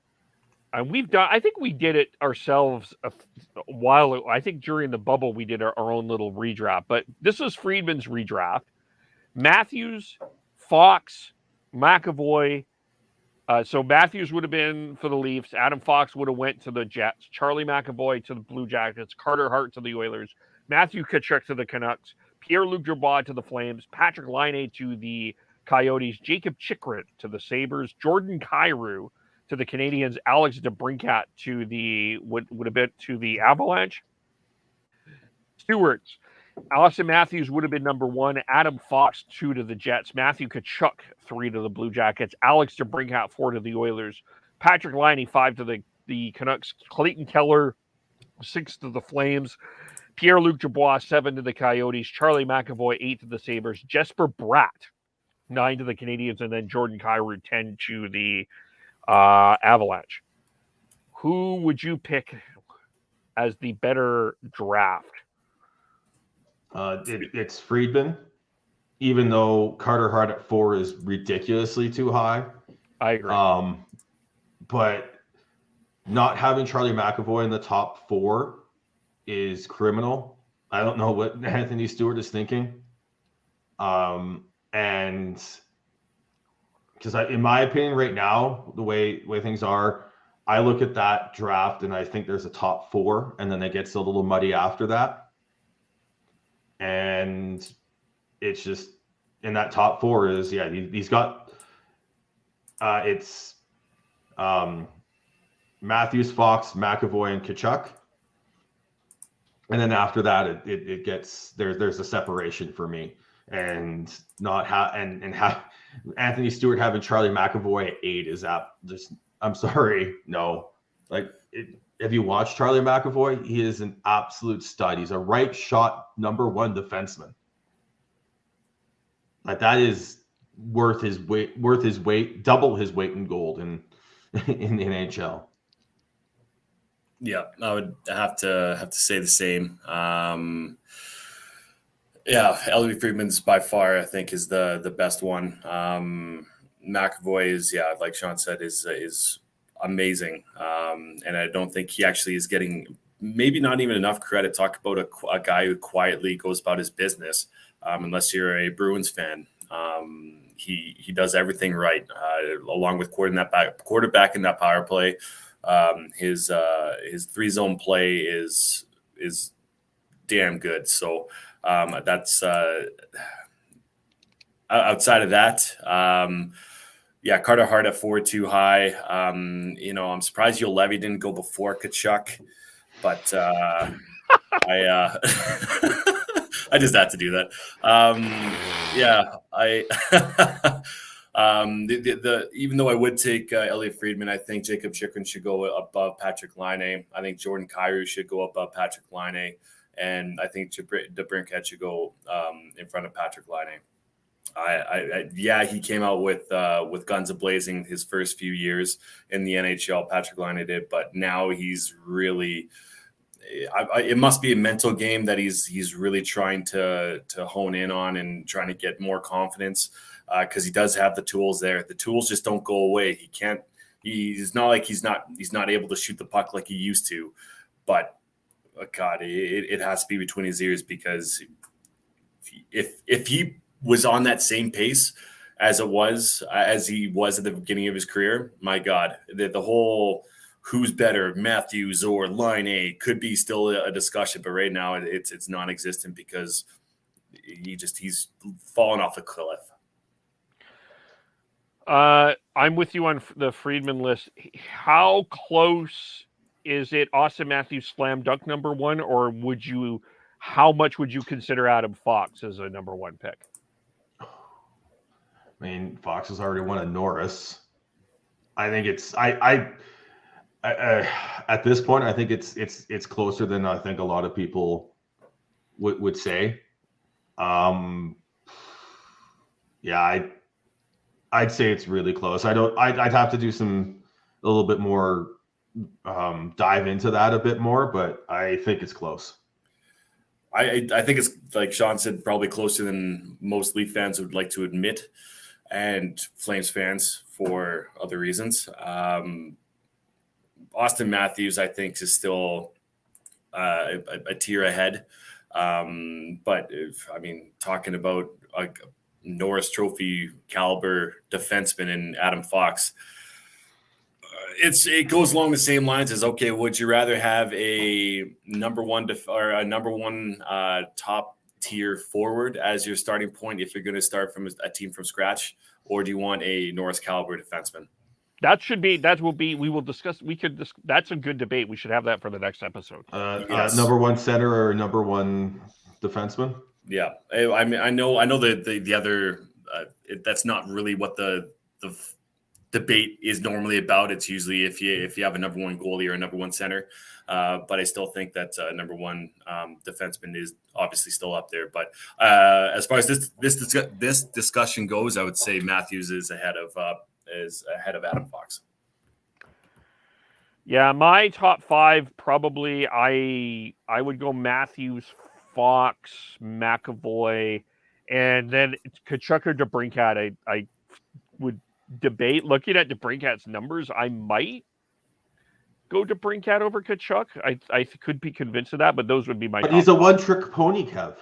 And I think we did it ourselves a while ago. I think during the bubble, we did our own little redraft. But this is Friedman's redraft. Matthews, Fox, McAvoy. So Matthews would have been for the Leafs. Adam Fox would have went to the Jets. Charlie McAvoy to the Blue Jackets. Carter Hart to the Oilers. Matthew Tkachuk to the Canucks. Pierre-Luc Dubois to the Flames. Patrick Laine to the Coyotes. Jacob Chikrin to the Sabres. Jordan Kyrou to the Canadiens. Alex DeBrincat to the would have been to the Avalanche. Stewards. Austin Matthews would have been number 1. Adam Fox 2 to the Jets. Matthew Tkachuk 3 to the Blue Jackets. Alex DeBrincat 4 to the Oilers. Patrick Laine 5 to the Canucks. Clayton Keller 6 to the Flames. Pierre-Luc Dubois 7 to the Coyotes. Charlie McAvoy 8 to the Sabres. Jesper Bratt 9 to the Canadiens, and then Jordan Kyrou 10 to the Avalanche. Who would you pick as the better draft? It's Friedman, even though Carter Hart at 4 is ridiculously too high. I agree. But not having Charlie McAvoy in the top 4 is criminal. I don't know what Anthony Stewart is thinking. And because in my opinion right now, the way things are, I look at that draft and I think there's a top 4, and then it gets a little muddy after that. And it's just in that top 4 is he's got it's Matthews, Fox, McAvoy, and Tkachuk, and then after that it gets there's a separation for me, and Anthony Stewart having Charlie McAvoy at 8 is just I'm sorry, no, have you watched Charlie McAvoy? He is an absolute stud. He's a right shot number 1 defenseman. That is worth his weight, double his weight in gold in the NHL. Yeah, I would have to say the same. Elliot Friedman's by far, I think, is the best one. McAvoy is, like Sean said, is amazing, and I don't think he actually is getting maybe not even enough credit. Talk about a guy who quietly goes about his business, unless you're a Bruins fan. He does everything right, along with quarterback in that power play. His 3-zone play is damn good. So that's outside of that. Carter Hart at 4 too high. I'm surprised Joel Levy didn't go before Tkachuk, but I just had to do that. Even though I would take Elliot Friedman, I think Jacob Chikrin should go above Patrick Laine. I think Jordan Kyrou should go above Patrick Laine, and I think DeBrincat should go in front of Patrick Laine. He came out with guns a-blazing his first few years in the NHL. Patrick Laine did, but now he's really. It must be a mental game that he's really trying to hone in on and trying to get more confidence, because he does have the tools there. The tools just don't go away. He can't. He's not like he's not able to shoot the puck like he used to, but God, it has to be between his ears, because if he was on that same pace as he was at the beginning of his career, my God, the whole who's better, Matthews or Laine, could be still a discussion, but right now it's non-existent, because he's fallen off a cliff. I'm with you on the Friedman list. How close is it? Austin Matthews slam dunk number 1, or how much would you consider Adam Fox as a number 1 pick? I mean, Fox has already won a Norris. I think it's at this point, I think it's closer than I think a lot of people would say. I'd say it's really close. I'd have to do a little bit more, dive into that a bit more, but I think it's close. I think it's, like Sean said, probably closer than most Leaf fans would like to admit. and Flames fans for other reasons. Austin Matthews, I think, is still a tier ahead. But talking about a Norris Trophy caliber defenseman in Adam Fox, it goes along the same lines as, okay, would you rather have a number one top tier forward as your starting point if you're going to start from a team from scratch, or do you want a Norris caliber defenseman? We will discuss. That's a good debate. We should have that for the next episode. Yes. Number one center or number one defenseman? Yeah. I mean, I know the other, that's not really what the debate is normally about. It's usually if you have a number one goalie or a number one center. But I still think that number one defenseman is obviously still up there. But as far as this discussion goes, I would say Matthews is ahead of Adam Fox. Yeah, my top five probably I would go Matthews, Fox, McAvoy, and then Tkachuk or DeBrincat. I would debate. Looking at DeBrincat's numbers, I might go DeBrincat over Tkachuk. I could be convinced of that, but those would be my. But he's a one-trick pony, Kev.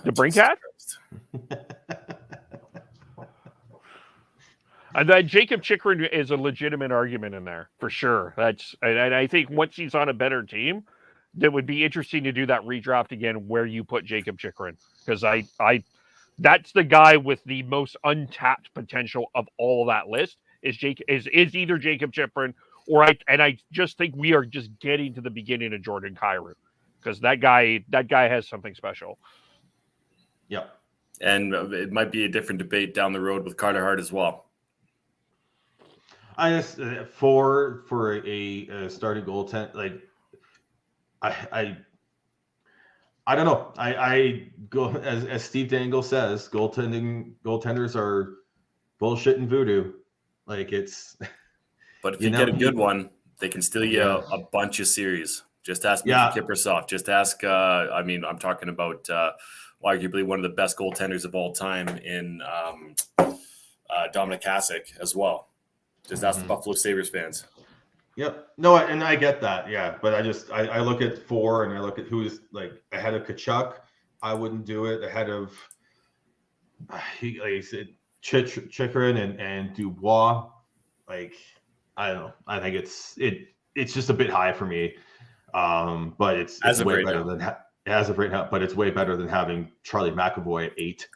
DeBrincat. And Jacob Chychrun is a legitimate argument in there for sure. And I think once he's on a better team, that would be interesting to do that redraft again where you put Jacob Chychrun, because I that's the guy with the most untapped potential of all that list is either Jacob Chychrun or I just think we are just getting to the beginning of Jordan Kyrou, because that guy has something special. Yeah, and it might be a different debate down the road with Carter Hart as well. I just for a starting goaltender, like I don't know. I go as Steve Dangle says, goaltenders are bullshit and voodoo. Like it's. But if you get a good one, they can steal you a bunch of series. Just ask Mickey Kiprusoff. Just ask. I'm talking about arguably one of the best goaltenders of all time in Dominic Hasek as well. Just ask the Buffalo Sabres fans. Yep. No, and I get that. Yeah. But I look at four and I look at who's like ahead of Tkachuk. I wouldn't do it ahead of he said Chychrun and Dubois. Like, I don't know. I think it's just a bit high for me. But it's way better than as of right now, but it's way better than having Charlie McAvoy at 8.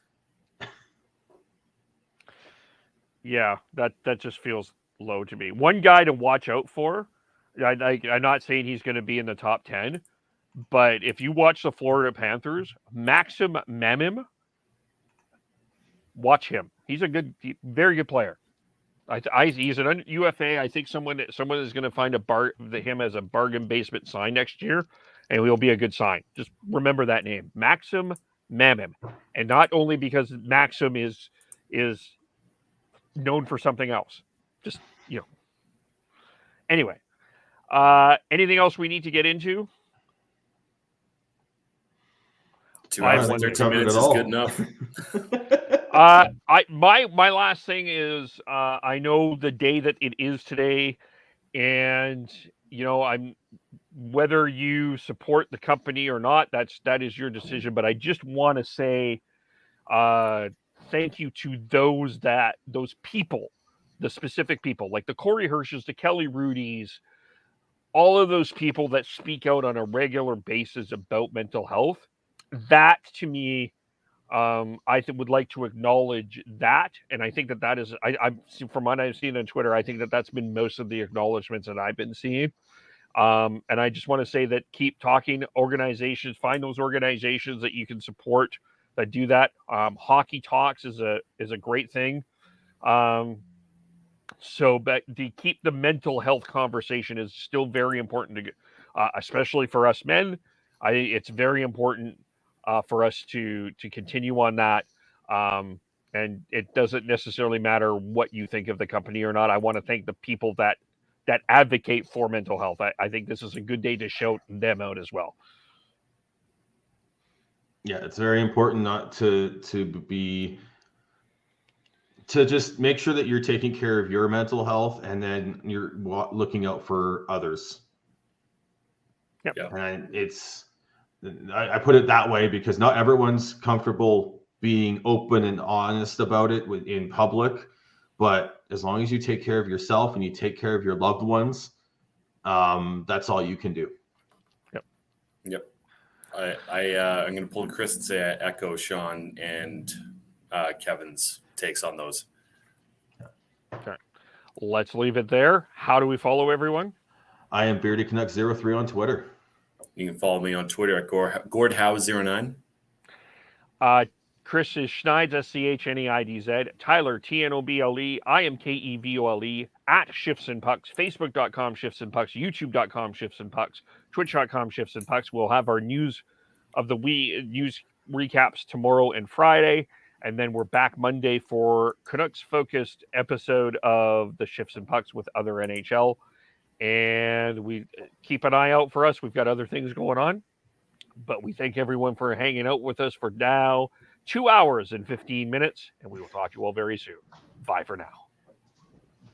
Yeah, that just feels low to me. One guy to watch out for, I'm not saying he's going to be in the top 10, but if you watch the Florida Panthers, Maxim Mamim, watch him. He's a very good player. He's an UFA. I think someone is going to find him as a bargain basement sign next year, and he'll be a good sign. Just remember that name, Maxim Mamim, and not only because Maxim is known for something else. Just, Anyway, anything else we need to get into? 2 hours and 13 minutes is good enough. My last thing is I know the day that it is today, and I'm whether you support the company or not, that is your decision. But I just want to say thank you to those people, the specific people like the Corey Hirsches, the Kelly Rudies, all of those people that speak out on a regular basis about mental health. That to me, I would like to acknowledge that, and I think that is I'm from what I've seen on Twitter. I think that's been most of the acknowledgments that I've been seeing. And I just want to say that keep talking. Organizations, find those organizations that you can support that do that. Hockey Talks is a great thing. So, but to keep the mental health conversation is still very important to, especially for us men. It's very important for us to continue on that. And it doesn't necessarily matter what you think of the company or not. I want to thank the people that advocate for mental health. I think this is a good day to shout them out as well. Yeah, it's very important not to be to just make sure that you're taking care of your mental health, and then you're looking out for others. Yep. And I put it that way because not everyone's comfortable being open and honest about it in public, but as long as you take care of yourself and you take care of your loved ones, that's all you can do. Yep. I'm going to pull Chris and say I echo Sean and Kevin's takes on those. Okay. Let's leave it there. How do we follow everyone? I am Beardy Canucks 03 on Twitter. You can follow me on Twitter at GordHowe09. Chris is Schneidz, SCHNEIDZ. Tyler, TNOBLE. I am KEVOLE at Shifts and Pucks. Facebook.com, Shifts and Pucks. YouTube.com, Shifts and Pucks. Twitch.com, Shifts and Pucks. We'll have our news of the week, news recaps tomorrow and Friday. And then we're back Monday for Canucks-focused episode of the Shifts and Pucks with other NHL. And we keep an eye out for us. We've got other things going on. But we thank everyone for hanging out with us for now. 2 hours and 15 minutes. And we will talk to you all very soon. Bye for now.